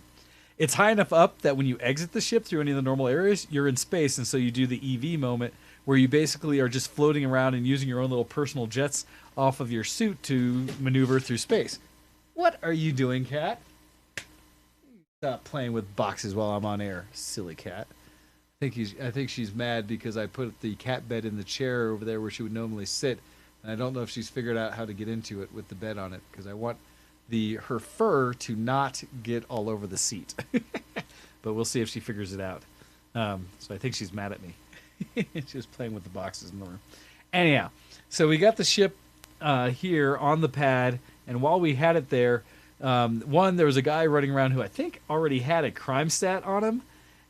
it's high enough up that when you exit the ship through any of the normal areas, you're in space, and so you do the EV moment where you basically are just floating around and using your own little personal jets off of your suit to maneuver through space. What are you doing, cat? Stop playing with boxes while I'm on air, silly cat. I think she's mad because I put the cat bed in the chair over there where she would normally sit, and I don't know if she's figured out how to get into it with the bed on it because I want her fur to not get all over the seat. But we'll see if she figures it out. So I think she's mad at me. She was playing with the boxes in the room. Anyhow, so we got the ship here on the pad, and while we had it there, there was a guy running around who I think already had a crime stat on him.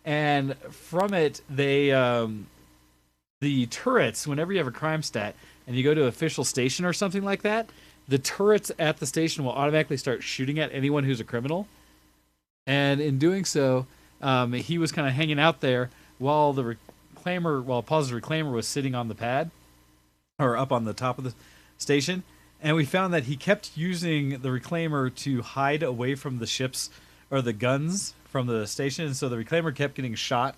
And from it, the turrets, whenever you have a crime stat and you go to official station or something like that, the turrets at the station will automatically start shooting at anyone who's a criminal. And in doing so, he was kind of hanging out there while Paz's Reclaimer was sitting on the pad or up on the top of the station. And we found that he kept using the Reclaimer to hide away from the ships or the guns from the station, and so the Reclaimer kept getting shot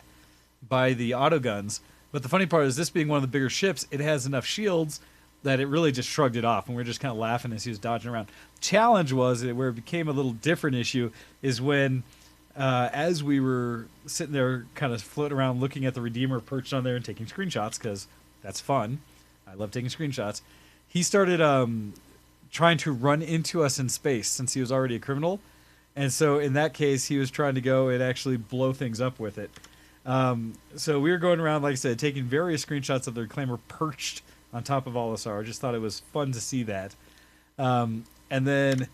by the auto guns. But the funny part is, this being one of the bigger ships, it has enough shields that it really just shrugged it off, and we were just kind of laughing as he was dodging around. Challenge was where it became a little different issue is when, as we were sitting there kind of floating around looking at the Redeemer perched on there and taking screenshots, because that's fun. I love taking screenshots. He started trying to run into us in space since he was already a criminal. And so in that case, he was trying to go and actually blow things up with it. So we were going around, like I said, taking various screenshots of the Reclaimer perched on top of Olisar. I just thought it was fun to see that. And then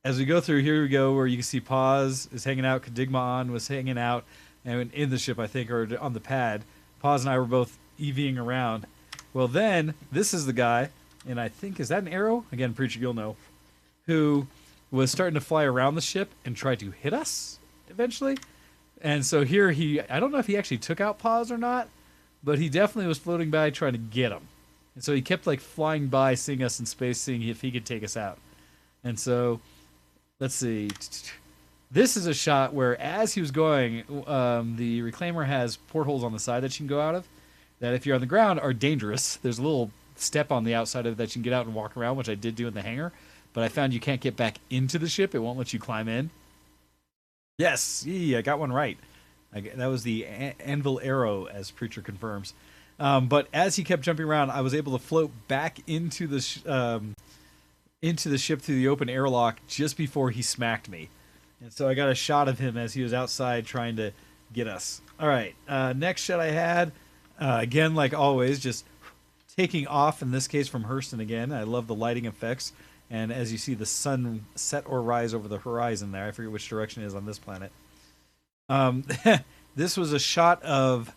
as we go through, here we go, where you can see Paz is hanging out, Kadigma was hanging out, and in the ship, I think, or on the pad. Paz and I were both EVing around. Well, then, this is the guy, and I think, is that an Arrow? Again, Preacher, you'll know, who was starting to fly around the ship and try to hit us eventually. And so here I don't know if he actually took out Paz or not, but he definitely was floating by trying to get him. And so he kept like flying by, seeing us in space, seeing if he could take us out. And so, let's see. This is a shot where, as he was going, the Reclaimer has portholes on the side that you can go out of, that if you're on the ground are dangerous. There's a little step on the outside of it that you can get out and walk around, which I did do in the hangar, but I found you can't get back into the ship. It won't let you climb in. Yes, I got one right. That was the Anvil Arrow, as Preacher confirms. But as he kept jumping around, I was able to float back into the ship through the open airlock just before he smacked me. And so I got a shot of him as he was outside trying to get us. All right, next shot I had, again, like always, just taking off, in this case from Hurston again. I love the lighting effects. And as you see the sun set or rise over the horizon there, I forget which direction it is on this planet. This was a shot of,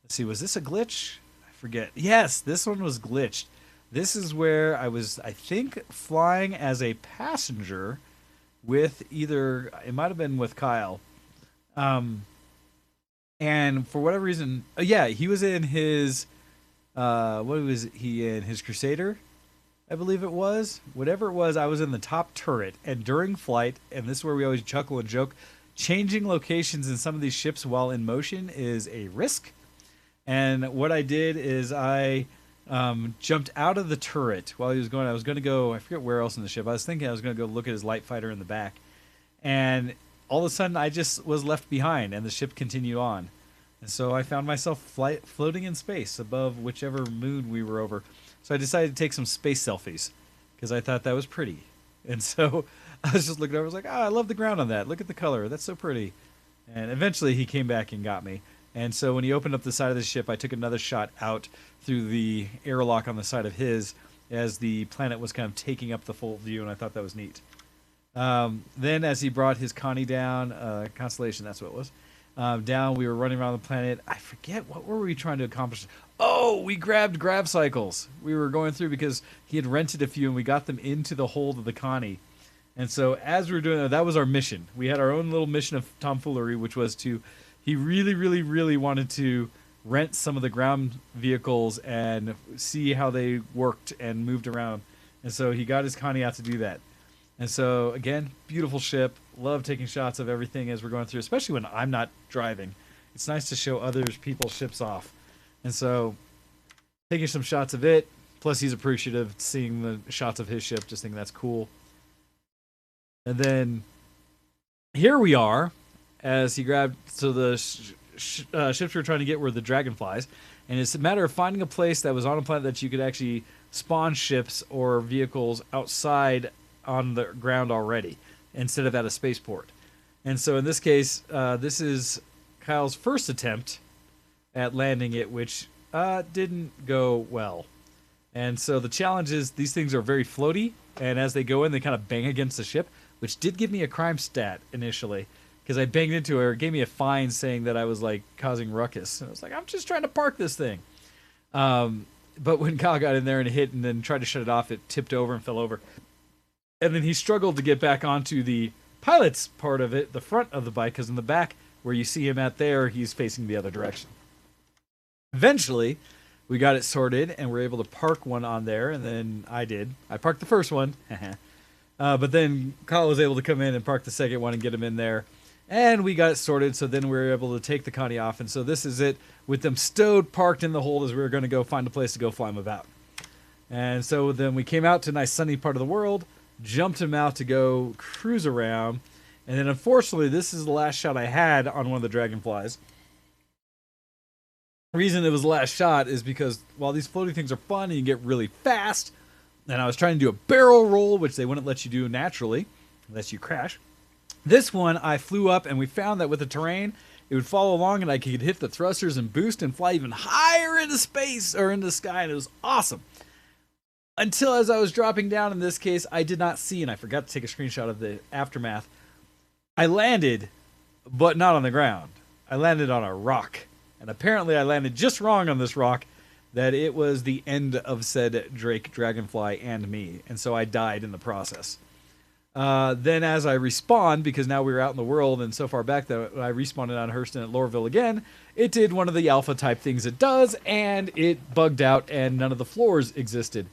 let's see, was this a glitch? I forget. Yes, this one was glitched. This is where I was, I think, flying as a passenger with either, it might have been with Kyle. And for whatever reason, yeah, he was in his, what was he in? His Crusader, I believe it was. Whatever it was, I was in the top turret. And during flight, and this is where we always chuckle and joke, changing locations in some of these ships while in motion is a risk. And what I did is I jumped out of the turret while he was going. I was going to go, I forget where else in the ship. I was thinking I was going to go look at his light fighter in the back. And all of a sudden, I just was left behind, and the ship continued on. And so I found myself floating in space above whichever moon we were over. So I decided to take some space selfies because I thought that was pretty. And so I was just looking over. I was like, I love the ground on that. Look at the color. That's so pretty. And eventually he came back and got me. And so when he opened up the side of the ship, I took another shot out through the airlock on the side of his as the planet was kind of taking up the full view, and I thought that was neat. Then as he brought his Connie down, Constellation, that's what it was, down, we were running around the planet. I forget, what were we trying to accomplish? Oh, we grabbed grav cycles. We were going through because he had rented a few, and we got them into the hold of the Connie. And so as we were doing that, that was our mission. We had our own little mission of tomfoolery, which was to, he really, really, really wanted to rent some of the ground vehicles and see how they worked and moved around. And so he got his Connie out to do that. And so, again, beautiful ship. Love taking shots of everything as we're going through, especially when I'm not driving. It's nice to show other people's ships off. And so, taking some shots of it, plus he's appreciative seeing the shots of his ship, just thinking that's cool. And then, here we are, as he grabbed, so the ships we were trying to get were the Dragonflies. And it's a matter of finding a place that was on a planet that you could actually spawn ships or vehicles outside on the ground already, instead of at a spaceport. And so in this case, this is Kyle's first attempt at landing it, which didn't go well. And so the challenge is these things are very floaty, and as they go in, they kind of bang against the ship, which did give me a crime stat initially, because I banged into her. It gave me a fine saying that I was like causing ruckus. And I was like, I'm just trying to park this thing. But when Kyle got in there and hit and then tried to shut it off, it tipped over and fell over. And then he struggled to get back onto the pilot's part of it, the front of the bike, because in the back, where you see him at there, he's facing the other direction. Eventually, we got it sorted, and we're able to park one on there, and then I did. I parked the first one, but then Kyle was able to come in and park the second one and get him in there, and we got it sorted, so then we were able to take the Connie off, and so this is it, with them stowed, parked in the hold as we were going to go find a place to go fly them about. And so then we came out to a nice sunny part of the world, jumped him out to go cruise around, and then unfortunately this is the last shot I had on one of the Dragonflies. The reason it was the last shot is because while these floating things are fun and you get really fast, and I was trying to do a barrel roll, which they wouldn't let you do naturally unless you crash, this one I flew up, and we found that with the terrain it would follow along and I could hit the thrusters and boost and fly even higher into space or into the sky, and it was awesome. Until as I was dropping down, in this case, I did not see, and I forgot to take a screenshot of the aftermath. I landed, but not on the ground. I landed on a rock. And apparently I landed just wrong on this rock, that it was the end of said Drake Dragonfly and me. And so I died in the process. Then as I respawned, because now we were out in the world and so far back that I respawned on Hurston at Lorville again, it did one of the alpha type things it does, and it bugged out and none of the floors existed.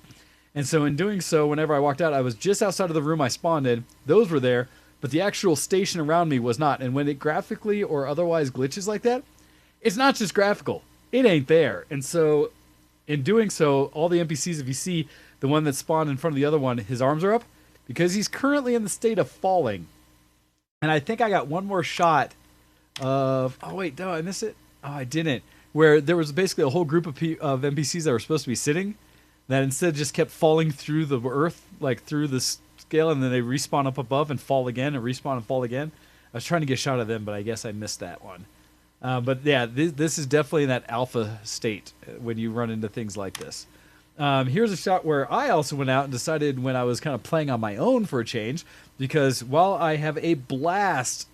And so in doing so, whenever I walked out, I was just outside of the room I spawned in. Those were there. but the actual station around me was not. And when it graphically or otherwise glitches like that, it's not just graphical. It ain't there. And so in doing so, all the NPCs, if you see the one that spawned in front of the other one, his arms are up because he's currently in the state of falling. And I think I got one more shot of... Oh, wait, no, I missed it? Oh, I didn't. Where there was basically a whole group of NPCs that were supposed to be sitting that instead just kept falling through the earth, like through the scale, and then they respawn up above and fall again and respawn and fall again. I was trying to get a shot of them, but I guess I missed that one. But yeah, this is definitely in that alpha state when you run into things like this. Here's a shot where I also went out and decided when I was kind of playing on my own for a change, because while I have a blast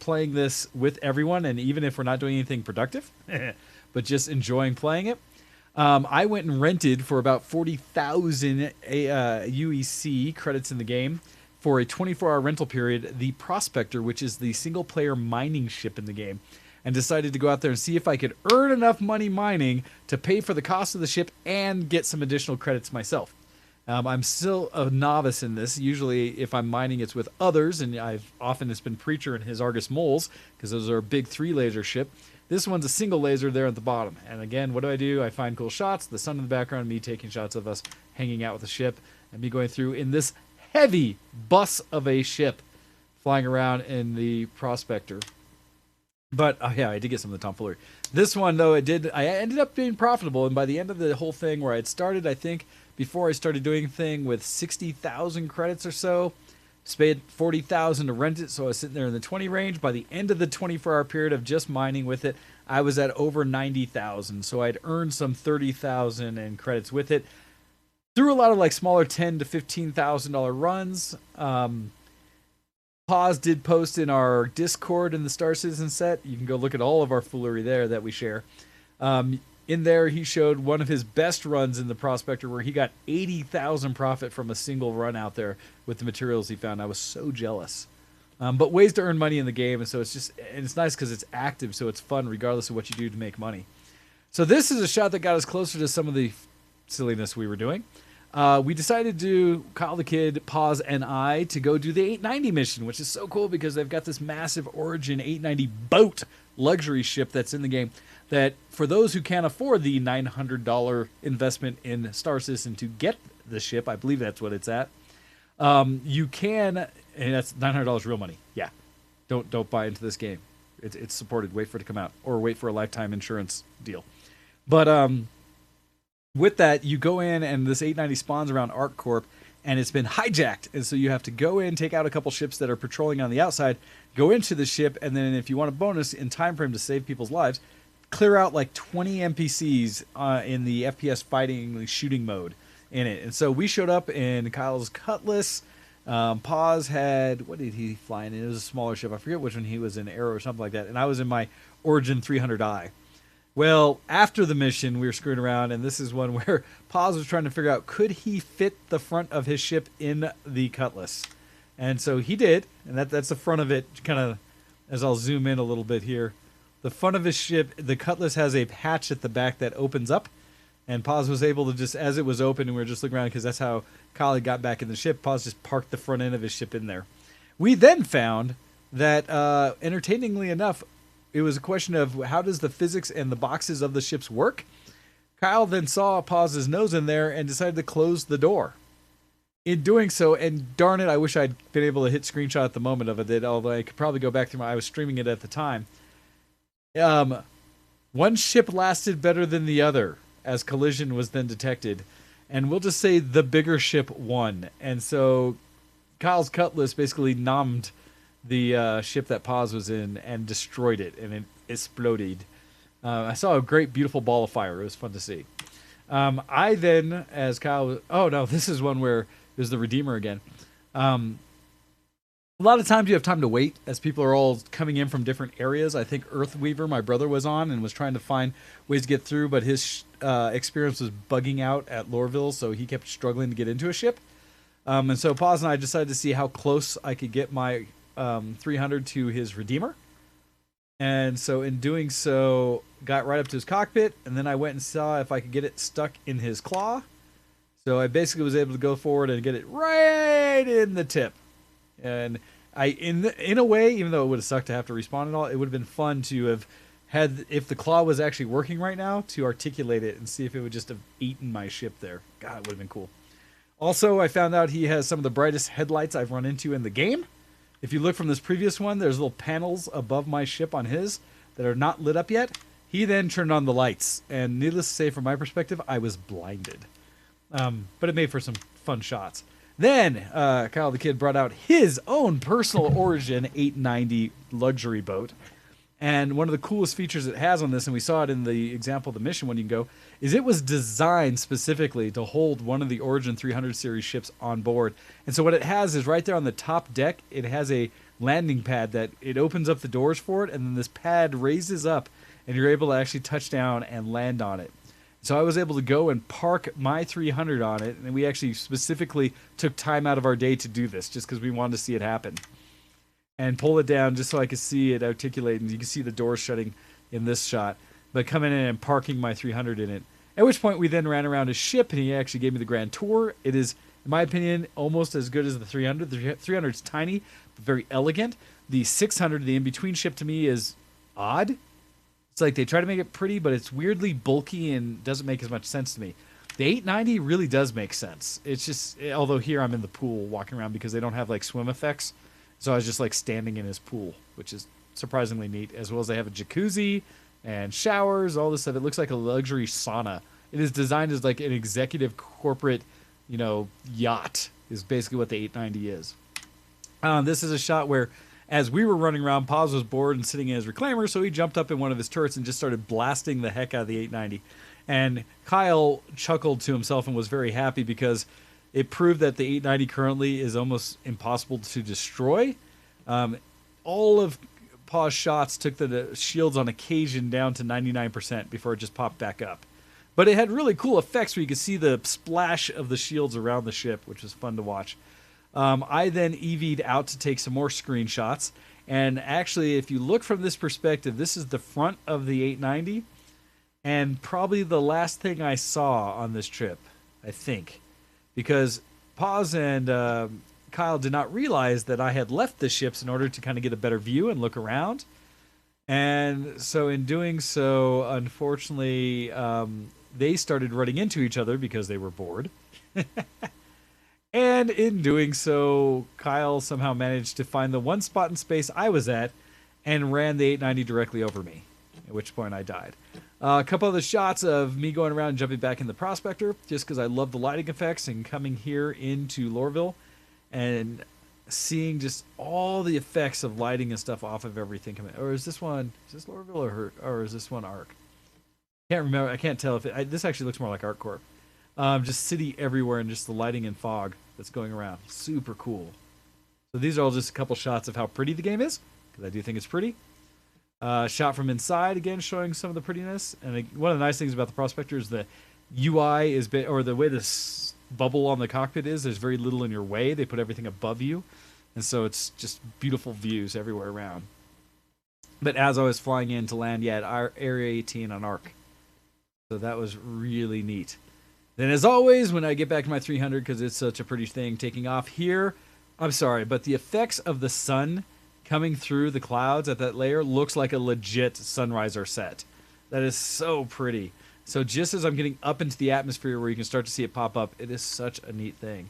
playing this with everyone, and even if we're not doing anything productive, but just enjoying playing it, I went and rented for about 40,000 UEC credits in the game for a 24-hour rental period, the Prospector, which is the single-player mining ship in the game, and decided to go out there and see if I could earn enough money mining to pay for the cost of the ship and get some additional credits myself. I'm still a novice in this. Usually if I'm mining, it's with others, and it's been Preacher and his Argus Moles, because those are a big 3-laser ship. This one's a single laser there at the bottom. And again, what do? I find cool shots, the sun in the background, me taking shots of us hanging out with the ship, and me going through in this heavy bus of a ship flying around in the Prospector. But yeah, I did get some of the tomfoolery. This one, though, I ended up being profitable, and by the end of the whole thing, where I had started, I think, before I started doing thing with 60,000 credits or so, paid 40,000 to rent it, so I was sitting there in the 20 range. By the end of the 24-hour period of just mining with it, I was at over 90,000, so I'd earned some 30,000 in credits with it. Through a lot of like smaller $10,000 to $15,000 runs. Paz did post in our Discord in the Star Citizen set. You can go look at all of our foolery there that we share. In there, he showed one of his best runs in the Prospector where he got 80,000 profit from a single run out there with the materials he found. I was so jealous. But ways to earn money in the game, and so it's nice because it's active, so it's fun regardless of what you do to make money. So this is a shot that got us closer to some of the silliness we were doing. We decided to do, Kyle the Kid, Paz, and I, to go do the 890 mission, which is so cool because they've got this massive Origin 890 boat luxury ship that's in the game that, for those who can't afford the $900 investment in Star Citizen to get the ship, I believe that's what it's at, you can, and that's $900 real money. Yeah, don't buy into this game. It's supported. Wait for it to come out, or wait for a lifetime insurance deal. But with that, you go in, and this 890 spawns around ArcCorp, and it's been hijacked. And so you have to go in, take out a couple ships that are patrolling on the outside, go into the ship, and then if you want a bonus in time frame to save people's lives, clear out like 20 NPCs in the FPS fighting shooting mode in it. And so we showed up in Kyle's Cutlass. Paz had, what did he fly in? It was a smaller ship. I forget which one he was in, Arrow or something like that. And I was in my Origin 300i. Well, after the mission, we were screwing around, and this is one where Paz was trying to figure out, could he fit the front of his ship in the Cutlass? And so he did, and that's the front of it, kind of, as I'll zoom in a little bit here. The front of his ship, the Cutlass has a hatch at the back that opens up, and Paz was able to just, as it was open, and we were just looking around, because that's how Kyle got back in the ship, Paz just parked the front end of his ship in there. We then found that, entertainingly enough, it was a question of how does the physics and the boxes of the ships work? Kyle then saw Paz's nose in there and decided to close the door. In doing so, and darn it, I wish I'd been able to hit screenshot at the moment of it, although I could probably go back through I was streaming it at the time. One ship lasted better than the other as collision was then detected. And we'll just say the bigger ship won. And so Kyle's Cutlass basically nommed the ship that Paz was in and destroyed it, and it exploded. I saw a great, beautiful ball of fire. It was fun to see. I then, as Kyle, oh no, this is one where there's the Redeemer again. A lot of times you have time to wait as people are all coming in from different areas. I think Earthweaver, my brother, was on and was trying to find ways to get through, but his experience was bugging out at Lorville, so he kept struggling to get into a ship. And so Paz and I decided to see how close I could get my 300 to his Redeemer. And so in doing so, got right up to his cockpit, and then I went and saw if I could get it stuck in his claw. So I basically was able to go forward and get it right in the tip. And In a way, even though it would have sucked to have to respawn and all, it would have been fun to have had, if the claw was actually working right now, to articulate it and see if it would just have eaten my ship there. God, it would have been cool. Also, I found out he has some of the brightest headlights I've run into in the game. If you look from this previous one, there's little panels above my ship on his that are not lit up yet. He then turned on the lights, and needless to say, from my perspective, I was blinded. But it made for some fun shots. Then Kyle the Kid brought out his own personal Origin 890 luxury boat. And one of the coolest features it has on this, and we saw it in the example of the mission when you can go, is it was designed specifically to hold one of the Origin 300 series ships on board. And so what it has is right there on the top deck, it has a landing pad that it opens up the doors for it, and then this pad raises up, and you're able to actually touch down and land on it. So I was able to go and park my 300 on it, and we actually specifically took time out of our day to do this, just because we wanted to see it happen. And pull it down just so I could see it articulate, and you can see the doors shutting in this shot. But coming in and parking my 300 in it. At which point we then ran around his ship, and he actually gave me the grand tour. It is, in my opinion, almost as good as the 300. The 300 is tiny, but very elegant. The 600, the in-between ship, to me is odd. It's like they try to make it pretty, but it's weirdly bulky and doesn't make as much sense to me. The 890 really does make sense. It's just, although here I'm in the pool walking around because they don't have like swim effects. So I was just like standing in his pool, which is surprisingly neat, as well as they have a jacuzzi and showers, all this stuff. It looks like a luxury sauna. It is designed as like an executive corporate, yacht is basically what the 890 is. This is a shot where, as we were running around, Paz was bored and sitting in his reclaimer, so he jumped up in one of his turrets and just started blasting the heck out of the 890. And Kyle chuckled to himself and was very happy because it proved that the 890 currently is almost impossible to destroy. All of Paz's shots took the shields on occasion down to 99% before it just popped back up. But it had really cool effects where you could see the splash of the shields around the ship, which was fun to watch. I then EV'd out to take some more screenshots. And actually, if you look from this perspective, this is the front of the 890. And probably the last thing I saw on this trip, I think. Because Paz and Kyle did not realize that I had left the ships in order to kind of get a better view and look around. And so in doing so, unfortunately, they started running into each other because they were bored. And in doing so, Kyle somehow managed to find the one spot in space I was at and ran the 890 directly over me, at which point I died. A couple of the shots of me going around and jumping back in the Prospector, just because I love the lighting effects, and coming here into Lorville and seeing just all the effects of lighting and stuff off of everything coming. Or is this Lorville or is this one Ark? Can't remember. I can't tell if this actually looks more like ArcCorp. Just city everywhere and just the lighting and fog that's going around. Super cool. So these are all just a couple shots of how pretty the game is, because I do think it's pretty. Shot from inside, again, showing some of the prettiness. And one of the nice things about the Prospector is the UI or the way this bubble on the cockpit is, there's very little in your way. They put everything above you. And so it's just beautiful views everywhere around. But as I was flying in to land, at Area 18 on Ark. So that was really neat. Then, as always, when I get back to my 300, because it's such a pretty thing, taking off here, I'm sorry, but the effects of the sun coming through the clouds at that layer looks like a legit Sunriser set. That is so pretty. So just as I'm getting up into the atmosphere where you can start to see it pop up, it is such a neat thing.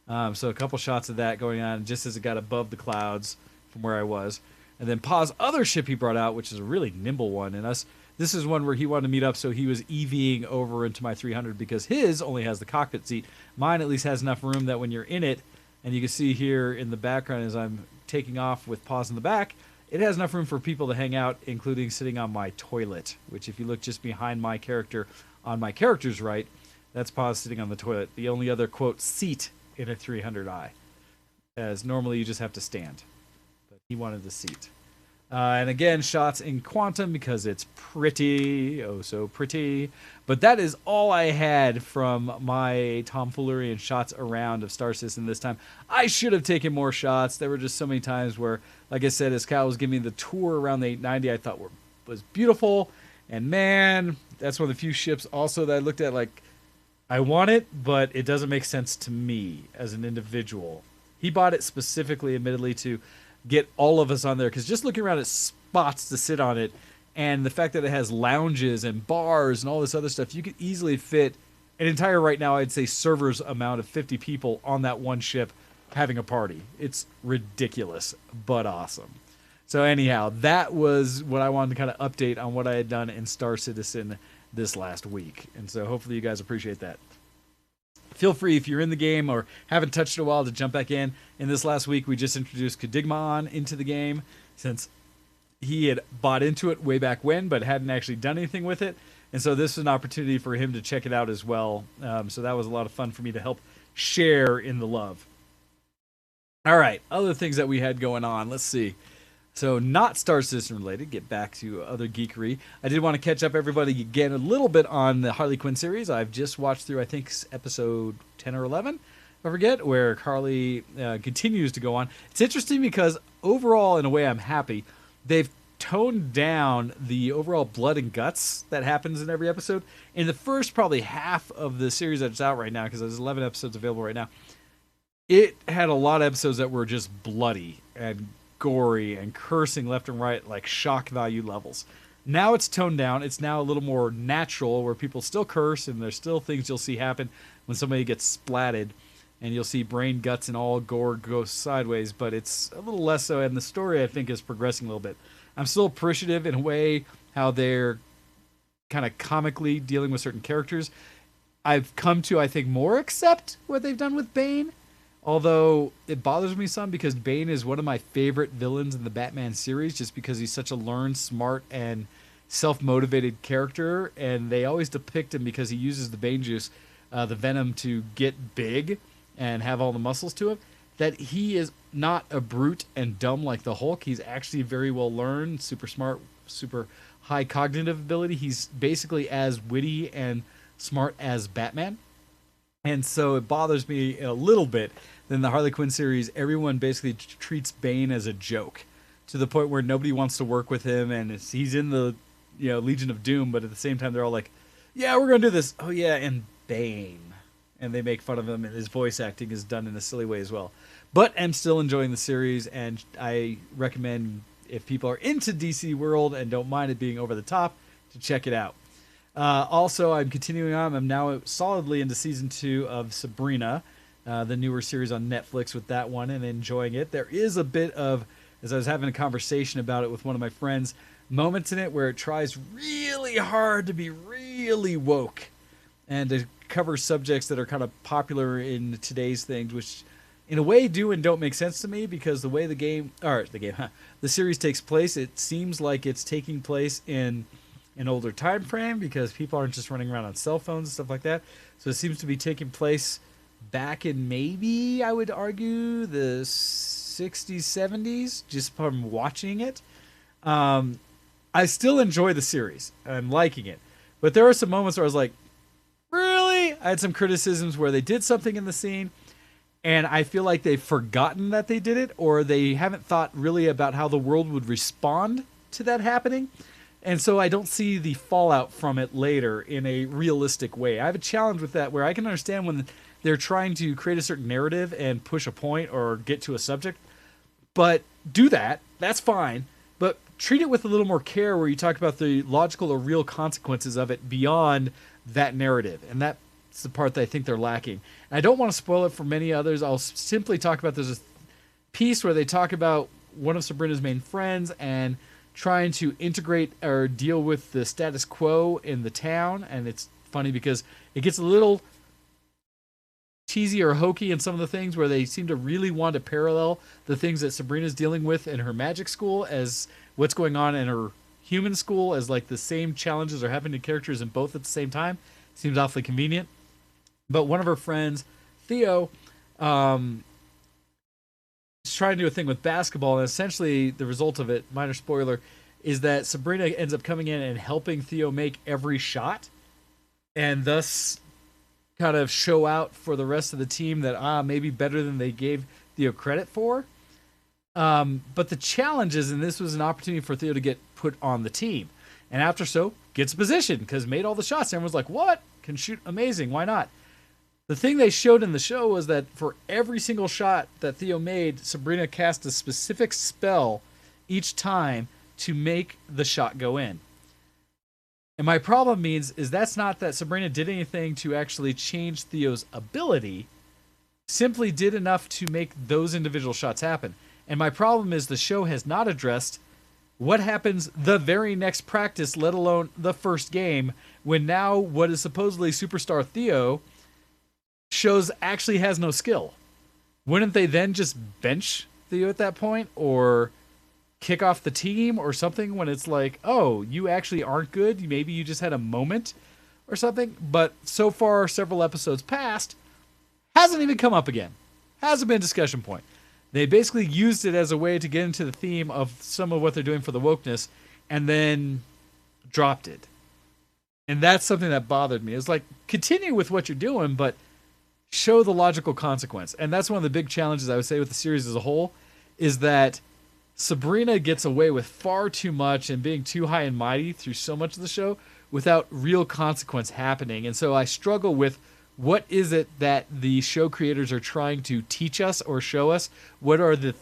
So a couple shots of that going on just as it got above the clouds from where I was. And then Paz's other ship he brought out, which is a really nimble one, and this is one where he wanted to meet up, so he was EVing over into my 300 because his only has the cockpit seat. Mine at least has enough room that when you're in it, and you can see here in the background as I'm taking off with Paz in the back, it has enough room for people to hang out, including sitting on my toilet, which if you look just behind my character, on my character's right, that's Paz sitting on the toilet. The only other, quote, seat in a 300i, as normally you just have to stand. But he wanted the seat. And again, shots in Quantum because it's pretty, oh so pretty. But that is all I had from my tomfoolery and shots around of Star Citizen this time. I should have taken more shots. There were just so many times where, like I said, as Kyle was giving me the tour around the 890, I thought was beautiful. And man, that's one of the few ships also that I looked at like, I want it, but it doesn't make sense to me as an individual. He bought it specifically, admittedly, to get all of us on there, because just looking around at spots to sit on it, and the fact that it has lounges and bars and all this other stuff, you could easily fit an entire, right now, I'd say servers amount of 50 people on that one ship having a party. It's ridiculous, but awesome. So anyhow, that was what I wanted to kind of update on what I had done in Star Citizen this last week. And so hopefully you guys appreciate that. Feel free, if you're in the game or haven't touched it in a while, to jump back in. In this last week, we just introduced Kadigmon into the game, since he had bought into it way back when, but hadn't actually done anything with it. And so this is an opportunity for him to check it out as well. So that was a lot of fun for me to help share in the love. All right, other things that we had going on. Let's see. So not Star Citizen related, get back to other geekery. I did want to catch up everybody again a little bit on the Harley Quinn series. I've just watched through, I think, episode 10 or 11, I forget, where Harley continues to go on. It's interesting because overall, in a way, I'm happy. They've toned down the overall blood and guts that happens in every episode. In the first probably half of the series that's out right now, because there's 11 episodes available right now, it had a lot of episodes that were just bloody and gory and cursing left and right, like shock value levels. Now it's toned down. It's now a little more natural, where people still curse, and there's still things you'll see happen when somebody gets splatted, and you'll see brain, guts, and all gore go sideways, but it's a little less so, and the story, I think, is progressing a little bit. I'm still appreciative in a way how they're kind of comically dealing with certain characters. I've come to, I think, more accept what they've done with Bane. Although it bothers me some, because Bane is one of my favorite villains in the Batman series, just because he's such a learned, smart, and self-motivated character. And they always depict him, because he uses the Bane juice, the venom, to get big and have all the muscles to him, that he is not a brute and dumb like the Hulk. He's actually very well learned, super smart, super high cognitive ability. He's basically as witty and smart as Batman. And so it bothers me a little bit that in the Harley Quinn series, everyone basically treats Bane as a joke, to the point where nobody wants to work with him, and he's in the Legion of Doom, but at the same time they're all like, yeah, we're going to do this. Oh yeah, and Bane. And they make fun of him, and his voice acting is done in a silly way as well. But I'm still enjoying the series, and I recommend, if people are into DC World and don't mind it being over the top, to check it out. Also, I'm continuing on. I'm now solidly into season 2 of Sabrina, the newer series on Netflix, with that one, and enjoying it. There is a bit of, as I was having a conversation about it with one of my friends, moments in it where it tries really hard to be really woke and to cover subjects that are kind of popular in today's things, which in a way do and don't make sense to me, because the way the series takes place, it seems like it's taking place in an older time frame, because people aren't just running around on cell phones and stuff like that. So it seems to be taking place back in, maybe I would argue, the 60s, 70s, just from watching it. I still enjoy the series. I'm liking it. But there are some moments where I was like, really? I had some criticisms where they did something in the scene, and I feel like they've forgotten that they did it, or they haven't thought really about how the world would respond to that happening. And so I don't see the fallout from it later in a realistic way. I have a challenge with that, where I can understand when they're trying to create a certain narrative and push a point or get to a subject. But do that. That's fine. But treat it with a little more care, where you talk about the logical or real consequences of it beyond that narrative. And that's the part that I think they're lacking. And I don't want to spoil it for many others. I'll simply talk about, there's a piece where they talk about one of Sabrina's main friends and trying to integrate or deal with the status quo in the town. And it's funny because it gets a little cheesy or hokey in some of the things, where they seem to really want to parallel the things that Sabrina's dealing with in her magic school as what's going on in her human school, as like the same challenges are happening to characters in both at the same time. Seems awfully convenient. But one of her friends, Theo, is trying to do a thing with basketball, and essentially the result of it, minor spoiler, is that Sabrina ends up coming in and helping Theo make every shot, and thus kind of show out for the rest of the team that maybe better than they gave Theo credit for. But the challenge is, and this was an opportunity for Theo to get put on the team, and after so gets a position because made all the shots. Everyone's like, what? Can shoot, amazing, why not? The thing they showed in the show was that for every single shot that Theo made, Sabrina cast a specific spell each time to make the shot go in. And my problem is that's not that Sabrina did anything to actually change Theo's ability, simply did enough to make those individual shots happen. And my problem is the show has not addressed what happens the very next practice, let alone the first game, when now what is supposedly superstar Theo shows actually has no skill. Wouldn't they then just bench Theo at that point, or kick off the team or something, when it's like, oh, you actually aren't good, maybe you just had a moment or something? But so far, several episodes past, hasn't even come up again. Hasn't been a discussion point. They basically used it as a way to get into the theme of some of what they're doing for the wokeness, and then dropped it. And that's something that bothered me. It's like, continue with what you're doing, but show the logical consequence. And that's one of the big challenges I would say with the series as a whole, is that Sabrina gets away with far too much and being too high and mighty through so much of the show without real consequence happening. And so I struggle with, what is it that the show creators are trying to teach us or show us? What are the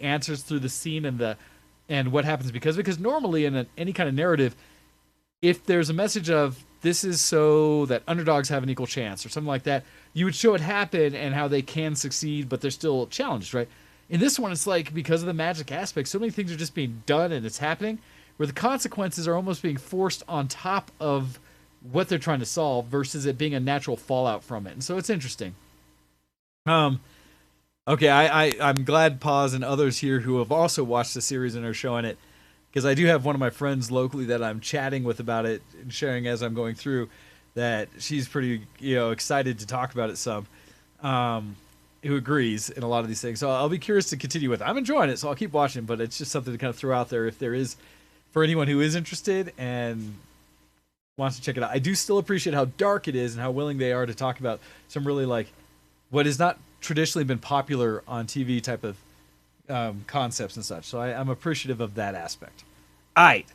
answers through the scene and what happens because normally in any kind of narrative, if there's a message of this is so that underdogs have an equal chance or something like that, you would show it happen and how they can succeed, but they're still challenged, right? In this one, it's like, because of the magic aspect, so many things are just being done and it's happening, where the consequences are almost being forced on top of what they're trying to solve versus it being a natural fallout from it. And so it's interesting. Okay, I'm glad Paz and others here who have also watched the series and are showing it, because I do have one of my friends locally that I'm chatting with about it and sharing as I'm going through, that she's pretty, excited to talk about it some. Who agrees in a lot of these things. So I'll be curious to continue with it. I'm enjoying it, so I'll keep watching, but it's just something to kind of throw out there if there is, for anyone who is interested and wants to check it out. I do still appreciate how dark it is and how willing they are to talk about some really, like, what has not traditionally been popular on TV type of concepts and such. So I'm appreciative of that aspect. All right.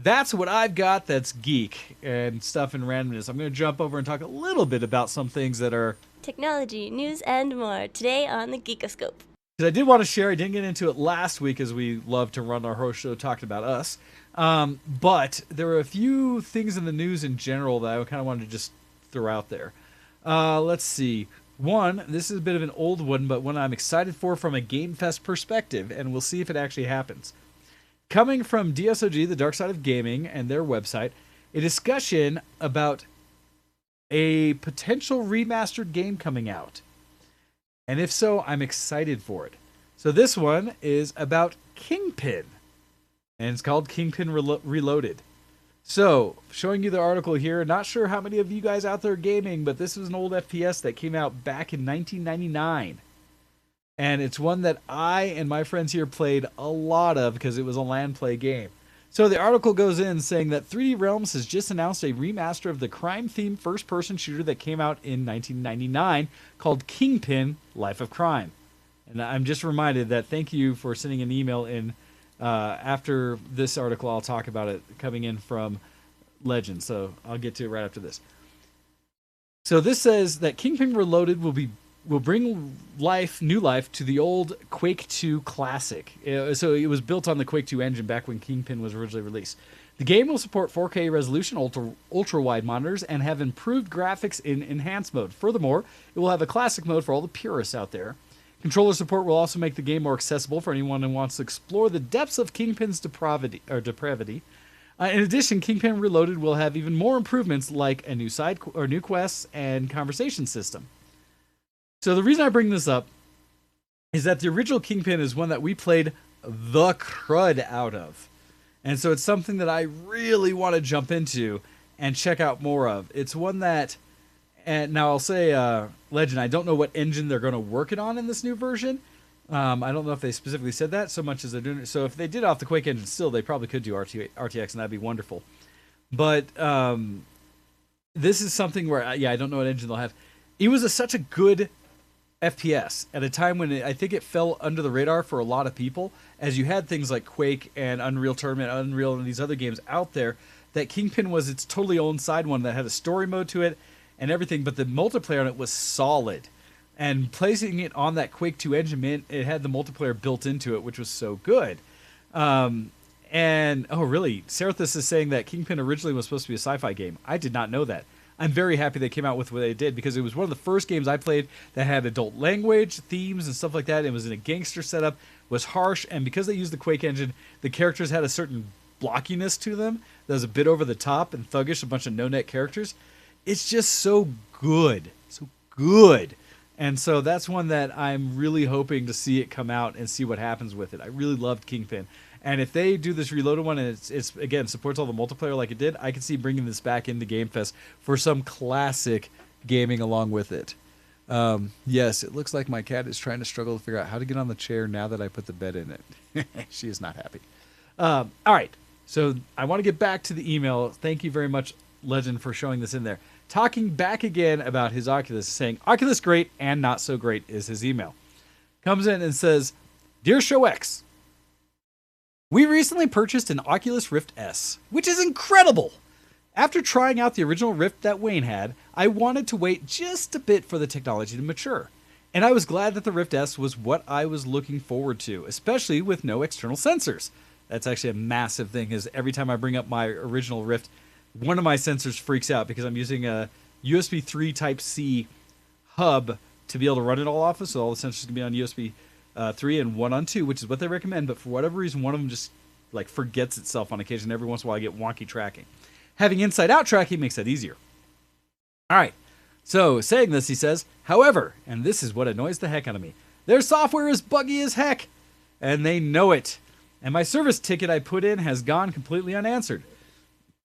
That's what I've got that's geek and stuff and randomness. I'm going to jump over and talk a little bit about some things that are technology, news, and more today on the Geekoscope. Because I did want to share, I didn't get into it last week as we love to run our host show talking about us. But there were a few things in the news in general that I kind of wanted to just throw out there. Let's see. One, this is a bit of an old one, but one I'm excited for from a Game Fest perspective, and we'll see if it actually happens. Coming from DSOG, the Dark Side of Gaming, and their website, a discussion about a potential remastered game coming out. And if so, I'm excited for it. So this one is about Kingpin, and it's called Kingpin Reloaded. So, showing you the article here, not sure how many of you guys out there are gaming, but this is an old FPS that came out back in 1999. And it's one that I and my friends here played a lot of because it was a LAN play game. So the article goes in saying that 3D Realms has just announced a remaster of the crime-themed first-person shooter that came out in 1999 called Kingpin: Life of Crime. And I'm just reminded that thank you for sending an email in. After this article, I'll talk about it coming in from Legend. So I'll get to it right after this. So this says that Kingpin Reloaded will bring new life to the old Quake 2 classic. So it was built on the Quake 2 engine back when Kingpin was originally released. The game will support 4K resolution, ultra-wide monitors, and have improved graphics in enhanced mode. Furthermore, it will have a classic mode for all the purists out there. Controller support will also make the game more accessible for anyone who wants to explore the depths of Kingpin's depravity. In addition, Kingpin Reloaded will have even more improvements like a new quests and conversation system. So the reason I bring this up is that the original Kingpin is one that we played the crud out of. And so it's something that I really want to jump into and check out more of. It's one that, and now I'll say, Legend, I don't know what engine they're going to work it on in this new version. I don't know if they specifically said that so much as they're doing it. So if they did off the Quake engine still, they probably could do RTX, and that'd be wonderful. But this is something where, I don't know what engine they'll have. It was such a good FPS at a time when I think it fell under the radar for a lot of people, as you had things like Quake and Unreal Tournament, Unreal, and these other games out there, that Kingpin was its totally own side one that had a story mode to it and everything, but the multiplayer on it was solid. And placing it on that Quake 2 engine meant it had the multiplayer built into it, which was so good. And, oh, really? Serathis is saying that Kingpin originally was supposed to be a sci-fi game. I did not know that. I'm very happy they came out with what they did, because it was one of the first games I played that had adult language, themes, and stuff like that. It was in a gangster setup, was harsh, and because they used the Quake engine, the characters had a certain blockiness to them that was a bit over the top and thuggish, a bunch of no-net characters. It's just so good. So good. And so that's one that I'm really hoping to see it come out and see what happens with it. I really loved Kingpin. And if they do this Reloaded one and it's again, supports all the multiplayer like it did, I can see bringing this back into Game Fest for some classic gaming along with it. Yes, it looks like my cat is trying to struggle to figure out how to get on the chair now that I put the bed in it. She is not happy. All right. So I want to get back to the email. Thank you very much, Legend, for showing this in there. Talking back again about his Oculus, saying, Oculus great and not so great is his email. Comes in and says, Dear Show X, we recently purchased an Oculus Rift S, which is incredible. After trying out the original Rift that Wayne had, I wanted to wait just a bit for the technology to mature. And I was glad that the Rift S was what I was looking forward to, especially with no external sensors. That's actually a massive thing, is every time I bring up my original Rift, one of my sensors freaks out because I'm using a USB 3 Type-C hub to be able to run it all off of, so all the sensors can be on USB 3 and 1 on 2, which is what they recommend, but for whatever reason, one of them just like forgets itself on occasion. Every once in a while, I get wonky tracking. Having inside-out tracking makes that easier. All right, so saying this, he says, however, and this is what annoys the heck out of me, their software is buggy as heck, and they know it. And my service ticket I put in has gone completely unanswered.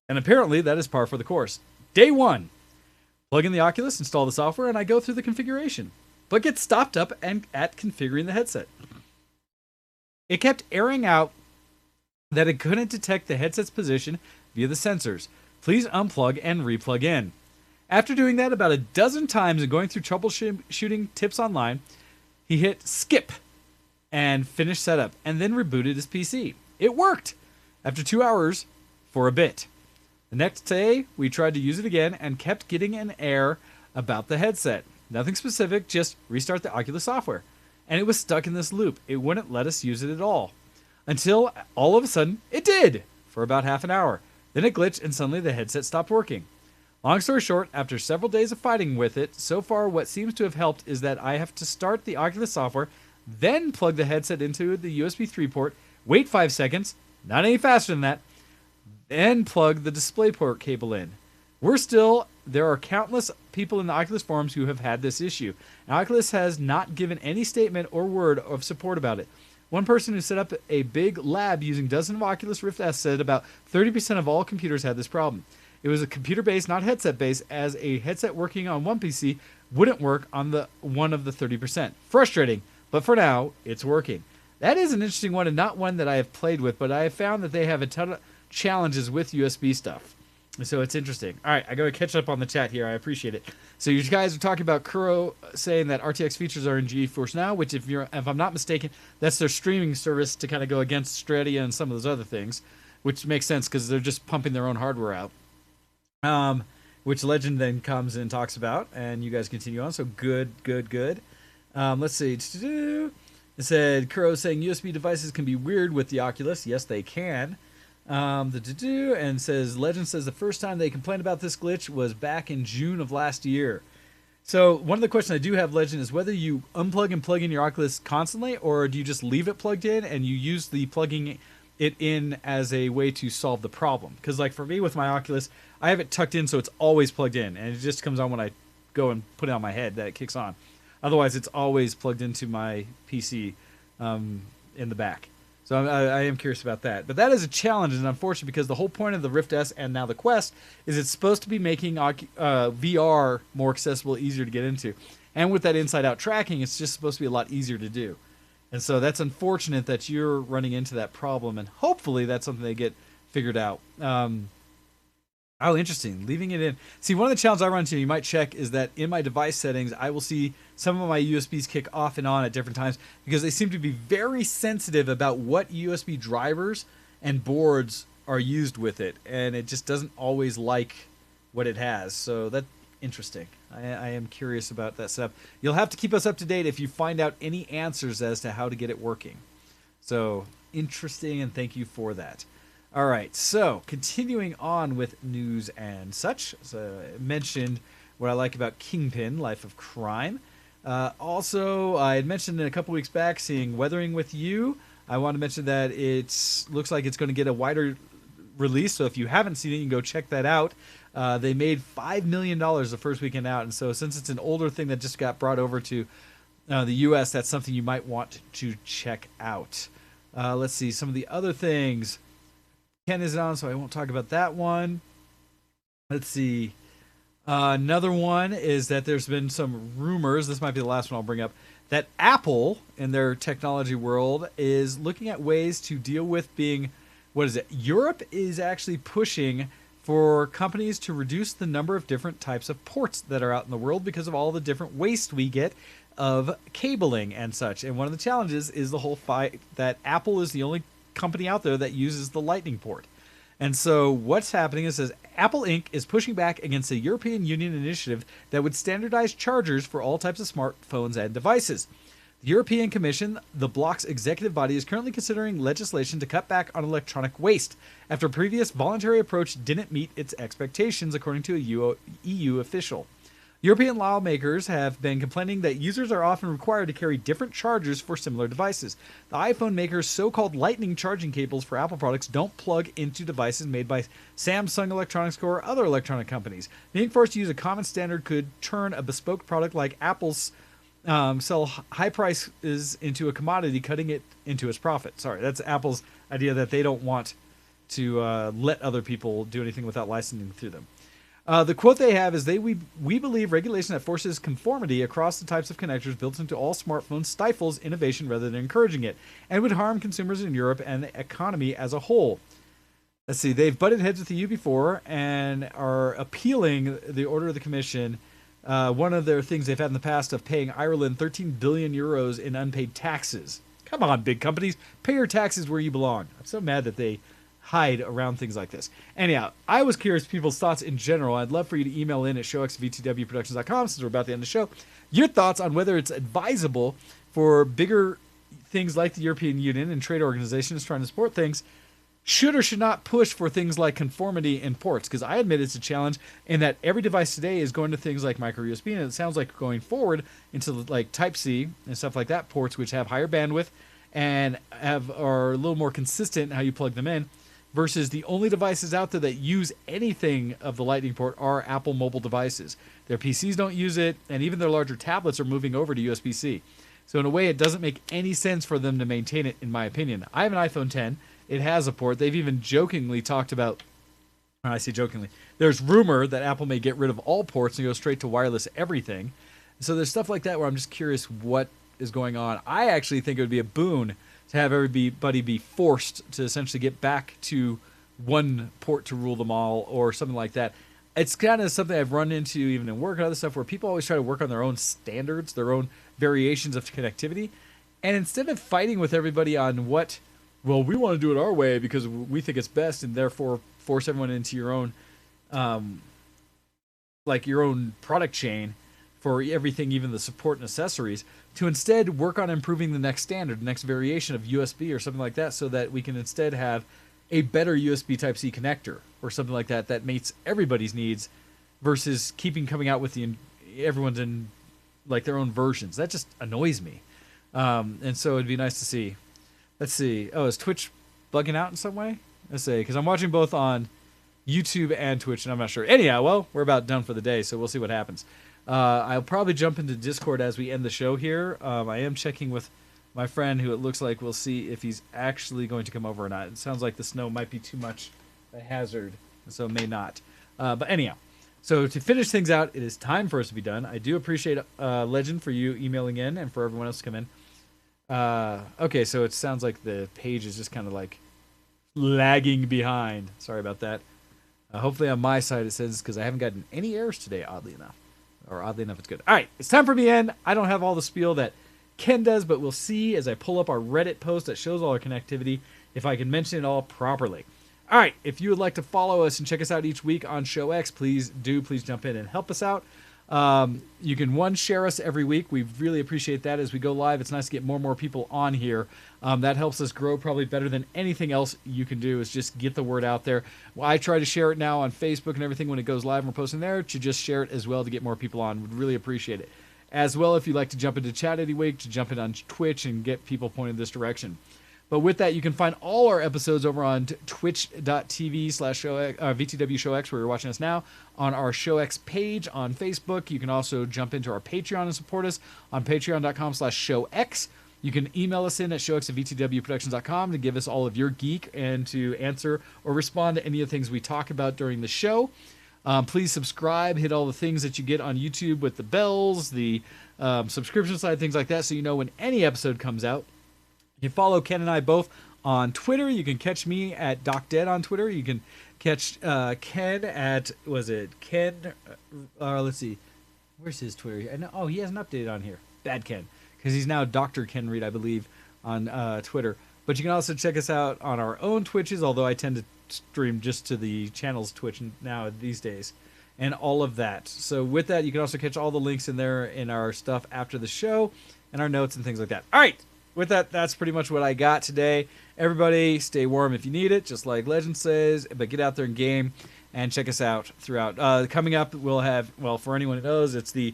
And apparently, that is par for the course. Day 1, plug in the Oculus, install the software, and I go through the configuration, but get stopped up and at configuring the headset. It kept airing out that it couldn't detect the headset's position via the sensors. Please unplug and replug in. After doing that about a dozen times and going through troubleshooting tips online, he hit skip and finished setup and then rebooted his PC. It worked after 2 hours for a bit. The next day, we tried to use it again and kept getting an error about the headset. Nothing specific, just restart the Oculus software. And it was stuck in this loop. It wouldn't let us use it at all. Until all of a sudden, it did! For about half an hour. Then it glitched and suddenly the headset stopped working. Long story short, after several days of fighting with it, so far what seems to have helped is that I have to start the Oculus software, then plug the headset into the USB 3 port, wait 5 seconds, not any faster than that, then plug the DisplayPort cable in. There are countless people in the Oculus forums who have had this issue. And Oculus has not given any statement or word of support about it. One person who set up a big lab using dozens of Oculus Rift S said about 30% of all computers had this problem. It was a computer-based, not headset-based, as a headset working on one PC wouldn't work on the one of the 30%. Frustrating, but for now, it's working. That is an interesting one and not one that I have played with, but I have found that they have a ton of challenges with USB stuff. So it's interesting. All right, I got to catch up on the chat here. I appreciate it. So you guys are talking about Kuro saying that RTX features are in GeForce Now, which if I'm not mistaken, that's their streaming service to kind of go against Stadia and some of those other things, which makes sense because they're just pumping their own hardware out. Which Legend then comes and talks about, and you guys continue on. So good. Let's see. It said Kuro saying USB devices can be weird with the Oculus. Yes, they can. And says Legend says the first time they complained about this glitch was back in June of last year. So one of the questions I do have, Legend, is whether you unplug and plug in your Oculus constantly, or do you just leave it plugged in and you use the plugging it in as a way to solve the problem? Because like for me with my Oculus, I have it tucked in so it's always plugged in, and it just comes on when I go and put it on my head that it kicks on. Otherwise, it's always plugged into my PC in the back. So I am curious about that. But that is a challenge and unfortunate because the whole point of the Rift S and now the Quest is it's supposed to be making VR more accessible, easier to get into. And with that inside-out tracking, it's just supposed to be a lot easier to do. And so that's unfortunate that you're running into that problem, and hopefully that's something they get figured out. Oh, interesting. Leaving it in. See, one of the challenges I run into, you might check, is that in my device settings, I will see some of my USBs kick off and on at different times because they seem to be very sensitive about what USB drivers and boards are used with it. And it just doesn't always like what it has. So that's interesting. I am curious about that stuff. You'll have to keep us up to date if you find out any answers as to how to get it working. So interesting, and thank you for that. All right, so continuing on with news and such. So I mentioned what I like about Kingpin, Life of Crime. Also, I had mentioned a couple weeks back seeing Weathering with You. I want to mention that it looks like it's going to get a wider release, so if you haven't seen it, you can go check that out. They made $5 million the first weekend out, and so since it's an older thing that just got brought over to the U.S., that's something you might want to check out. Let's see, some of the other things. Ken isn't on, so I won't talk about that one. Let's see. Another one is that there's been some rumors, this might be the last one I'll bring up, that Apple, in their technology world, is looking at ways to deal with being, what is it? Europe is actually pushing for companies to reduce the number of different types of ports that are out in the world because of all the different waste we get of cabling and such. And one of the challenges is the whole fight that Apple is the only company out there that uses the Lightning port. And so what's happening is Apple Inc. is pushing back against a European Union initiative that would standardize chargers for all types of smartphones and devices. The European Commission, the bloc's executive body, is currently considering legislation to cut back on electronic waste after a previous voluntary approach didn't meet its expectations, according to a EU official. European lawmakers have been complaining that users are often required to carry different chargers for similar devices. The iPhone maker's so-called Lightning charging cables for Apple products don't plug into devices made by Samsung Electronics or other electronic companies. Being forced to use a common standard could turn a bespoke product like Apple's sell high prices into a commodity, cutting it into its profit. Sorry, that's Apple's idea that they don't want to let other people do anything without licensing through them. The quote they have is, we believe regulation that forces conformity across the types of connectors built into all smartphones stifles innovation rather than encouraging it, and would harm consumers in Europe and the economy as a whole. Let's see, they've butted heads with the EU before and are appealing the order of the Commission. One of their things they've had in the past of paying Ireland 13 billion euros in unpaid taxes. Come on, big companies, pay your taxes where you belong. I'm so mad that they hide around things like this. Anyhow, I was curious people's thoughts in general. I'd love for you to email in at showxvtwproductions.com, since we're about to end the show, your thoughts on whether it's advisable for bigger things like the European Union and trade organizations trying to support things should or should not push for things like conformity in ports, because I admit it's a challenge in that every device today is going to things like micro USB, and it sounds like going forward into like Type-C and stuff like that, ports which have higher bandwidth and are a little more consistent in how you plug them in, versus the only devices out there that use anything of the Lightning port are Apple mobile devices. Their PCs don't use it, and even their larger tablets are moving over to USB-C. So in a way, it doesn't make any sense for them to maintain it, in my opinion. I have an iPhone 10. It has a port. They've even jokingly talked about, I say jokingly, there's rumor that Apple may get rid of all ports and go straight to wireless everything. So there's stuff like that where I'm just curious what is going on. I actually think it would be a boon to have everybody be forced to essentially get back to one port to rule them all, or something like that. It's kind of something I've run into even in work and other stuff, where people always try to work on their own standards, their own variations of connectivity. And instead of fighting with everybody on what, well, we want to do it our way because we think it's best, and therefore force everyone into your own, like your own product chain for everything, even the support and accessories, to instead work on improving the next standard, the next variation of USB or something like that, so that we can instead have a better USB Type-C connector or something like that that meets everybody's needs, versus keeping coming out with everyone's in like their own versions. That just annoys me. And so it'd be nice to see. Let's see. Oh, is Twitch bugging out in some way? Let's see, because I'm watching both on YouTube and Twitch, and I'm not sure. Anyhow, well, we're about done for the day, so we'll see what happens. I'll probably jump into Discord as we end the show here. I am checking with my friend, who it looks like we'll see if he's actually going to come over or not. It sounds like the snow might be too much a hazard, so may not. But anyhow, so to finish things out, it is time for us to be done. I do appreciate Legend for you emailing in and for everyone else to come in. Okay, so it sounds like the page is just kind of like lagging behind. Sorry about that. Hopefully on my side it says, because I haven't gotten any errors today, oddly enough. Or oddly enough, it's good. All right, it's time for me to end. I don't have all the spiel that Ken does, but we'll see as I pull up our Reddit post that shows all our connectivity if I can mention it all properly. All right, if you would like to follow us and check us out each week on Show X, please jump in and help us out. You can share us every week. We really appreciate that as we go live. It's nice to get more and more people on here. That helps us grow probably better than anything else you can do is just get the word out there. Well, I try to share it now on Facebook and everything when it goes live and we're posting there to just share it as well to get more people on. Would really appreciate it. As well, if you'd like to jump into chat any week, to jump in on Twitch and get people pointed this direction. But with that, you can find all our episodes over on twitch.tv/VTW Show X, where you're watching us now, on our Show X page on Facebook. You can also jump into our Patreon and support us on patreon.com/ShowX. You can email us in at showx@vtwproductions.com to give us all of your geek and to answer or respond to any of the things we talk about during the show. Please subscribe, hit all the things that you get on YouTube with the bells, the subscription side, things like that, so you know when any episode comes out. You can follow Ken and I both on Twitter. You can catch me at DocDead on Twitter. You can catch Ken at, Ken, let's see, where's his Twitter? Oh, he hasn't updated on here. Bad Ken, because he's now Dr. Ken Reed, I believe, on Twitter. But you can also check us out on our own Twitches, although I tend to stream just to the channel's Twitch now these days, and all of that. So with that, you can also catch all the links in there in our stuff after the show and our notes and things like that. All right. With that, that's pretty much what I got today. Everybody, stay warm if you need it, just like Legend says, but get out there and game and check us out throughout. Coming up, we'll have, well, for anyone who knows, it's the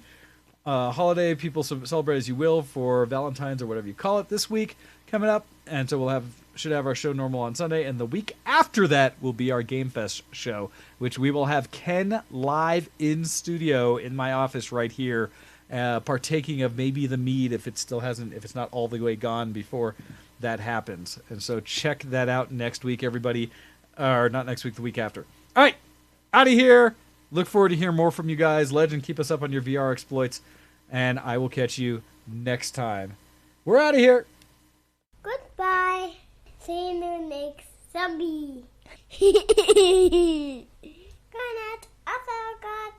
holiday people celebrate as you will for Valentine's or whatever you call it this week coming up. And so should have our show normal on Sunday. And the week after that will be our Game Fest show, which we will have Ken live in studio in my office right here. Partaking of maybe the mead if it's not all the way gone before that happens. And so check that out next week, everybody. Or not next week, the week after. All right, out of here. Look forward to hearing more from you guys. Legend, keep us up on your VR exploits. And I will catch you next time. We're out of here. Goodbye. See you next zombie. Good night. Also, God.